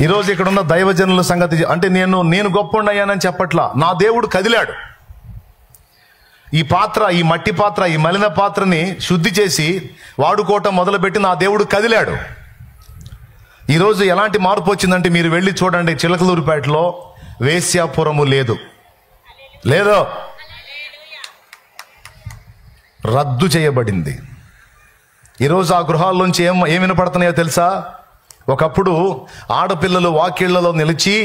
ఈరోజు ఇక్కడ ఉన్న దైవజనుల సంగతి అంటే నేను గొప్పనయ్యానని చెప్పట్లా. నా దేవుడు కదిలాడు. ఈ పాత్ర, ఈ మట్టి పాత్ర, ఈ మలిన పాత్రని శుద్ధి చేసి వాడుకోవటం మొదలుపెట్టి నా దేవుడు కదిలాడు. ఈరోజు ఎలాంటి మార్పు వచ్చిందంటే మీరు వెళ్ళి చూడండి, చిలకలూరుపేటలో వేశ్యాపురము లేదో రద్దు చేయబడింది. ఈరోజు ఆ గృహాల్లోంచి ఏం వినపడుతున్నాయో తెలుసా? ఒకప్పుడు ఆడపిల్లలు వాకిళ్లలో నిలిచి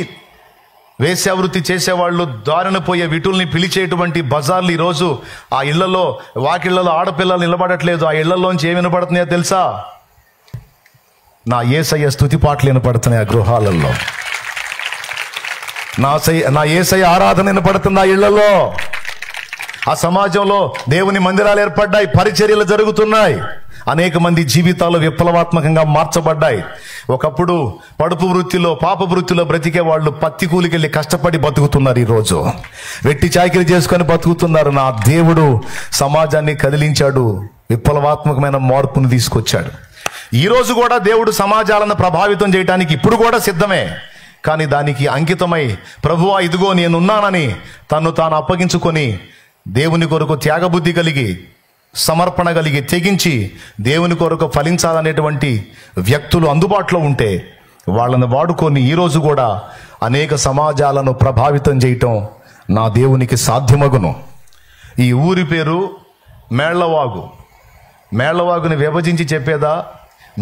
వేశ్యావృత్తి చేసేవాళ్ళు దారిన పోయే విటుల్ని పిలిచేటువంటి బజార్లు ఈరోజు ఆ ఇళ్లలో, వాకిళ్లలో ఆడపిల్లలు నిలబడట్లేదు. ఆ ఇళ్లలోంచి ఏం వినపడుతున్నాయో తెలుసా? నా యేసయ్య స్తుతి పాటలు వినపడుతున్నాయి ఆ గృహాలలో. నా యేసయ్య ఆరాధన వినపడుతుంది ఆ ఇళ్లలో. ఆ సమాజంలో దేవుని మందిరాలు ఏర్పడ్డాయి, పరిచర్యలు జరుగుతున్నాయి, అనేక మంది జీవితాలు విప్లవాత్మకంగా మార్చబడ్డాయి. ఒకప్పుడు పడుపు వృత్తిలో, పాప వృత్తిలో బ్రతికే వాళ్ళు పత్తి కూలికెళ్ళి కష్టపడి బతుకుతున్నారు. ఈరోజు వెట్టి చాకిరీ చేసుకొని బతుకుతున్నారు. నా దేవుడు సమాజాన్ని కదిలించాడు, విప్లవాత్మకమైన మార్పును తీసుకొచ్చాడు. ఈరోజు కూడా దేవుడు సమాజాలను ప్రభావితం చేయడానికి ఇప్పుడు కూడా సిద్ధమే. కానీ దానికి అంకితమై ప్రభువా ఇదిగో నేనున్నానని తను తాను అప్పగించుకొని దేవుని కొరకు త్యాగబుద్ధి కలిగి, సమర్పణ కలిగి, తెగించి దేవుని కొరకు ఫలించాలనేటువంటి వ్యక్తులు అందుబాటులో ఉంటే వాళ్ళని వాడుకొని ఈరోజు కూడా అనేక సమాజాలను ప్రభావితం చేయటం నా దేవునికి సాధ్యమగును. ఈ ఊరి పేరు మేళ్లవాగు. మేళ్లవాగుని విభజించి చెప్పేదా?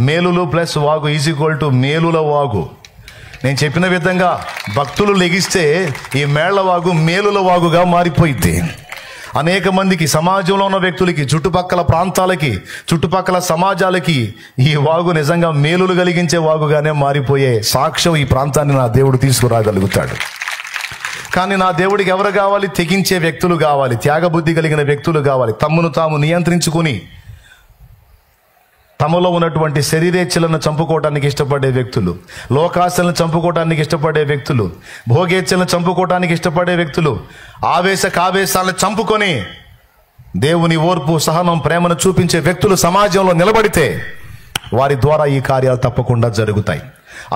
మేలులు ప్లస్ వాగు = మేలుల వాగు. నేను చెప్పిన విధంగా భక్తులు లెగిస్తే ఈ మేళ్లవాగు మేలుల వాగుగా మారిపోయింది. అనేక మందికి, సమాజంలో ఉన్న వ్యక్తులకి, చుట్టుపక్కల ప్రాంతాలకి, చుట్టుపక్కల సమాజాలకి ఈ వాగు నిజంగా మేలులు కలిగించే వాగుగానే మారిపోయే సాక్ష్యం ఈ ప్రాంతాన్ని నా దేవుడు తీసుకురాగలుగుతాడు. కానీ నా దేవుడికి ఎవరు కావాలి? తెగించే వ్యక్తులు కావాలి, త్యాగబుద్ధి కలిగిన వ్యక్తులు కావాలి, తమ్మును తాము నియంత్రించుకుని తమలో ఉన్నటువంటి శరీరేచ్ఛలను చంపుకోవడానికి ఇష్టపడే వ్యక్తులు, లోకాశలను చంపుకోవడానికి ఇష్టపడే వ్యక్తులు, భోగేచ్ఛలను చంపుకోవడానికి ఇష్టపడే వ్యక్తులు, కావేశాలను చంపుకొని దేవుని ఓర్పు, సహనం, ప్రేమను చూపించే వ్యక్తులు సమాజంలో నిలబడితే వారి ద్వారా ఈ కార్యాలు తప్పకుండా జరుగుతాయి.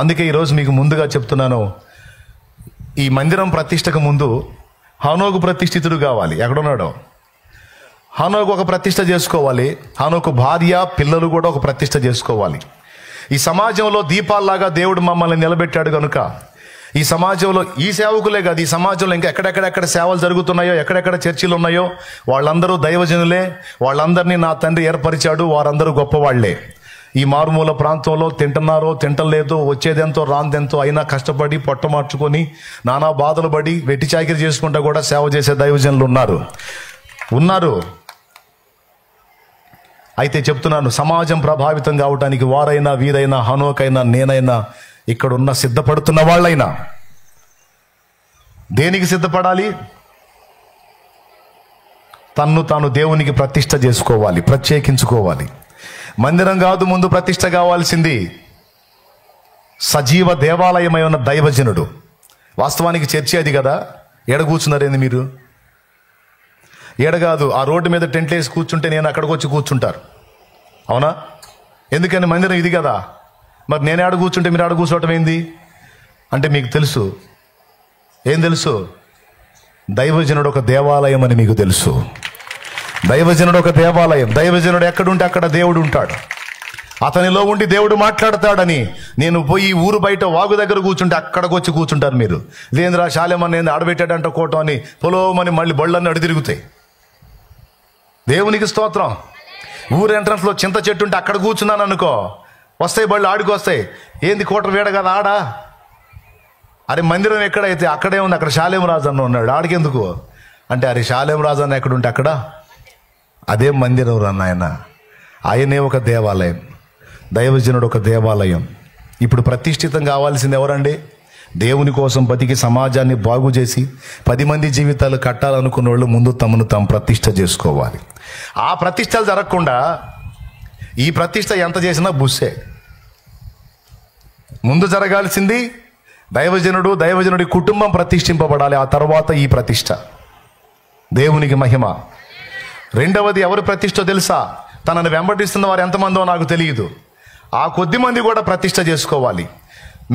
అందుకే ఈరోజు మీకు ముందుగా చెప్తున్నాను, ఈ మందిరం ప్రతిష్టకు ముందు హనోకు ప్రతిష్ఠితుడు కావాలి. ఎక్కడున్నాడో హనోకు ఒక ప్రతిష్ట చేసుకోవాలి. హనోకు భార్య పిల్లలు కూడా ఒక ప్రతిష్ట చేసుకోవాలి. ఈ సమాజంలో దీపాల్లాగా దేవుడు మమ్మల్ని నిలబెట్టాడు కనుక ఈ సమాజంలో ఈ సేవకులే కాదు, ఈ సమాజంలో ఇంకా ఎక్కడెక్కడెక్కడ సేవలు జరుగుతున్నాయో, ఎక్కడెక్కడ చర్చిలు ఉన్నాయో వాళ్ళందరూ దైవజనులే. వాళ్ళందరినీ నా తండ్రి ఏర్పరిచాడు. వారందరూ గొప్పవాళ్లే. ఈ మారుమూల ప్రాంతంలో తింటున్నారో తింటలేదో, వచ్చేదెంతో రాందెంతో అయినా కష్టపడి పొట్ట మార్చుకొని నానా బాధలు పడి వెట్టి చాకిరి చేసుకుంటా కూడా సేవ చేసే దైవజనులు ఉన్నారు. అయితే చెప్తున్నాను, సమాజం ప్రభావితం కావటానికి వారైనా వీరైనా హనోకైనా నేనైనా ఇక్కడున్న సిద్ధపడుతున్న వాళ్ళైనా దేనికి సిద్ధపడాలి? తన్ను తాను దేవునికి ప్రతిష్ట చేసుకోవాలి, ప్రత్యేకించుకోవాలి. మందిరం కాదు ముందు ప్రతిష్ట కావాల్సింది, సజీవ దేవాలయమై ఉన్న దైవజనుడు. వాస్తవానికి చర్చి అది కదా. ఎడ కూర్చున్నారేంది మీరు? ఏడ కాదు, ఆ రోడ్డు మీద టెంట్ వేసి కూర్చుంటే నేను అక్కడికి వచ్చి కూర్చుంటారు. అవునా? ఎందుకని మందిరం ఇది కదా. మరి నేను ఆడ కూర్చుంటే మీరు ఆడ కూర్చోవటం ఏంది అంటే మీకు తెలుసు. ఏం తెలుసు? దైవజనుడు ఒక దేవాలయం అని మీకు తెలుసు. దైవజనుడు ఒక దేవాలయం. దైవజనుడు ఎక్కడుంటే అక్కడ దేవుడు ఉంటాడు. అతనిలో ఉండి దేవుడు మాట్లాడతాడని నేను పోయి ఊరు బయట వాగు దగ్గర కూర్చుంటే అక్కడికి వచ్చి కూర్చుంటారు మీరు. లేదురా శాలేమని ఆడబెట్టాడంట కోటం అని పొలోమని మళ్ళీ బళ్ళన్నీ అడి తిరుగుతాయి. దేవునికి స్తోత్రం. ఊరు ఎంట్రన్స్లో చింత చెట్టు ఉంటే అక్కడ కూర్చున్నాను అనుకో, వస్తాయి బళ్ళు, ఆడికి వస్తాయి. ఏంది కోట వేడ కదా ఆడా? అరే మందిరం ఎక్కడైతే అక్కడే ఉంది. అక్కడ శాలేం రాజు అన్న ఉన్నాడు, ఆడికెందుకు అంటే అరే శాలేం రాజు అన్న ఎక్కడుంటే అక్కడ అదే మందిరం రా నాయన. ఆయనే ఒక దేవాలయం, దైవజనుడు ఒక దేవాలయం. ఇప్పుడు ప్రతిష్ఠితం కావాల్సింది ఎవరండి? దేవుని కోసం బతికి సమాజాన్ని బాగు చేసి 10 మంది జీవితాలు కట్టాలనుకున్న వాళ్ళు ముందు తమను తాము ప్రతిష్ట చేసుకోవాలి. ఆ ప్రతిష్టలు జరగకుండా ఈ ప్రతిష్ట ఎంత చేసినా బుస్సే. ముందు జరగాల్సింది దైవజనుడి కుటుంబం ప్రతిష్ఠింపబడాలి. ఆ తర్వాత ఈ ప్రతిష్ట. దేవునికి మహిమ. రెండవది ఎవరి ప్రతిష్ఠ తెలుసా? తనను వెంబడిస్తున్న వారు ఎంతమందో నాకు తెలియదు. ఆ కొద్ది మంది కూడా ప్రతిష్ట చేసుకోవాలి.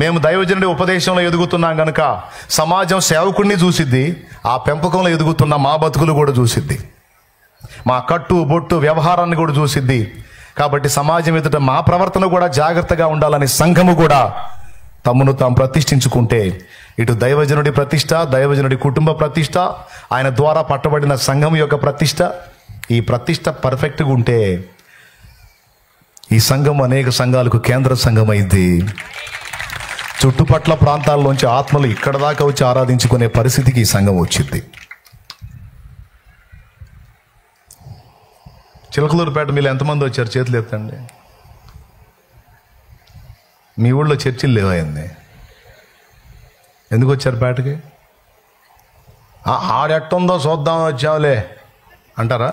మేము దైవజనుడి ఉపదేశంలో ఎదుగుతున్నాం కనుక సమాజం సేవకుడిని చూసిద్ది, ఆ పెంపకంలో ఎదుగుతున్న మా బతుకులు కూడా చూసిద్ది, మా కట్టు బొట్టు వ్యవహారాన్ని కూడా చూసిద్ది. కాబట్టి సమాజం ఎదుట మా ప్రవర్తన కూడా జాగ్రత్తగా ఉండాలని సంఘము కూడా తమను తాము ప్రతిష్ఠించుకుంటే ఇటు దైవజనుడి ప్రతిష్ట, దైవజనుడి కుటుంబ ప్రతిష్ట, ఆయన ద్వారా పట్టబడిన సంఘం యొక్క ప్రతిష్ట, ఈ ప్రతిష్ట పర్ఫెక్ట్గా ఉంటే ఈ సంఘం అనేక సంఘాలకు కేంద్ర సంఘం అయింది. చుట్టుపట్ల ప్రాంతాల్లోంచి ఆత్మలు ఇక్కడ దాకా వచ్చి ఆరాధించుకునే పరిస్థితికి ఈ సంఘం వచ్చింది. చిలకలూరుపేట మీరు ఎంతమంది వచ్చారు? చేతులు ఎత్తండి. మీ ఊళ్ళో చర్చిలు లేవైంది. ఎందుకు వచ్చారు పేటకి? ఆడెట్టుందో చూద్దామని వచ్చావులే అంటారా?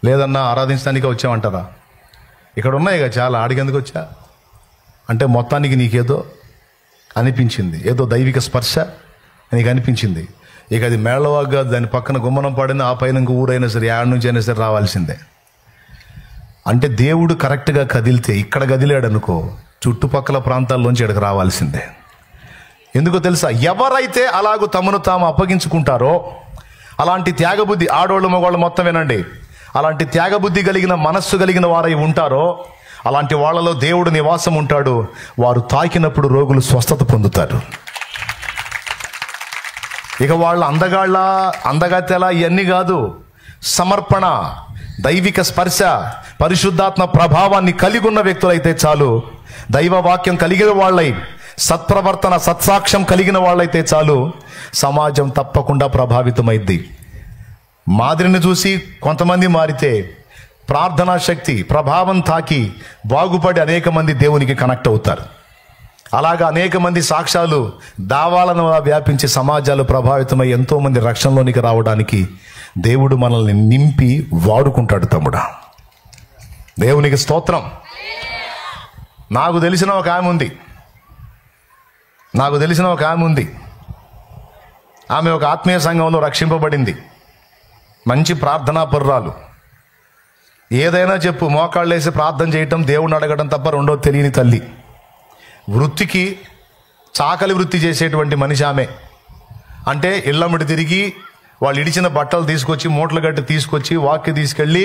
లేదన్నా ఆరాధించడానికి వచ్చామంటారా? ఇక్కడ ఉన్నాయి కదా చాలా, ఆడికెందుకు వచ్చా అంటే మొత్తానికి నీకేదో అనిపించింది, ఏదో దైవిక స్పర్శ నీకు అనిపించింది. ఇక అది మేళవాగ్గా దాని పక్కన గుమ్మనం పడిన ఆ పైన ఇంక ఊరైనా సరే, ఆడ నుంచి అయినా సరే రావాల్సిందే. అంటే దేవుడు కరెక్ట్గా కదిలితే ఇక్కడ కదిలాడు అనుకో, చుట్టుపక్కల ప్రాంతాల్లోంచి ఇక్కడికి రావాల్సిందే. ఎందుకో తెలుసా? ఎవరైతే అలాగూ తమను తాము అప్పగించుకుంటారో, అలాంటి త్యాగబుద్ధి, ఆడోళ్ళు మగవాళ్ళు మొత్తం వినండి, అలాంటి త్యాగబుద్ధి కలిగిన మనస్సు కలిగిన వారై ఉంటారో అలాంటి వాళ్ళలో దేవుడు నివాసం ఉంటాడు. వారు తాకినప్పుడు రోగులు స్వస్థత పొందుతారు. ఇక వాళ్ళ అందగత్తెల ఇవన్నీ కాదు, సమర్పణ, దైవిక స్పర్శ, పరిశుద్ధాత్మ ప్రభావాన్ని కలిగి ఉన్న వ్యక్తులైతే చాలు, దైవ వాక్యం కలిగిన వాళ్ళై, సత్ప్రవర్తన సత్సాక్ష్యం కలిగిన వాళ్ళైతే చాలు, సమాజం తప్పకుండా ప్రభావితమైద్ది. మాదిరిని చూసి కొంతమంది మారితే ప్రార్థనా శక్తి ప్రభావం తాకి బాగుపడి అనేక మంది దేవునికి కనెక్ట్ అవుతారు. అలాగా అనేక మంది సాక్ష్యాలు దావాలను వ్యాపించి సమాజాలు ప్రభావితమై ఎంతోమంది రక్షణలోనికి రావడానికి దేవుడు మనల్ని నింపి వాడుకుంటాడు. తమ్ముడా, దేవునికి స్తోత్రం. నాకు తెలిసిన ఒక ఆమె ఉంది. ఆమె ఒక ఆత్మీయ సంఘంలో రక్షింపబడింది. మంచి ప్రార్థనా పరురాలు. ఏదైనా చెప్పు, మోకాళ్ళు వేసి ప్రార్థన చేయటం, దేవుణ్ణి అడగడం తప్ప రెండో తెలియని తల్లి. వృత్తికి చాకలి వృత్తి చేసేటువంటి మనిషి ఆమె. అంటే ఇళ్ళమ్మడి తిరిగి వాళ్ళు ఇడిచిన బట్టలు తీసుకొచ్చి మూటలు గట్టి తీసుకొచ్చి వాక్కి తీసుకెళ్ళి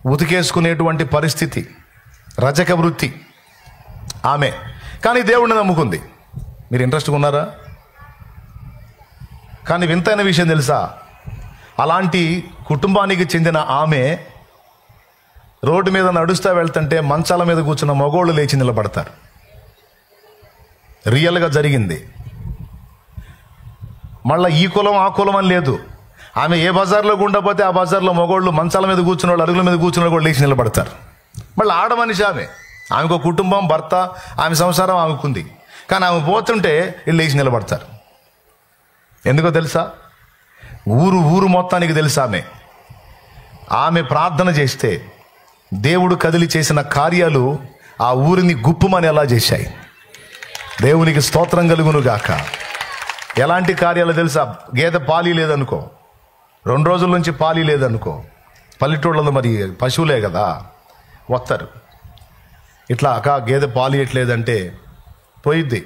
ఉతికేసుకునేటువంటి పరిస్థితి, రజక వృత్తి ఆమె. కానీ దేవుణ్ణి నమ్ముకుంది. మీరు ఇంట్రెస్ట్గా ఉన్నారా? కానీ వింతైన విషయం తెలుసా, అలాంటి కుటుంబానికి చెందిన ఆమె రోడ్డు మీద నడుస్తూ వెళ్తుంటే మంచాల మీద కూర్చున్న మగోళ్ళు లేచి నిలబడతారు. రియల్గా జరిగింది. మళ్ళీ ఈ కులం ఆ కులం అని లేదు. ఆమె ఏ బజార్లో గుండా పోతే ఆ బజార్లో మగోళ్ళు మంచాల మీద కూర్చున్న వాళ్ళు, అరుగుల మీద కూర్చున్న వాళ్ళు కూడా లేచి నిలబడతారు. మళ్ళీ ఆడ మనిషి ఆమెకు ఒక కుటుంబం, భర్త, ఆమె సంసారం ఆమెకుంది. కానీ ఆమె పోతుంటే వీళ్ళు లేచి నిలబడతారు. ఎందుకో తెలుసా? ఊరు మొత్తానికి తెలుసా ఆమె ప్రార్థన చేస్తే దేవుడు కదిలి చేసిన కార్యాలు ఆ ఊరిని గుప్పుమని ఎలా చేశాయి. దేవునికి స్తోత్రం కలుగును గాక. ఎలాంటి కార్యాలు తెలుసా? గేదె పాలి లేదనుకో, 2 రోజుల నుంచి పాలి లేదనుకో, పల్లెటూళ్ళలో మరి పశువులే కదా వస్తారు. ఇట్లా అక్క గేదె పాలు ఇయట్లేదంటే పోయిద్ది,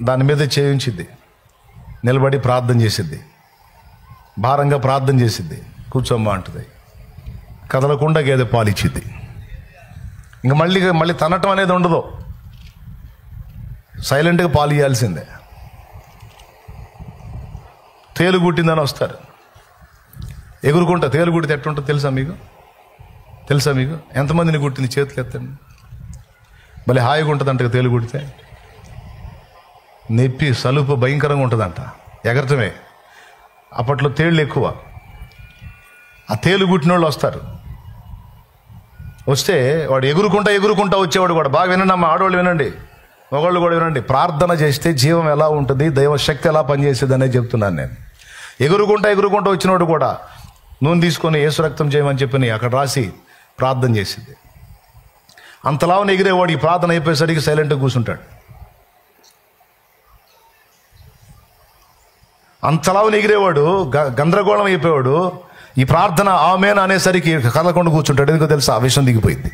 దాని మీద చేయించిద్ది, నిలబడి ప్రార్థన చేసిద్ది, భారంగా ప్రార్థన చేసిద్ది, కూర్చోమ్మా అంటుంది, కదలకుండా గేదె పాలు ఇచ్చిద్ది. ఇంక మళ్ళీ తనటం అనేది ఉండదు, సైలెంట్గా పాలు ఇవ్వాల్సిందే. తేలు గుట్టిందని వస్తారు, ఎగురుకుంటా. తేలు గుడితే ఎట్టుంటుంది తెలుసా మీకు? ఎంతమందిని గుట్టింది చేతులు ఎత్తండి. మళ్ళీ హాయిగా ఉంటుందంట తేలు గుడితే. నొప్పి సలుపు భయంకరంగా ఉంటుందంట, ఎగరటమే. అప్పట్లో తేళ్ళు ఎక్కువ. ఆ తేలు గుట్టిన వాళ్ళు వస్తే వాడు ఎగురుకుంటా వచ్చేవాడు కూడా. బాగా వినండి అమ్మ, ఆడవాళ్ళు వినండి, మగవాళ్ళు కూడా వినండి. ప్రార్థన చేస్తే జీవం ఎలా ఉంటుంది, దైవశక్తి ఎలా పనిచేసేది అనేది చెప్తున్నాను నేను. ఎగురుకుంటా వచ్చినవాడు కూడా నూనె తీసుకొని యేసు రక్తం చేయమని చెప్పి అక్కడ రాసి ప్రార్థన చేసింది. అంతలావున ఎగిరేవాడు ఈ ప్రార్థన అయిపోయేసరికి సైలెంట్గా కూర్చుంటాడు. అంతలావున ఎగిరేవాడు గందరగోళం అయిపోయాడు. ఈ ప్రార్థన ఆమేన్ అనేసరికి కదలకుండా కూర్చుంటాడు. ఎందుకో తెలుసా? ఆ విషయం దిగిపోయింది.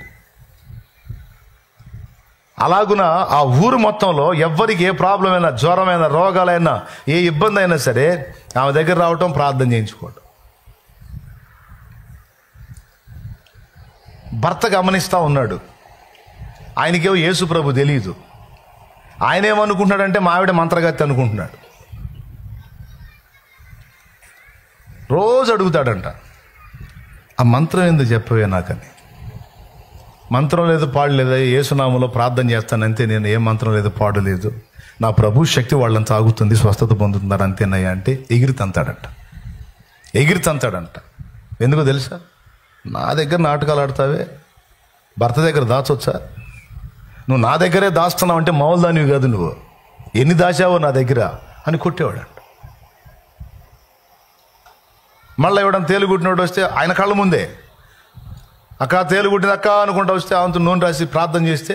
అలాగున ఆ ఊరు మొత్తంలో ఎవ్వరికి ఏ ప్రాబ్లం అయినా, జ్వరమైనా, రోగాలైనా, ఏ ఇబ్బంది అయినా సరే ఆమె దగ్గర రావటం, ప్రార్థన చేయించుకోవడం. భర్త గమనిస్తూ ఉన్నాడు. ఆయనకేమో యేసు ప్రభు తెలియదు. ఆయన ఏమనుకుంటున్నాడంటే మా ఆవిడ మంత్రగత్తి అనుకుంటున్నాడు. రోజు అడుగుతాడంట, ఆ మంత్రం ఎందుకు చెప్పవే నాకని. మంత్రం లేదు, పాడు లేదా, యేసునామంలో ప్రార్థన చేస్తానంతే, నేను ఏ మంత్రం లేదు, పాడు లేదు, నా ప్రభు శక్తి వాళ్ళని తాగుతుంది, స్వస్థత పొందుతున్నారు అంతేనయ్యా అంటే ఎగిరి తంతాడంట. ఎందుకో తెలుసా? నా దగ్గర నాటకాలు ఆడతావే, భర్త దగ్గర దాచొచ్చా? నువ్వు నా దగ్గరే దాస్తున్నావు అంటే మామూలు దానివి కాదు, నువ్వు ఎన్ని దాచావో నా దగ్గర అని కొట్టేవాడంట. మళ్ళీ ఎవడన్నా తేలుగుట్టినోడు వస్తే ఆయన కళ్ళ ముందే అక్క తేలుగుట్టింది అక్క అనుకుంటా వస్తే ఆమెతో నూనె రాసి ప్రార్థన చేస్తే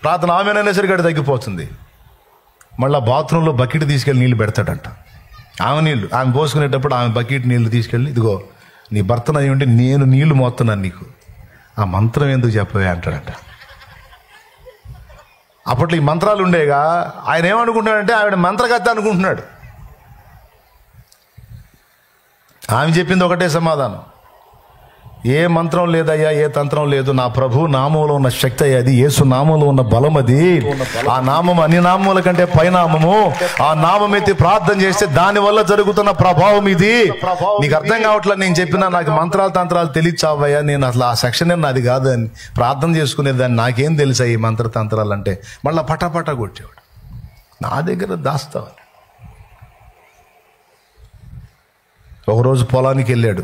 ప్రార్థన ఆమెనైనా సరే గడి తగ్గిపోతుంది. మళ్ళీ బాత్రూంలో బకెట్ తీసుకెళ్ళి నీళ్ళు పెడతాడంట. ఆమె పోసుకునేటప్పుడు ఆమె బకెట్ నీళ్ళు తీసుకెళ్ళి, ఇదిగో నీ భర్తను అయ్యి ఉంటే నేను నీళ్లు మోస్తున్నాను నీకు, ఆ మంత్రం ఎందుకు చెప్పవే అంటాడంట. అప్పట్లో ఈ మంత్రాలు ఉండేగా. ఆయన ఏమనుకుంటున్నాడంటే ఆవిడ మంత్రగత్త అనుకుంటున్నాడు. ఆమె చెప్పింది ఒకటే సమాధానం, ఏ మంత్రం లేదయ్యా, ఏ తంత్రం లేదు, నా ప్రభు నామంలో ఉన్న శక్తి అయ్యా, అది యేసు నామంలో ఉన్న బలం, అది ఆ నామం అన్ని నామముల కంటే పైనామము, ఆ నామం ఎత్తి ప్రార్థన చేస్తే దానివల్ల జరుగుతున్న ప్రభావం ఇది. నీకు అర్థం కావట్లేదు నేను చెప్పినా, నాకు మంత్రాలు తంత్రాలు తెలియచావయ్యా, నేను అసలు ఆ సెక్షనే నాది కాదు అని ప్రార్థన చేసుకునేదాన్ని, నాకేం తెలుసా ఈ మంత్ర తంత్రాలు అంటే. మళ్ళీ పటాపటా కొట్టేవాడు. నా దగ్గర దాస్తావని. ఒకరోజు పొలానికి వెళ్ళాడు.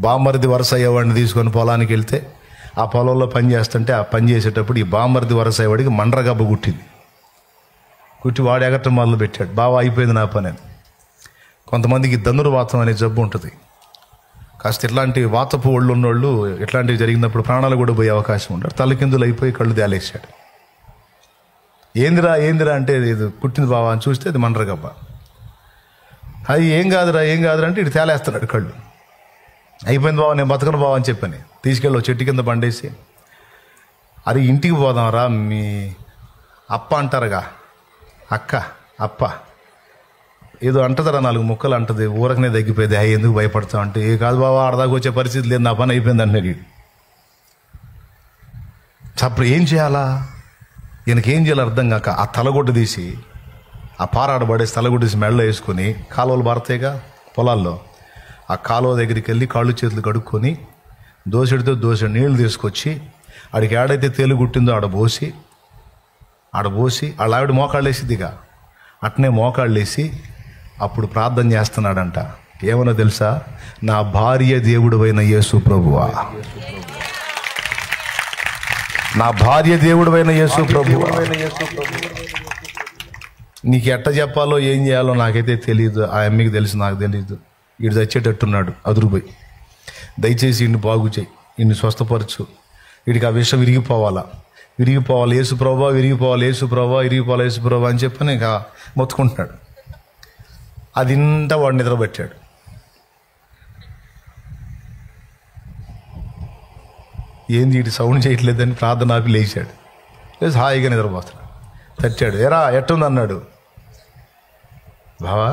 బామ్మరిది వరుస అయ్యేవాడిని తీసుకొని పొలానికి వెళ్తే ఆ పొలంలో పని చేస్తుంటే, ఆ పని చేసేటప్పుడు ఈ బామ్మరిది వరుస అయ్యేవాడికి మండ్రగబ్బ కుట్టి వాడు ఎగటం మొదలు పెట్టాడు. బాగా అయిపోయింది నా పని అని. కొంతమందికి ధనుర్వాతం అనే జబ్బు ఉంటుంది. కాస్త ఇట్లాంటి వాతపు ఒళ్ళు ఉన్నోళ్ళు ఇట్లాంటివి జరిగినప్పుడు ప్రాణాలు కూడా పోయే అవకాశం ఉంటారు. తలకిందులు అయిపోయి కళ్ళు తేలేసాడు. ఏందిరా అంటే ఇది కుట్టింది బావా అని చూస్తే అది మండ్రగబ్బ. అది ఏం కాదురా అంటే ఇటు తేలేస్తున్నాడు కళ్ళు. అయిపోయింది బావ, నేను బతకను బావ అని చెప్పని తీసుకెళ్ళి చెట్టు కింద బండేసి అరే ఇంటికి పోదాంరా, మీ అప్ప అంటారుగా, అక్క అప్ప ఏదో అంటదరా, 4 ముక్కలు అంటది, ఊరకనే తగ్గిపోయింది. ఎందుకు భయపడతావు అంటే, ఏ కాదు బాబా, ఆడదాకా వచ్చే పరిస్థితి లేదు, నా పని అయిపోయింది అంటున్నాడు. అప్పుడు ఏం చేయాలా, ఈయనకేం చేయాలో అర్థం కాక ఆ తలగొడ్డు తీసి, ఆ పారాడబడేసి తలగొడ్డు తీసి మెడలో వేసుకొని, కాలువలు బారతాయిగా పొలాల్లో, ఆ కాలువ దగ్గరికి వెళ్ళి కాళ్ళు చేతులు కడుక్కొని దోసెడితో నీళ్లు తీసుకొచ్చి ఆడికి ఏడైతే తేలు గుట్టిందో ఆడ పోసి వాళ్ళ ఆవిడ మోకాళ్ళు వేసిద్దిగా, అట్నే మోకాళ్ళు వేసి అప్పుడు ప్రార్థన చేస్తున్నాడంట. ఏమన్నా తెలుసా, నా భార్య దేవుడవైన యేసు ప్రభువా, నా భార్య దేవుడవైన యేసు ప్రభువా, నీకు ఎట్ట చెప్పాలో ఏం చేయాలో నాకైతే తెలియదు, ఆ అమ్మకి తెలుసు, నాకు తెలియదు. వీడు చచ్చేటట్టున్నాడు, అదురుపోయి దయచేసి ఇన్ని బాగు చేయి, ఇన్ని స్వస్థపరచు, వీడికి ఆ విషయం విరిగిపోవాలి, యేసు ప్రభా, విరిగిపోవాలి యేసు ప్రభా అని చెప్పి ఇక మొత్తుకుంటున్నాడు. అది ఇంత వాడు నిద్రపట్టాడు. ఏంది వీటి సౌండ్ చేయట్లేదని ప్రార్థన ఆపి లేచాడు. లేచి హాయిగా నిద్రపోతున్నాడు. తచ్చాడు, ఎరా ఎట్టుంది అన్నాడు. బావా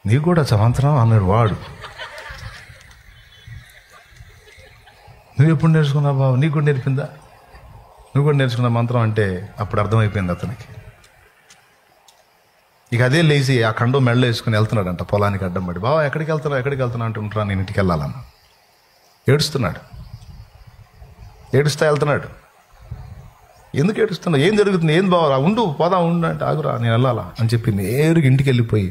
నీకు కూడా సమంతరం అన్నాడు వాడు. నువ్వు ఎప్పుడు నేర్చుకున్నావు బాబు, నీకు కూడా నేర్పిందా, నువ్వు కూడా నేర్చుకున్న మంత్రం అంటే అప్పుడు అర్థమైపోయింది అతనికి. ఇక అదే లేచి ఆ కండో మెడలో వేసుకుని వెళ్తున్నాడంట పొలానికి అడ్డం పడి. బాబా ఎక్కడికి వెళ్తున్నా అంటుంటారా, నేను ఇంటికి వెళ్ళాలన్నా. ఏడుస్తా వెళ్తున్నాడు. ఎందుకు ఏడుస్తున్నావు, ఏం జరుగుతుంది, ఏం బావరా, పోదా ఉండు అంటే, ఆగురా నేను వెళ్ళాలా అని చెప్పి నేరుగా ఇంటికి వెళ్ళిపోయి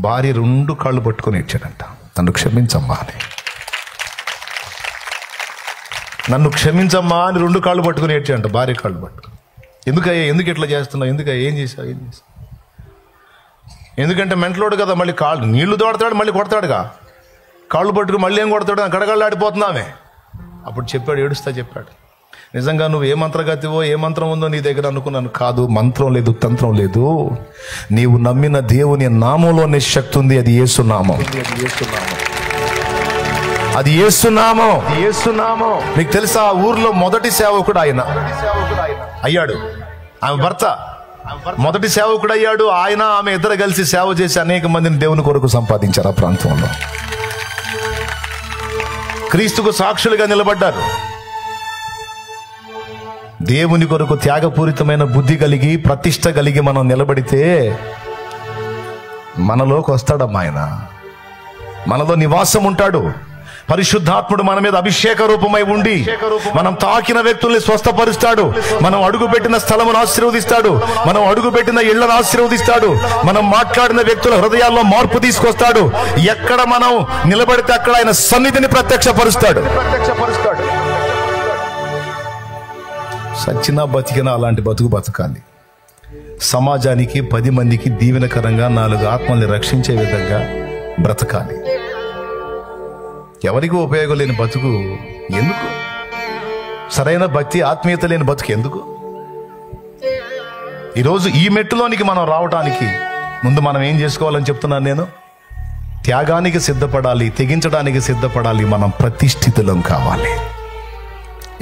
భార్య 2 కాళ్ళు పట్టుకొని ఏడ్చాడంట, నన్ను క్షమించమ్మా అని. నన్ను క్షమించమ్మా అని 2 కాళ్ళు పట్టుకుని ఏడ్చాడంట, భార్య కాళ్ళు పట్టుకుని. ఎందుకు ఇట్లా చేస్తున్నావు, ఏం చేసావు. ఎందుకంటే మెంటలోడు కదా, మళ్ళీ నీళ్లు తోడతాడు, మళ్ళీ కొడతాడుగా, కాళ్ళు పట్టుకుని మళ్ళీ ఏం కొడతాడు, గడగడలాడిపోతున్నామే. అప్పుడు చెప్పాడు, ఏడుస్తా చెప్పాడు, నిజంగా నువ్వు ఏ మంత్రగతివో ఏ మంత్రం ఉందో నీ దగ్గర అనుకున్నాను. కాదు, మంత్రం లేదు, తంత్రం లేదు, నీవు నమ్మిన దేవుని నామంలోనే శక్తి ఉంది. అది యేసునామం. నీకు తెలుసా, ఆ ఊర్లో మొదటి సేవకుడు ఆయన అయ్యాడు. ఆమె భర్త మొదటి సేవకుడు అయ్యాడు. ఆయన ఆమె ఇద్దరు కలిసి సేవ చేసి అనేక మందిని దేవుని కొరకు సంపాదించారు. ఆ ప్రాంతంలో క్రీస్తుకు సాక్షులుగా నిలబడ్డారు. దేవుని కొరకు త్యాగపూరితమైన బుద్ధి కలిగి ప్రతిష్ట కలిగి మనం నిలబడితే మనలోకి వస్తాడమ్మా ఆయన, మనలో నివాసం ఉంటాడు. పరిశుద్ధాత్ముడు మన మీద అభిషేక రూపమై ఉండి మనం తాకిన వ్యక్తుల్ని స్వస్థపరుస్తాడు. మనం అడుగుపెట్టిన స్థలమును ఆశీర్వదిస్తాడు. మనం అడుగుపెట్టిన ఇళ్లను ఆశీర్వదిస్తాడు. మనం మాట్లాడిన వ్యక్తుల హృదయాల్లో మార్పు తీసుకొస్తాడు. ఎక్కడ మనం నిలబడితే అక్కడ ఆయన సన్నిధిని ప్రత్యక్షపరుస్తాడు. సచ్చినా బతికినా అలాంటి బతుకు బతకాలి. సమాజానికి 10 మందికి దీవెనకరంగా 4 ఆత్మల్ని రక్షించే విధంగా బ్రతకాలి. ఎవరికి ఉపయోగం లేని బతుకు ఎందుకు? సరైన భక్తి ఆత్మీయత లేని బతుకు ఎందుకు? ఈరోజు ఈ మెట్టులోనికి మనం రావడానికి ముందు మనం ఏం చేసుకోవాలని చెప్తున్నాను నేను. త్యాగానికి సిద్ధపడాలి, తెగించడానికి సిద్ధపడాలి. మనం ప్రతిష్ఠితులం కావాలి.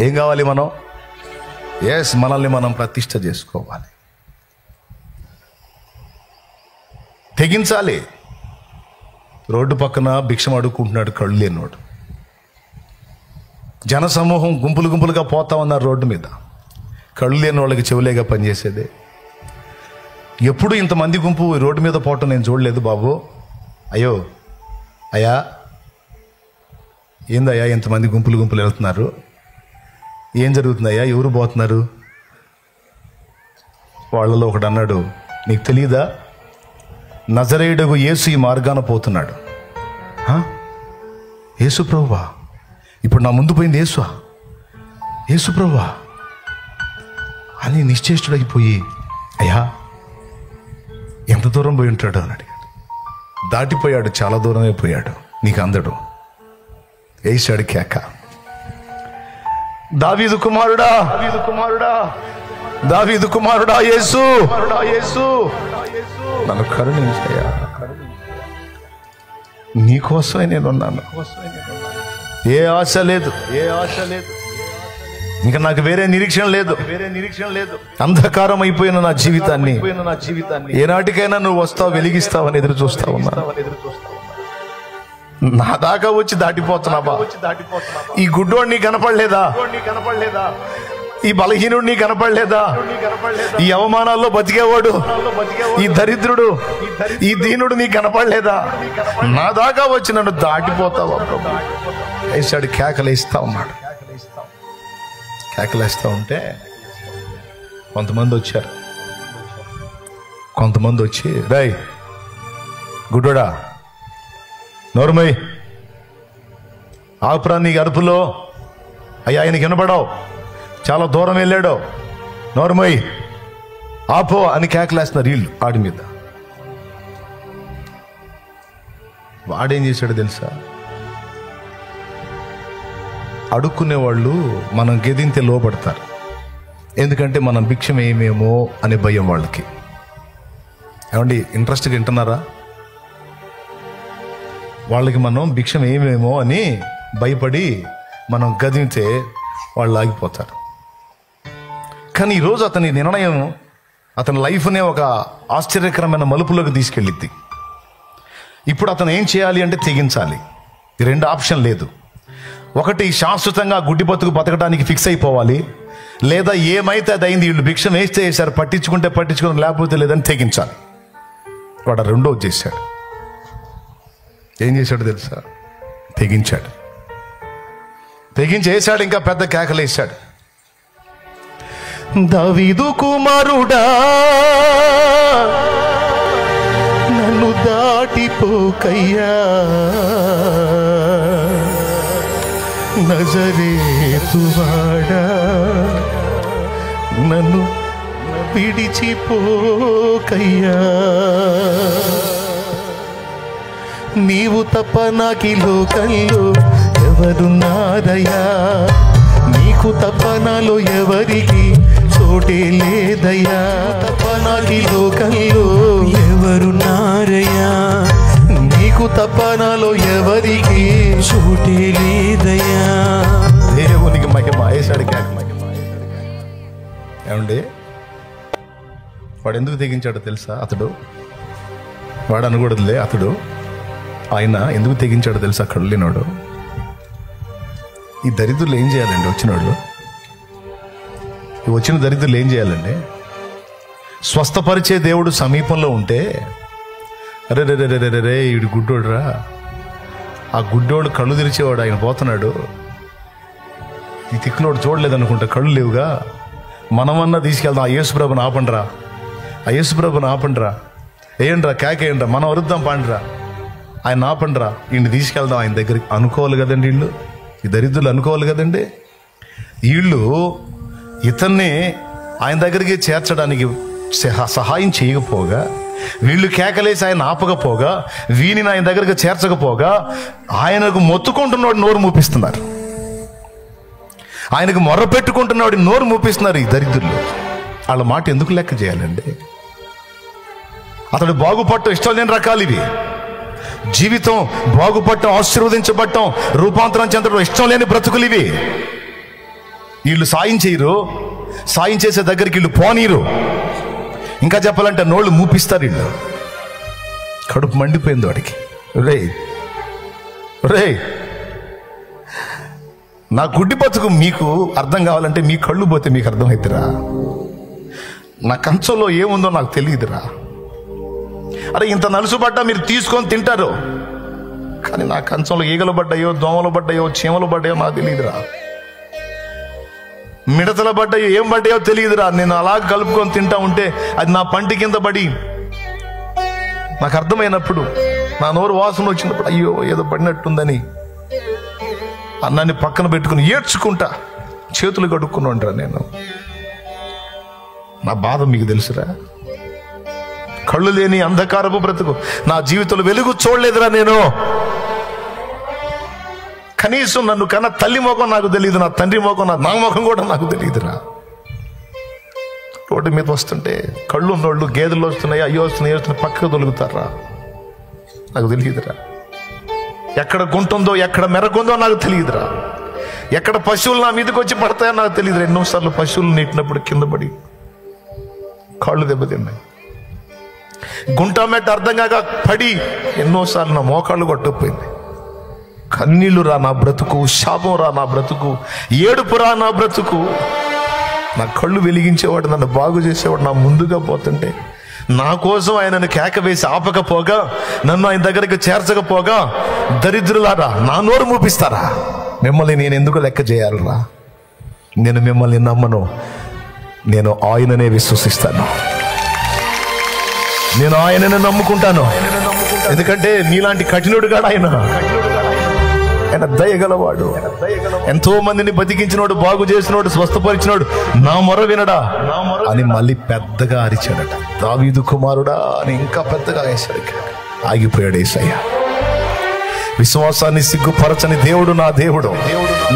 ఏం కావాలి మనం? మనల్ని మనం ప్రతిష్ఠ చేసుకోవాలి, తెగించాలి. రోడ్డు పక్కన భిక్షం అడుక్కుంటున్నాడు కళ్ళు లేనివాడు. జనసమూహం గుంపులు గుంపులుగా పోతా ఉన్నారు రోడ్డు మీద. కళ్ళు లేని వాళ్ళకి చెవులేగా పనిచేసేదే. ఎప్పుడు ఇంతమంది గుంపు రోడ్డు మీద పోవటం నేను చూడలేదు బాబు. అయ్యా ఏందయ్యా ఇంతమంది గుంపులు గుంపులు వెళ్తున్నారు, ఏం జరుగుతుందయ్యా, ఎవరు పోతున్నారు? వాళ్ళలో ఒకడు అన్నాడు, నీకు తెలియదా, నజరేయుడగు యేసు ఈ మార్గాన పోతున్నాడు. యేసు ప్రభువా? ఇప్పుడు నా ముందు పోయింది యేసు ప్రభువా అని నిశ్చేష్టుడైపోయి, అయ్యా ఎంత దూరం పోయి ఉంటాడు అని అడిగాడు. దాటిపోయాడు, చాలా దూరమే పోయాడు. నీకు అందడు. వేసాడు కేక, దావీదు కుమారుడా, దావీదు కుమారుడా యేసు, నన్ను కరుణించయ్యా, నీకోసమే నేనున్నాను. ఏ ఆశ లేదు, ఇంకా నాకు వేరే నిరీక్షణ లేదు. అంధకారం అయిపోయిన నా జీవితాన్ని ఏనాటికైనా నువ్వు వస్తావు, వెలిగిస్తావని ఎదురు చూస్తా ఉన్నా. నా దాకా వచ్చి దాటిపోతున్నావా? ఈ గుడ్డోడు నీ కనపడలేదా? ఈ బలహీనుడు నీ కనపడలేదా? ఈ అవమానాల్లో బతికేవాడు, ఈ దరిద్రుడు, ఈ దీనుడు నీ కనపడలేదా? నా దాకా వచ్చి నన్ను దాటిపోతావా ప్రభు? వేసాడు, కేకలేస్తా ఉన్నాడు. కేకలేస్తా ఉంటే కొంతమంది వచ్చి, రై గుడ్డోడా నోరుమై, ఆపురా నీ అరుపులో, అయ్యా ఆయనకి వినపడవు, చాలా దూరం వెళ్ళాడు, నోరుమై ఆపో అని కేకలేస్తున్నారు వీళ్ళు వాడి మీద. వాడేం చేశాడో తెలుసా? అడుక్కునేవాళ్ళు మనం గెదింతే లోపడతారు. ఎందుకంటే మనం భిక్షం ఏమేమో అనే భయం వాళ్ళకి. ఏమండి, ఇంట్రెస్ట్గా వింటున్నారా? వాళ్ళకి మనం భిక్షం ఏమేమో అని భయపడి మనం గదింతే వాళ్ళు ఆగిపోతారు. కానీ ఈరోజు అతని నిర్ణయం అతని లైఫ్నే ఒక ఆశ్చర్యకరమైన మలుపులోకి తీసుకెళ్ళిద్ది. ఇప్పుడు అతను ఏం చేయాలి అంటే తెగించాలి. ఈ రెండు ఆప్షన్ లేదు. ఒకటి, శాశ్వతంగా గుడ్డి బతుకు బతకడానికి ఫిక్స్ అయిపోవాలి, లేదా ఏమైతే అది అయింది, వీళ్ళు భిక్షం వేస్తే వేశారు, పట్టించుకుంటే పట్టించుకుని, లేకపోతే లేదని తెగించాలి. వాడు రెండోది చేశాడు. ఏం చేశాడు తెలుసా? తెగించాడు. తెగించేశాడు, ఇంకా పెద్ద కేకలేశాడు. దావీదు కుమారుడా నన్ను దాటిపోకయ్యా, నజరేతువాడా నన్ను విడిచిపోకయ్యా, నీవు తప్ప నాకి లోకంలో ఎవరున్నారయ్యా, నీకు తప్ప నాలో ఎవరికి చోటే లేదయ్యా, తప్ప నాకి లోకంలో ఎవరున్నారయ్యా, నీకు తప్ప నాలో ఎవరికి చోటే లేదయ్యా. దేవునికి మహిమ. వేసాడు కేక. ఏమండి, వాడు ఎందుకు తెగించాడో తెలుసా? వాడు అనకూడదులే, ఆయన ఎందుకు తెగించాడో తెలుసా? అక్కడ లేనాడు. ఈ దరిద్రులు ఏం చేయాలండి? వచ్చిన దరిద్రులు ఏం చేయాలండి? స్వస్థపరిచే దేవుడు సమీపంలో ఉంటే, అరే రే రే రే రే వీడు గుడ్డోడురా, ఆ గుడ్డోడు కళ్ళు తెరిచేవాడు, ఆయన పోతున్నాడు, ఈ తిక్కులోడు చూడలేదనుకుంటా, కళ్ళు లేవుగా, మనమన్నా తీసుకెళ్దాం, ఆ యేసుప్రభుని ఆపండిరా, వేయండిరా, కేకేయండిరా, మనం వరుద్దాం, పాండిరా, ఆయన ఆపండిరా, వీడిని తీసుకెళ్దాం ఆయన దగ్గరికి అనుకోవాలి కదండి. ఈ దరిద్రులు అనుకోవాలి కదండి. వీళ్ళు ఇతన్ని ఆయన దగ్గరికి చేర్చడానికి సహాయం చేయకపోగా, వీళ్ళు కేకలేసి ఆయన ఆపకపోగా, వీనిని ఆయన దగ్గరికి చేర్చకపోగా, ఆయనకు మొత్తుకుంటున్నాడు నోరు మూపిస్తున్నారు, ఆయనకు మొర్ర పెట్టుకుంటున్నాడు నోరు మూపిస్తున్నారు. ఈ దరిద్రులు వాళ్ళ మాట ఎందుకు లెక్క చేయాలండి? అతడు బాగుపడటం ఇష్టం లేని రకాలు ఇవి. జీవితం బాగుపడటం, ఆశీర్వదించబడటం, రూపాంతరం చెందడం ఇష్టం లేని బ్రతుకులు ఇవి. వీళ్ళు సాయం చేయరు, సాయం చేసే దగ్గరికి వీళ్ళు పోనీరు, ఇంకా చెప్పాలంటే నోళ్ళు మూపిస్తారు. వీళ్ళు కడుపు మండిపోయింది వాడికి. రే నా గుడ్డి బతుకు మీకు అర్థం కావాలంటే మీ కళ్ళు పోతే మీకు అర్థమవుతురా? నా కంచంలో ఏముందో నాకు తెలియదురా. అరే ఇంత నలుసుబడ్డా మీరు తీసుకొని తింటారు, కానీ నా కంచంలో ఈగలు పడ్డాయో, దోమలు పడ్డాయో, చీమలు పడ్డాయో నాకు తెలియదురా. మిడతలు పడ్డాయో, ఏం పడ్డాయో తెలియదురా. నేను అలా కలుపుకొని తింటా ఉంటే అది నా పంటి కింద పడి నాకు అర్థమైనప్పుడు, నా నోరు వాసన వచ్చినప్పుడు, అయ్యో ఏదో పడినట్టుందని అన్నాన్ని పక్కన పెట్టుకుని ఏడ్చుకుంటా చేతులు కడుక్కుని ఉంటా నేను. నా బాధ మీకు తెలుసురా? కళ్ళు లేని అంధకారపు బ్రతుకు, నా జీవితంలో వెలుగు చూడలేదురా నేను. కనీసం నన్ను కన్నా తల్లి ముఖం నాకు తెలియదు, నా తండ్రి ముఖం, నా ముఖం కూడా నాకు తెలియదురా. రోడ్డు మీద వస్తుంటే కళ్ళు ఉన్నోళ్ళు గేదెలు వస్తున్నాయి, అయ్యో వస్తున్నాయి, పక్కకు తొలుగుతారా? నాకు తెలియదురా. ఎక్కడ గుంటుందో ఎక్కడ మెరగుందో నాకు తెలియదురా. ఎక్కడ పశువులు నా మీదకి వచ్చి పడతాయో నాకు తెలియదు. ఎన్నోసార్లు పశువులు నెట్టినప్పుడు కింద పడి కాళ్ళు దెబ్బతిన్నాయి. గుంటమెట్ట అర్థం కాక పడి ఎన్నోసార్లు నా మోకాళ్ళు కొట్టుకుపోయింది. కన్నీళ్లు రా నా బ్రతుకు, శాపం రా నా బ్రతుకు, ఏడుపు రా నా బ్రతుకు. నా కళ్ళు వెలిగించేవాడు, నన్ను బాగు చేసేవాడు నా ముందుగా పోతుంటే నా కోసం ఆయనను కేక వేసి ఆపకపోగా, నన్ను ఆయన దగ్గరికి చేర్చకపోగా, దరిద్రులారా నా నోరు మూపిస్తారా? మిమ్మల్ని నేను ఎందుకు లెక్క చేయాలరా? నేను మిమ్మల్ని నమ్మను, నేను ఆయననే విశ్వసిస్తాను, నేను ఆయననే నమ్ముకుంటాను. ఎందుకంటే నీలాంటి కఠినుడుగా ఆయన దయగలవాడు. ఎంతో మందిని బతికించినోడు, బాగు చేసినోడు, స్వస్థపరిచినోడు. నా మొర వినడా అని మళ్ళీ పెద్దగా అరిచాడట. దావీదు కుమారుడా అని ఇంకా పెద్దగా వేశాడు. ఆగిపోయాడు యేసయ్య. విశ్వాసాన్ని సిగ్గుపరచని దేవుడు నా దేవుడు,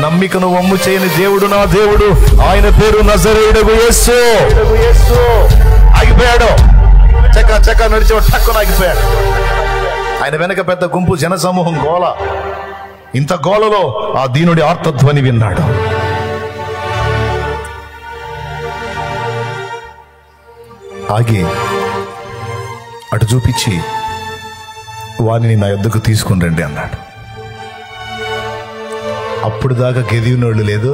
నమ్మికను వమ్ము చేయని దేవుడు నా దేవుడు. ఆయన పేరు నజరేయుడగు యేసు. ఆగిపోయాడు. చక్క నడిచేవాడు టక్కున ఆగిపోయాడు. ఆయన వెనక పెద్ద గుంపు, జన సమూహం, గోల. ఇంత గోలలో ఆ దీనుడి ఆర్తధ్వని విన్నాడు. ఆగి అటు చూపించి వారిని నా యొద్దకు తీసుకుని రండి అన్నాడు. అప్పుడు దాకా గెదివినోళ్ళు లేదు,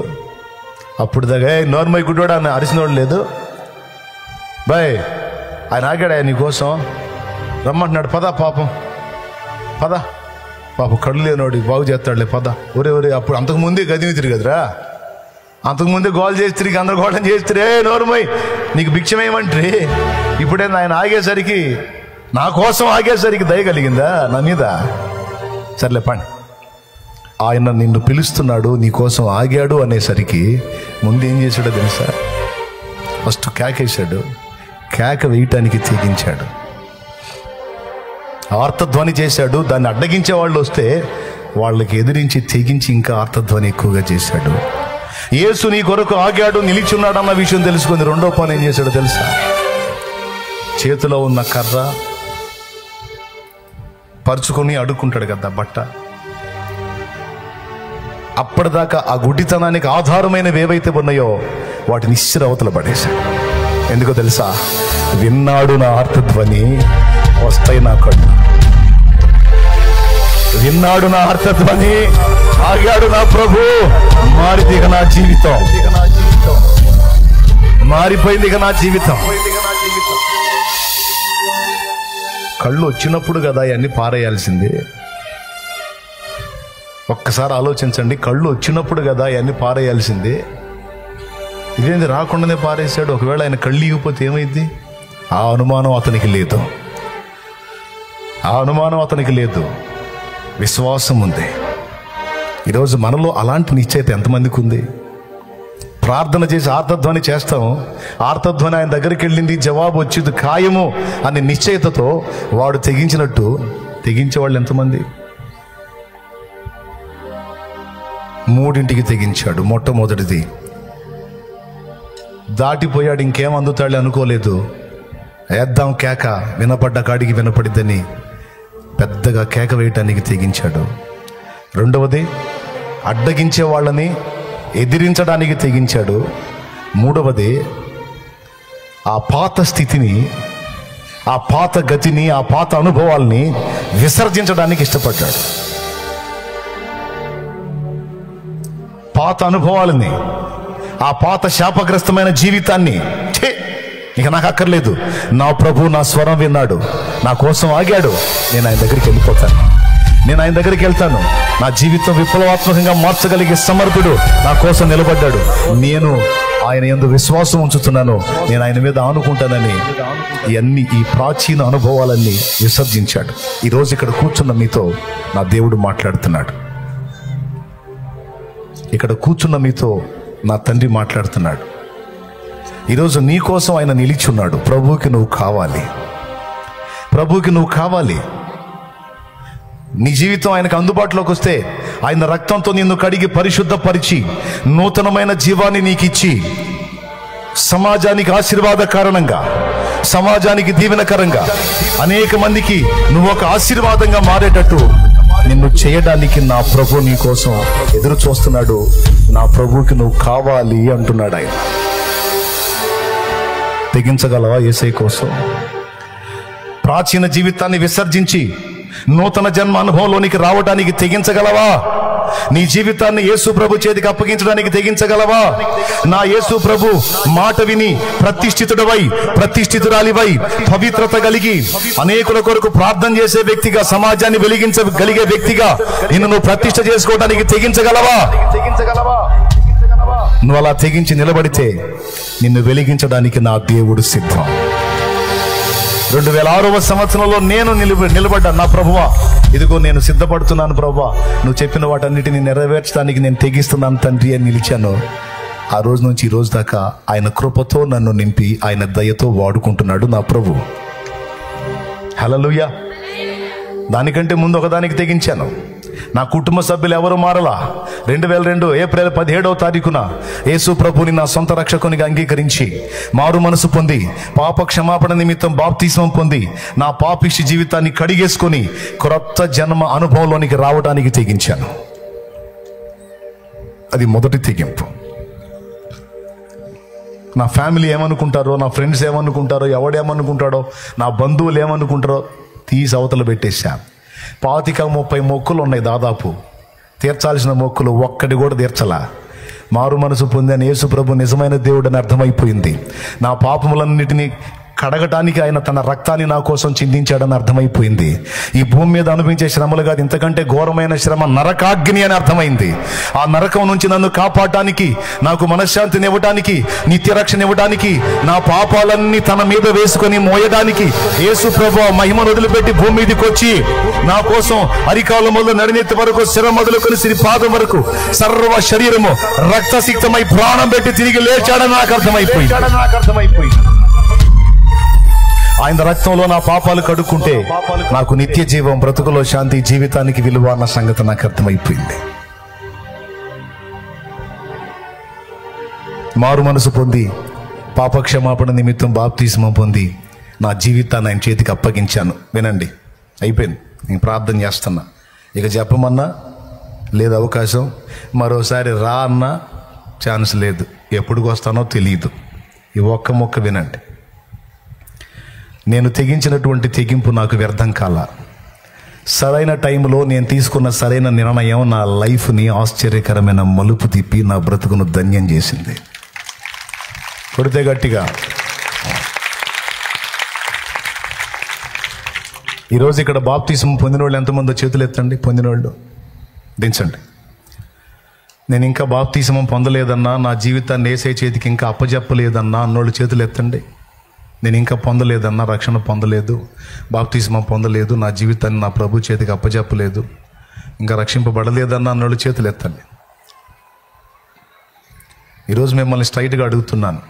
అప్పుడు దాకా నోర్మై గుడ్డోడా అని అరిసినోళ్ళు లేదు. బాయ్ ఆయన ఆగాడా నీకోసం రమ్మంటున్నాడు. పద పాపం, పద పాపం, కళ్ళు లేనోడు బాగు చేస్తాడులే, పద. ఒరే అప్పుడు అంతకుముందే గదిని తిరిగదురా, అంతకుముందే గోల్ చేసి తిరిగి గందరగోళం చేస్తే నోరుమై నీకు భిక్షమేమంటే. ఇప్పుడే ఆయన ఆగేసరికి, నా కోసం ఆగేసరికి దయ కలిగిందా నా మీద? సర్లే పండి. ఆయన నిన్ను పిలుస్తున్నాడు, నీ కోసం ఆగాడు అనేసరికి ముందు ఏం చేశాడో తెలుసా? ఫస్ట్ కేకేశాడు. కేక వేయటానికి తెగించాడు, ఆర్తధ్వని చేశాడు. దాన్ని అడ్డగించే వాళ్ళు వస్తే వాళ్ళకి ఎదిరించి తెగించి ఇంకా ఆర్తధ్వని ఎక్కువగా చేశాడు. యేసు నీ కొరకు ఆగాడు, నిలిచున్నాడు అన్న విషయం తెలుసుకుంది. రెండో పని ఏం చేశాడో తెలుసా? చేతిలో ఉన్న కర్ర పరుచుకొని అడుక్కుంటాడు కదా బట్ట. అప్పటిదాకా ఆ గుడ్డితనానికి ఆధారమైనవి ఏవైతే ఉన్నాయో వాటిని నిశ్చిరవతల పడేశాడు. ఎందుకో తెలుసా? విన్నాడు నా ఆర్తధ్వని, వస్తాయి నా కళ్ళు. విన్నాడు నా ఆర్తధ్వని, ఆగాడు నా ప్రభు. మారితే ఇక నా జీవితం మారిపోయింది. ఇక నా జీవితం కళ్ళు వచ్చినప్పుడు కదా అవన్నీ పారేయాల్సింది. ఒక్కసారి ఆలోచించండి. కళ్ళు వచ్చినప్పుడు కదా అవన్నీ పారేయాల్సింది. ఇదేంది రాకుండానే పారేశాడు? ఒకవేళ ఆయన కళ్ళు ఇగిపోతే ఏమైంది? ఆ అనుమానం అతనికి లేదు, ఆ అనుమానం అతనికి లేదు. విశ్వాసం ఉంది. ఈరోజు మనలో అలాంటి నిశ్చయిత ఎంతమందికి ఉంది? ప్రార్థన చేసి ఆర్తధ్వని చేస్తాం, ఆర్తధ్వని ఆయన దగ్గరికి వెళ్ళింది, జవాబు వచ్చింది ఖాయము అనే నిశ్చయితతో వాడు తెగించినట్టు తెగించే వాళ్ళు ఎంతమంది? 3 తెగించాడు. మొట్టమొదటిది దాటిపోయాడు, ఇంకేం అందుతాడు అనుకోలేదు. వేద్దాం కేక, వినపడ్డ కాడికి వినపడిద్దని పెద్దగా కేక వేయటానికి తెగించాడు. రెండవది అడ్డగించే వాళ్ళని ఎదిరించడానికి తెగించాడు. మూడవది ఆ పాత స్థితిని, ఆ పాత గతిని, ఆ పాత అనుభవాల్ని విసర్జించడానికి ఇష్టపడ్డాడు. పాత అనుభవాలని, ఆ పాత శాపగ్రస్తమైన జీవితాన్ని ఇక నాకు అక్కర్లేదు, నా ప్రభు నా స్వరం విన్నాడు, నా కోసం ఆగాడు, నేను ఆయన దగ్గరికి వెళ్ళిపోతాను, నేను ఆయన దగ్గరికి వెళ్తాను, నా జీవితం విప్లవాత్మకంగా మార్చగలిగే సమర్థుడు నా కోసం నిలబడ్డాడు, నేను ఆయన యందు విశ్వాసం ఉంచుతున్నాను, నేను ఆయన మీద ఆనుకుంటానని ఈ ప్రాచీన అనుభవాలన్నీ విసర్జించాడు. ఈరోజు ఇక్కడ కూర్చున్న మీతో నా దేవుడు మాట్లాడుతున్నాడు. ఇక్కడ కూర్చున్న మీతో నా తండ్రి మాట్లాడుతున్నాడు. ఈరోజు నీ కోసం ఆయన నిలిచున్నాడు. ప్రభువుకి నువ్వు కావాలి, ప్రభువుకి నువ్వు కావాలి. నీ జీవితం ఆయనకు అందుబాటులోకి వస్తే ఆయన రక్తంతో నిన్ను కడిగి పరిశుద్ధపరిచి నూతనమైన జీవాన్ని నీకు ఇచ్చి సమాజానికి ఆశీర్వాద కారణంగా, సమాజానికి దీవెనకరంగా, అనేక మందికి నువ్వు ఒక ఆశీర్వాదంగా మారేటట్టు నిన్ను చేయడానికి నా ప్రభు నీ కోసం ఎదురు చూస్తున్నాడు. నా ప్రభువుకి నువ్వు కావాలి అంటున్నాడు ఆయన. తెగించగలవా యేసయ్య కోసం? ప్రాచీన జీవితాన్ని విసర్జించి నూతన జన్మ అనుభవంలోనికి రావడానికి తెగించగలవా? నీ జీవితాన్ని యేసు ప్రభు చేతికి అప్పగించడానికి తెగించగలవా? నా యేసు ప్రభు మాట విని ప్రతిష్ఠితుడవై, ప్రతిష్ఠితురాలివై, పవిత్రత కలిగి అనేకుల కొరకు ప్రార్థన చేసే వ్యక్తిగా, సమాజాన్ని వెలిగించగలిగే వ్యక్తిగా నిన్ను నువ్వు ప్రతిష్ఠ చేసుకోవడానికి తెగించగలవా? నువ్వు అలా తెగించి నిలబడితే నిన్ను వెలిగించడానికి నా దేవుడు సిద్ధం. 2006వ సంవత్సరంలో నేను నిలబడ్డా. నా ప్రభువా, ఇదిగో నేను సిద్ధపడుతున్నాను ప్రభువా, నువ్వు చెప్పిన వాటన్నిటిని నెరవేర్చడానికి నేను తెగిస్తున్నాను తండ్రి అని నిలిచాను. ఆ రోజు నుంచి ఈ రోజు దాకా ఆయన కృపతో నన్ను నింపి ఆయన దయతో వాడుకుంటున్నాడు నా ప్రభు. హల్లెలూయా. దానికంటే ముందు ఒకదానికి తెగించాను. నా కుటుంబ సభ్యులు ఎవరు మారలా. 2002 ఏప్రిల్ 17వ తారీఖున యేసు ప్రభుని నా సొంత రక్షకునిగా అంగీకరించి మారు మనసు పొంది పాప క్షమాపణ నిమిత్తం బాప్తిస్మం పొంది నా పాపిష్టి జీవితాన్ని కడిగేసుకొని క్రొత్త జన్మ అనుభవంలోనికి రావడానికి తెగించాను. అది మొదటి తెగింపు. నా ఫ్యామిలీ ఏమనుకుంటారో, నా ఫ్రెండ్స్ ఏమనుకుంటారో, ఎవడేమనుకుంటాడో, నా బంధువులు ఏమనుకుంటారో తీసి అవతల పెట్టేశాను. 25-30 మొక్కులు ఉన్నాయి దాదాపు. తీర్చాల్సిన మొక్కులు ఒక్కటి కూడా తీర్చలా. మారు మనసు పొందని యేసు ప్రభు నిజమైన దేవుడు అని అర్థమైపోయింది. నా పాపములన్నిటినీ కడగటానికి ఆయన తన రక్తాన్ని నా కోసం చిందించాడని అర్థమైపోయింది. ఈ భూమి మీద అనిపించే శ్రమలు కాదు, ఇంతకంటే ఘోరమైన శ్రమ నరకాగ్ని అని అర్థమైంది. ఆ నరకం నుంచి నన్ను కాపాడటానికి, నాకు మనశ్శాంతిని ఇవ్వడానికి, నిత్య రక్షణ ఇవ్వడానికి, నా పాపాలన్నీ తన మీద వేసుకొని మోయడానికి యేసు ప్రభు మహిమను వదిలిపెట్టి భూమి మీదకి వచ్చి నా కోసం అరికాల మొదలు నడినెత్తి వరకు, శిర మొదలుకొని సిరి పాదం వరకు సర్వ శరీరము రక్తసిక్తమై ప్రాణం పెట్టి తిరిగి లేచాడని నాకు అర్థమైపోయింది. ఆయన రక్తంలో నా పాపాలు కడుక్కుంటే నాకు నిత్య జీవం, బ్రతుకులో శాంతి, జీవితానికి విలువ అన్న సంగతి నాకు అర్థమైపోయింది. మారు మనసు పొంది పాపక్షమాపణ నిమిత్తం బాప్తిస్మం పొంది నా జీవితాన్ని ఆయన చేతికి అప్పగించాను. వినండి, అయిపోయింది. నేను ప్రార్థన చేస్తున్నా. ఇక చెప్పమన్నా లేదు అవకాశం, మరోసారి రా అన్నా ఛాన్స్ లేదు. ఎప్పుడుకి వస్తానో తెలియదు. ఈ ఒక్క మొక్క వినండి. నేను తెగించినటువంటి తెగింపు నాకు వ్యర్థం కాల. సరైన టైంలో నేను తీసుకున్న సరైన నిర్ణయం నా లైఫ్ని ఆశ్చర్యకరమైన మలుపు తిప్పి నా బ్రతుకును ధన్యం చేసింది. కొడితే గట్టిగా. ఈరోజు ఇక్కడ బాప్తిస్మం పొందిన వాళ్ళు ఎంతమందో చేతులు ఎత్తండి. పొందిన వాళ్ళు దించండి. నేను ఇంకా బాప్తిస్మం పొందలేదన్నా, నా జీవితాన్ని యేసయ్య చేతికి ఇంకా అప్పజెప్పలేదన్నా అన్నోళ్ళు చేతులు ఎత్తండి. నేను ఇంకా పొందలేదన్నా, రక్షణ పొందలేదు, బాప్తిస్మం పొందలేదు, నా జీవితాన్ని నా ప్రభు చేతికి అప్పజెప్పలేదు, ఇంకా రక్షింపబడలేదన్నా అన్నోళ్ళు చేతులు ఎత్తండి. ఈరోజు మిమ్మల్ని స్ట్రైట్గా అడుగుతున్నాను,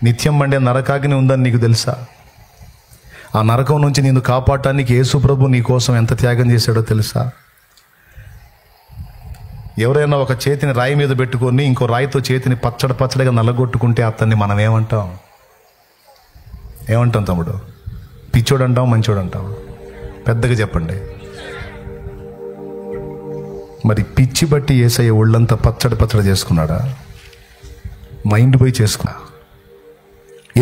నిత్యం మండే నరకాగ్ని ఉందని నీకు తెలుసా? ఆ నరకం నుంచి నిన్ను కాపాడటానికి యేసు ప్రభు నీ కోసం ఎంత త్యాగం చేశాడో తెలుసా? ఎవరైనా ఒక చేతిని రాయి మీద పెట్టుకొని ఇంకో రాయితో చేతిని పచ్చడిగా నల్లగొట్టుకుంటే అతన్ని మనం ఏమంటాం తమ్ముడు? పిచ్చోడు అంటాం, మంచోడు అంటాం? పెద్దగా చెప్పండి. మరి పిచ్చి బట్టి యేసయ్య ఒళ్ళంతా పచ్చడి చేసుకున్నాడా? మైండ్ పోయి చేసుకున్నా.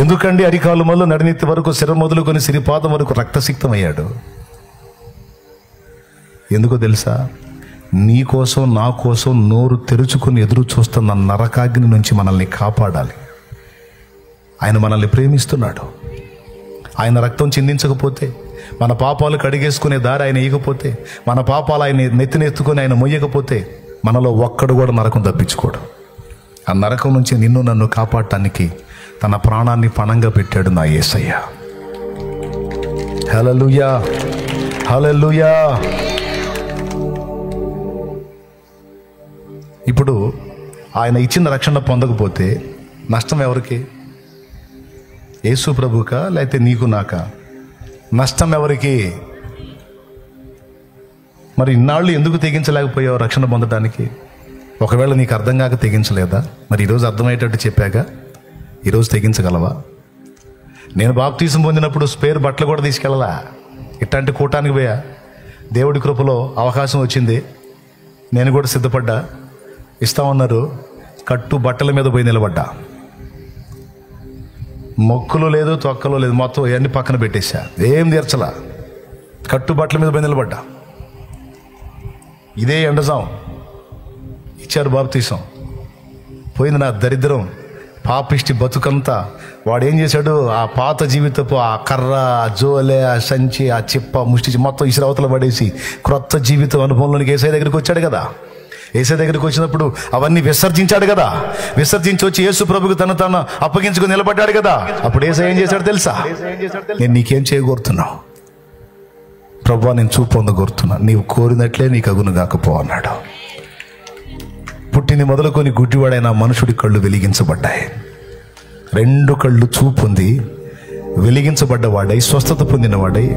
ఎందుకండి అరికాలు మొదలు నడినెత్తి వరకు, శిర మొదలుకొని సిరిపాదం వరకు రక్తసిక్తం అయ్యాడు? ఎందుకో తెలుసా? నీ కోసం, నా కోసం నోరు తెరుచుకొని ఎదురు చూస్తున్న నరకాగ్ని నుంచి మనల్ని కాపాడాలి. ఆయన మనల్ని ప్రేమిస్తున్నాడు. ఆయన రక్తం చిందించకపోతే, మన పాపాలు కడిగేసుకునే దారి ఆయన ఇవ్వకపోతే, మన పాపాలు ఆయన నెత్తినెత్తుకొని ఆయన మొయ్యకపోతే మనలో ఒక్కడు కూడా నరకం తప్పించుకోడు. ఆ నరకం నుంచి నిన్ను నన్ను కాపాడటానికి తన ప్రాణాన్ని పణంగా పెట్టాడు నా యేసయ్య. హల్లెలూయా, హల్లెలూయా. ఇప్పుడు ఆయన ఇచ్చిన రక్షణ పొందకపోతే నష్టం ఎవరికి? యేసు ప్రభుకా లేకపోతే నీకు నాకా? నష్టం ఎవరికి? మరి ఇన్నాళ్ళు ఎందుకు తెగించలేకపోయావు రక్షణ పొందడానికి? ఒకవేళ నీకు అర్థం కాక తెగించలేదా? మరి ఈరోజు అర్థమయ్యేటట్టు చెప్పాక ఈరోజు తెగించగలవా? నేను బాప్తిసం పొందినప్పుడు స్పేర్ బట్టలు కూడా తీసుకెళ్ళలా. ఇట్లాంటి కూటానికి పోయా. దేవుడి కృపలో అవకాశం వచ్చింది. నేను కూడా సిద్ధపడ్డా. ఇస్తామన్నారు. కట్టు బట్టల మీద పోయి నిలబడ్డా. మొక్కులు లేదు, తొక్కలు లేదు, మొత్తం ఇవన్నీ పక్కన పెట్టేశా. ఏం తీర్చలా. కట్టు బట్టల మీద పోయి నిలబడ్డా. ఇదే ఎండజాం ఇచ్చారు బాప్తీసం. పోయింది నా దరిద్రం, పాపిష్టి బతుకంతా. వాడు ఏం చేశాడు? ఆ పాత జీవితపు ఆ కర్ర, ఆ జోలే, ఆ సంచి, ఆ చిప్ప, ముష్టి మొత్తం ఇసురవతలు పడేసి క్రొత్త జీవితం అనుభవంలోనికి ఏసై దగ్గరికి వచ్చాడు కదా. ఏసై దగ్గరికి వచ్చినప్పుడు అవన్నీ విసర్జించాడు కదా. విసర్జించి వచ్చి యేసు ప్రభుకు తను అప్పగించుకుని నిలబడ్డాడు కదా. అప్పుడు ఏసై ఏం చేశాడు తెలుసా? నేను నీకేం చేయగోరుతున్నావు? ప్రభువా, నేను చూపు పొందగోరుతున్నా, నీవు కోరినట్లే నీకు అగును కాకపో అన్నాడు. పుట్టింది మొదలుకొని గుడ్డివాడైన మనుషుడి కళ్ళు వెలిగించబడ్డాయి. 2 కళ్ళు చూపు పొంది వెలిగించబడ్డవాడై, స్వస్థత పొందినవాడై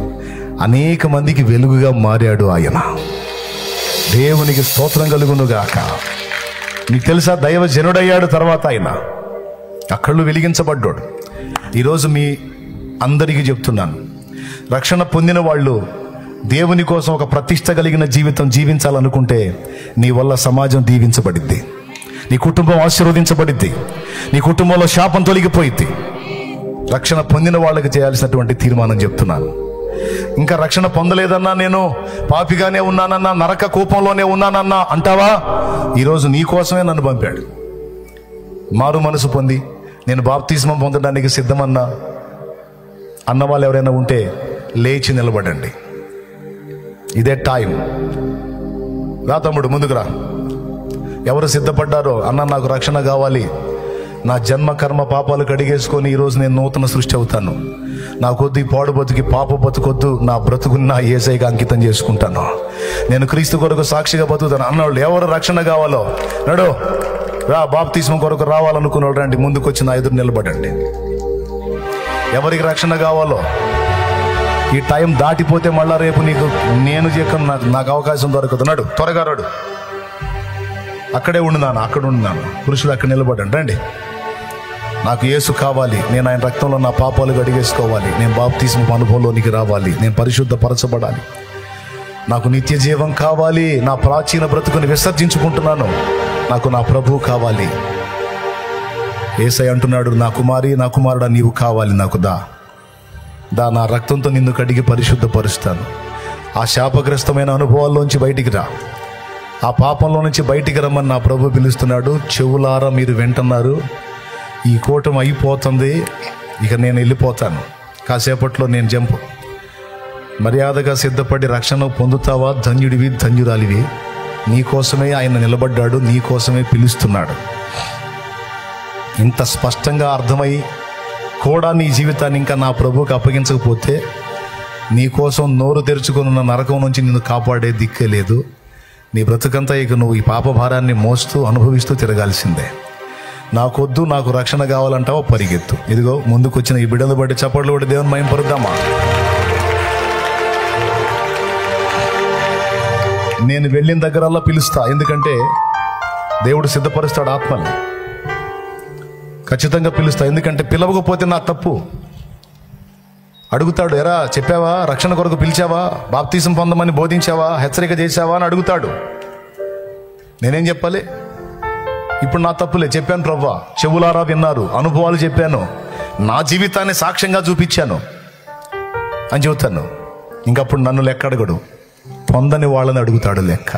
అనేక మందికి వెలుగుగా మారాడు ఆయన. దేవునికి స్తోత్రం కలుగునుగాక. నీకు తెలుసా, దైవజనుడయ్యాడు తర్వాత ఆయన. ఆ కళ్ళు వెలిగించబడ్డాడు. ఈరోజు మీ అందరికీ చెప్తున్నాను, రక్షణ పొందిన వాళ్ళు దేవుని కోసం ఒక ప్రతిష్ట కలిగిన జీవితం జీవించాలనుకుంటే నీ వల్ల సమాజం దీవించబడిద్ది, నీ కుటుంబం ఆశీర్వదించబడిద్ది, నీ కుటుంబంలో శాపం తొలగిపోయిద్ది. రక్షణ పొందిన వాళ్ళకి చేయాల్సినటువంటి తీర్మానం చెప్తున్నాను. ఇంకా రక్షణ పొందలేదన్నా, నేను పాపిగానే ఉన్నానన్నా, నరక కూపంలోనే ఉన్నానన్నా అంటావా? ఈరోజు నీ కోసమే నన్ను పంపాడు. మారు మనసు పొంది నేను బాప్తిస్మం పొందడానికి సిద్ధమన్నా అన్నవాళ్ళు ఎవరైనా ఉంటే లేచి నిలబడండి. ఇదే టైం. రా తమ్ముడు, ముందుకు రా. ఎవరు సిద్ధపడ్డారో, అన్న నాకు రక్షణ కావాలి, నా జన్మ కర్మ పాపాలు కడిగేసుకొని ఈరోజు నేను నూతన సృష్టి అవుతాను, నాకొద్దు ఈ పాడు బతుకి పాప బతుకొద్దు, నా బ్రతుకుని నా యేసయ్యకి అంకితం చేసుకుంటాను, నేను క్రీస్తు కొరకు సాక్షిగా బతుకుతాను అన్నవాళ్ళు ఎవరు రక్షణ కావాలో నడు రా. బాప్తిస్మం కొరకు రావాలనుకున్న వాళ్ళు రండి, ముందుకు వచ్చి నా ఎదురు నిలబడండి. ఎవరికి రక్షణ కావాలో, ఈ టైం దాటిపోతే మళ్ళా రేపు నీకు నేను చెప్పను, నాకు అవకాశం దొరకదు. నడు, త్వరగా రాడు. అక్కడే ఉండున్నాను, అక్కడ ఉండున్నాను. పురుషులు అక్కడ నిలబడండి. రండి. నాకు యేసు కావాలి, నేను ఆయన రక్తంలో నా పాపాలు కడిగేసుకోవాలి, నేను బాప్తిస్మం అనుభవంలోనికి రావాలి, నేను పరిశుద్ధపరచబడాలి, నాకు నిత్య జీవం కావాలి, నా ప్రాచీన బ్రతుకుని విసర్జించుకుంటున్నాను, నాకు నా ప్రభువు కావాలి. యేసయ్య అంటున్నాడు, నా కుమారి, నా కుమారుడా, నీవు కావాలి నాకు, దా, నా రక్తంతో నిన్ను కడిగి పరిశుద్ధపరుస్తాను. ఆ శాపగ్రస్తమైన అనుభవాల్లోంచి బయటికి రా, ఆ పాపంలో నుంచి బయటికి రమ్మని నా ప్రభు పిలుస్తున్నాడు. చెవులారా మీరు వింటున్నారు, ఈ కూటమి అయిపోతుంది, ఇక నేను వెళ్ళిపోతాను, కాసేపట్లో నేను జంపు. మర్యాదగా సిద్ధపడి రక్షణ పొందుతావా? ధన్యుడివి, ధన్యురాలివి. నీకోసమే ఆయన నిలబడ్డాడు, నీకోసమే పిలుస్తున్నాడు. ఇంత స్పష్టంగా అర్థమై కూడా నీ జీవితాన్ని ఇంకా నా ప్రభువుకి అప్పగించకపోతే నీకోసం నోరు తెరుచుకున్న నరకం నుంచి నిన్ను కాపాడే దిక్కే లేదు. నీ బ్రతుకంతా ఇక నువ్వు ఈ పాప భారాన్ని మోస్తూ అనుభవిస్తూ తిరగాల్సిందే. నాకొద్దు, నాకు రక్షణ కావాలంటావో పరిగెత్తు. ఇదిగో ముందుకు వచ్చిన ఈ బిడ్డలు బట్టి చప్పట్లు బట్టి దేవుని మహిమ పరుద్దామా. నేను వెళ్ళిన దగ్గరల్లా పిలుస్తా, ఎందుకంటే దేవుడు సిద్ధపరుస్తాడు ఆత్మల్ని. ఖచ్చితంగా పిలుస్తా, ఎందుకంటే పిలవకపోతే నా తప్పు. అడుగుతాడు, ఎరా చెప్పావా, రక్షణ కొరకు పిలిచావా, బాప్తిసం పొందమని బోధించావా, హెచ్చరిక చేశావా అని అడుగుతాడు. నేనేం చెప్పాలి? ఇప్పుడు నా తప్పులే, చెప్పాను ప్రభువా, చెవులారా విన్నారు, అనుభవాలు చెప్పాను, నా జీవితాన్ని సాక్ష్యంగా చూపించాను అని చెబుతాను. ఇంకప్పుడు నన్ను లెక్క అడగడు, పొందని వాళ్ళని అడుగుతాడు లెక్క.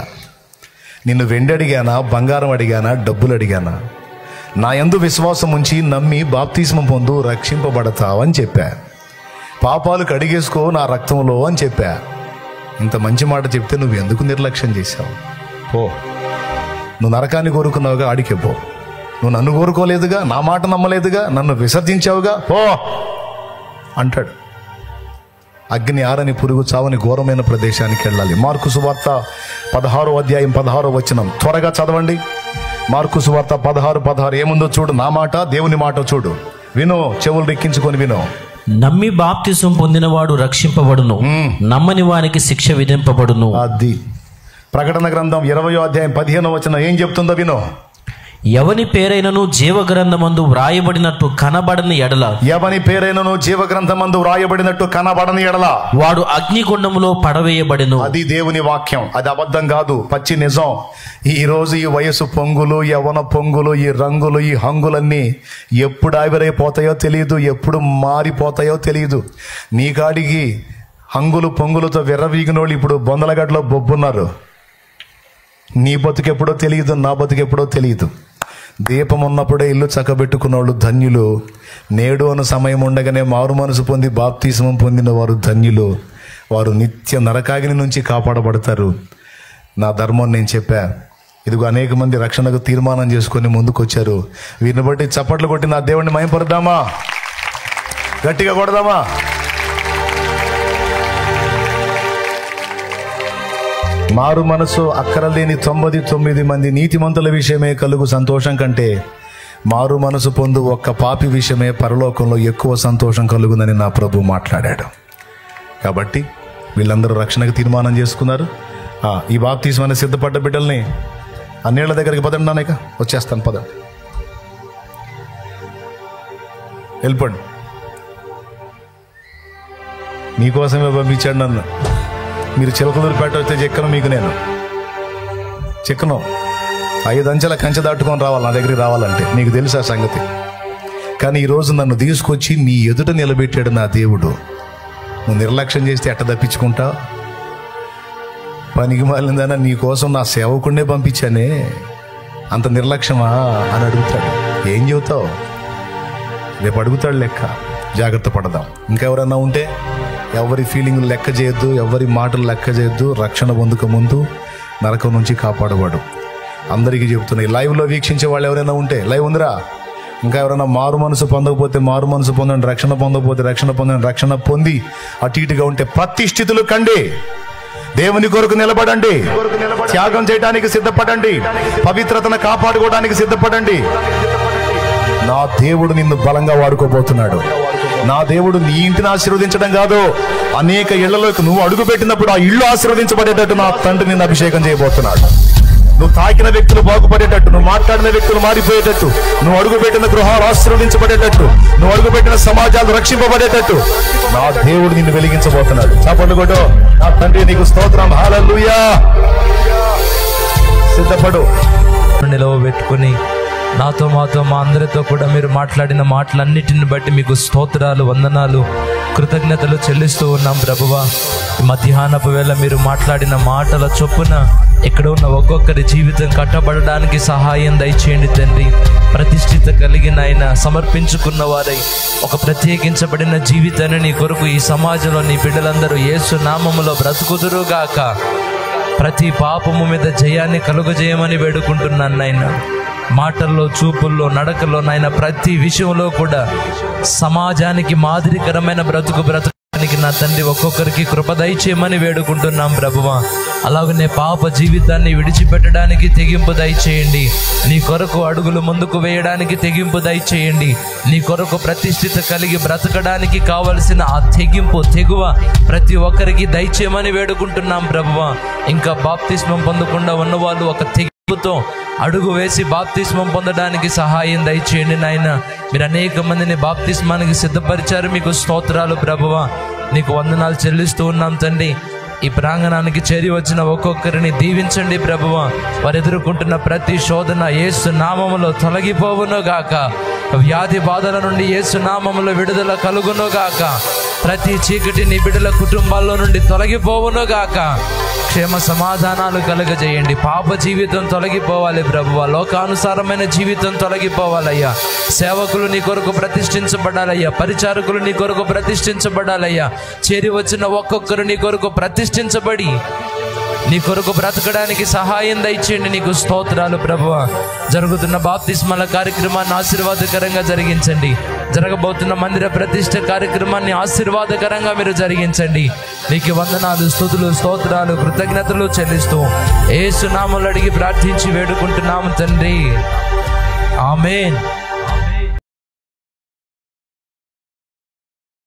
నిన్ను వెండి అడిగానా, బంగారం అడిగానా, డబ్బులు అడిగానా? నా యందు విశ్వాసం ఉంచి నమ్మి బాప్తిస్మం పొందు, రక్షింపబడతావని చెప్పా. పాపాలు కడిగేసుకో నా రక్తంలో అని చెప్పా. ఇంత మంచి మాట చెప్తే నువ్వు ఎందుకు నిర్లక్ష్యం చేశావు? పో, నువ్వు నరకాన్ని కోరుకున్నావుగా, ఆడికే పో. నువ్వు నన్ను కోరుకోలేదుగా, నా మాట నమ్మలేదుగా, నన్ను విసర్జించావుగా, పో అంటాడు. అగ్ని ఆరని పురుగు చావని ఘోరమైన ప్రదేశానికి వెళ్ళాలి. మార్కు సువార్త 16వ అధ్యాయం 16వ వచనం త్వరగా చదవండి. మార్కు సువార్త 16:16 ఏముందో చూడు. నా మాట, దేవుని మాట చూడు, విను, చెవులు రెక్కించుకొని విను. నమ్మి బాప్తిసం పొందినవాడు రక్షింపబడును, నమ్మని వానికి శిక్ష విధింపబడును. అది ప్రకటన గ్రంథం 20వ అధ్యాయం 15వ వచనం ఏం చెప్తుందో విను. ఎవని పేరైనను జీవగ్రంథమందు వ్రాయబడినట్టు కనబడని ఎడల, ఎవని పేరైనను జీవగ్రంథమందు వ్రాయబడినట్టు కనబడని ఎడల వాడు అగ్నిగుండములో పడవేయబడెను. అది దేవుని వాక్యం, అది అబద్ధం కాదు, పచ్చి నిజం. ఈ రోజు ఈ వయసు పొంగులు, యవ్వన పొంగులు, ఈ రంగులు, ఈ హంగులన్నీ ఎప్పుడు ఆవిరైపోతాయో తెలియదు, ఎప్పుడు మారిపోతాయో తెలియదు. నీ కాడికి హంగులు పొంగులతో విర్రవీగినోళ్ళు ఇప్పుడు బొందలగడ్డలో బొబ్బున్నారు. నీ బతుకెప్పుడో తెలియదు, నా బతుకెప్పుడో తెలియదు. దీపం ఉన్నప్పుడే ఇల్లు చక్కబెట్టుకున్న వాళ్ళు ధన్యులు. నేడు అను సమయం ఉండగానే మారు మనసు పొంది బాప్తిస్మం పొందిన వారు ధన్యులు. వారు నిత్య నరకాగ్ని నుంచి కాపాడబడతారు. నా ధర్మం నేను చెప్పా. ఇదిగో అనేక మంది రక్షణకు తీర్మానం చేసుకొని ముందుకొచ్చారు. వీరిని బట్టి చప్పట్లు కొట్టి నా దేవుడిని మహిమపరుద్దామా? గట్టిగా కొడదామా? మారు మనసు అక్కరలేని 99 మంది నీతిమంతుల విషయమే కలుగు సంతోషం కంటే మారు మనసు పొందు ఒక్క పాపి విషయమే పరలోకంలో ఎక్కువ సంతోషం కలుగుందని నా ప్రభు మాట్లాడాడు. కాబట్టి వీళ్ళందరూ రక్షణకు తీర్మానం చేసుకున్నారు. ఈ బాప్తిస్మానికి సిద్ధపడ్డ బిడ్డల్ని అన్నేళ్ల దగ్గరికి పదండి. నానక వచ్చేస్తాను, పదండి, వెళ్ళిపోండి. మీకోసమే పంపించాడు నన్ను. మీరు చిలకలూరుపేట వస్తే చెక్కను, మీకు నేను చెక్కను 5 అంచెల కంచె దాటుకొని రావాలి నా దగ్గరికి రావాలంటే. నీకు తెలుసా సంగతి? కానీ ఈరోజు నన్ను తీసుకొచ్చి నీ ఎదుట నిలబెట్టాడు నా దేవుడు. నువ్వు నిర్లక్ష్యం చేస్తే ఎట్ట తప్పించుకుంటా? పనికి మాలిందన్నా నీ కోసం నా సేవకుడినే పంపించానే, అంత నిర్లక్ష్యమా అని అడుగుతాడు. ఏం చెబుతావు? రేపు అడుగుతాడు లెక్క. జాగ్రత్త పడదాం. ఇంకా ఎవరన్నా ఉంటే ఎవరి ఫీలింగ్లు లెక్క చేయొద్దు, ఎవరి మాటలు లెక్క చేయొద్దు. రక్షణ పొందుక ముందు నరకం నుంచి కాపాడవాడు. అందరికీ చెబుతున్నాయి. లైవ్లో వీక్షించే వాళ్ళు ఎవరైనా ఉంటే, లైవ్ ఉందిరా, ఇంకా ఎవరైనా మారు మనసు పొందకపోతే మారు మనసు పొందండి, రక్షణ పొందకపోతే రక్షణ పొందండి. రక్షణ పొంది అటు ఇటుగా ఉంటే ప్రతిష్ఠితులు కండి, దేవుని కొరకు నిలబడండి, త్యాగం చేయడానికి సిద్ధపడండి, పవిత్రతను కాపాడుకోవడానికి సిద్ధపడండి. నా దేవుడు నిన్ను బలంగా వాడుకోబోతున్నాడు. నా దేవుడు నీ ఇంటిని ఆశీర్వదించడం కాదు, అనేక ఇళ్లలోకి నువ్వు అడుగు పెట్టినప్పుడు ఆ ఇల్లు ఆశీర్వదించబడేటట్టు నా తండ్రి నిన్ను అభిషేకం చేయబోతున్నాడు. నువ్వు తాకిన వ్యక్తులు బాగుపడేటట్టు, నువ్వు మాట్లాడిన వ్యక్తులు మారిపోయేటట్టు, నువ్వు అడుగుపెట్టిన గృహాలు ఆశీర్వదించబడేటట్టు, నువ్వు అడుగుపెట్టిన సమాజాలు రక్షింపబడేటట్టు నా దేవుడు నిన్ను వెలిగించబోతున్నాడు. చప్పట్లు కొట్టు. నా తండ్రి నీకు స్తోత్రం. హల్లెలూయా. సిద్ధపడు. నిలవబెట్టుకుని నాతో మాతో మా అందరితో కూడా మీరు మాట్లాడిన మాటలన్నిటిని బట్టి మీకు స్తోత్రాలు, వందనాలు, కృతజ్ఞతలు చెల్లిస్తూ ఉన్నాం ప్రభువా. మధ్యాహ్నపు వేళ మీరు మాట్లాడిన మాటల చొప్పున ఇక్కడ ఉన్న ఒక్కొక్కరి జీవితం కట్టబడడానికి సహాయం దయచేయండి తండ్రి. ప్రతిష్ఠిత కలిగిన ఆయన సమర్పించుకున్న వారై ఒక ప్రత్యేకించబడిన జీవితాన్ని నీ కొరకు ఈ సమాజంలో నీ బిడ్డలందరూ యేసు నామములో బ్రతుకుదురుగాక. ప్రతి పాపము మీద జయాన్ని కలుగజేయమని వేడుకుంటున్నాను నాయన. మాటల్లో, చూపుల్లో, నడకల్లో నాయన ప్రతి విషయంలో కూడా సమాజానికి మాదిరికరమైన బ్రతుకడానికి నా తండ్రి ఒక్కొక్కరికి కృప దయచేయమని వేడుకుంటున్నాం ప్రభువా. అలాగనే పాప జీవితాన్ని విడిచిపెట్టడానికి తెగింపు దయచేయండి. నీ కొరకు అడుగులు ముందుకు వేయడానికి తెగింపు దయచేయండి. నీ కొరకు ప్రతిష్ఠిత కలిగి బ్రతకడానికి కావలసిన ఆ తెగువ ప్రతి ఒక్కరికి దయచేయమని వేడుకుంటున్నాం ప్రభువా. ఇంకా బాప్తిస్మం పొందకుండా ఉన్నవాళ్ళు ఒక తెగింపుతో అడుగు వేసి బాప్తిస్మం పొందడానికి సహాయం దయచేయండి నాయన. మీరు అనేక మందిని బాప్తిస్మానికి సిద్ధపరిచారు, మీకు స్తోత్రాలు ప్రభువా. నీకు వందనాలు చెల్లిస్తూ ఉన్నాం తండ్రి. ఈ ప్రాంగణానికి చేరి వచ్చిన ఒక్కొక్కరిని దీవించండి ప్రభువా. వారు ఎదుర్కొంటున్న ప్రతి శోధన యేసు నామములో తొలగిపోవును గాక. వ్యాధి బాధల నుండి యేసు నామములో విడుదల కలుగును గాక. ప్రతి చీకటి నీ బిడ్డల కుటుంబాల్లో నుండి తొలగిపోవును గాక. క్షేమ సమాధానాలు కలుగజేయండి. పాప జీవితం తొలగిపోవాలి ప్రభువా. లోకానుసారమైన జీవితం తొలగిపోవాలయ్యా. సేవకులు నీ కొరకు ప్రతిష్ఠించబడాలయ్యా. పరిచారకులు నీ కొరకు ప్రతిష్ఠించబడాలయ్యా. చేరి వచ్చిన ఒక్కొక్కరు నీ కొరకు ప్రతిష్ఠించబడి నీ కొరకు బ్రతకడానికి సహాయం దయచేయండి. నీకు స్తోత్రాలు ప్రభువా. జరుగుతున్న బాప్తిస్మల కార్యక్రమాన్ని ఆశీర్వాదకరంగా జరిగించండి. జరగబోతున్న మందిర ప్రతిష్ఠ కార్యక్రమాన్ని ఆశీర్వాదకరంగా మీరు జరిగించండి. నీకు వందనాలు, స్తుతులు, స్తోత్రాలు, కృతజ్ఞతలు చెల్లిస్తూ యేసు నామములో అడిగి ప్రార్థించి వేడుకుంటున్నాము తండ్రి. ఆమేన్.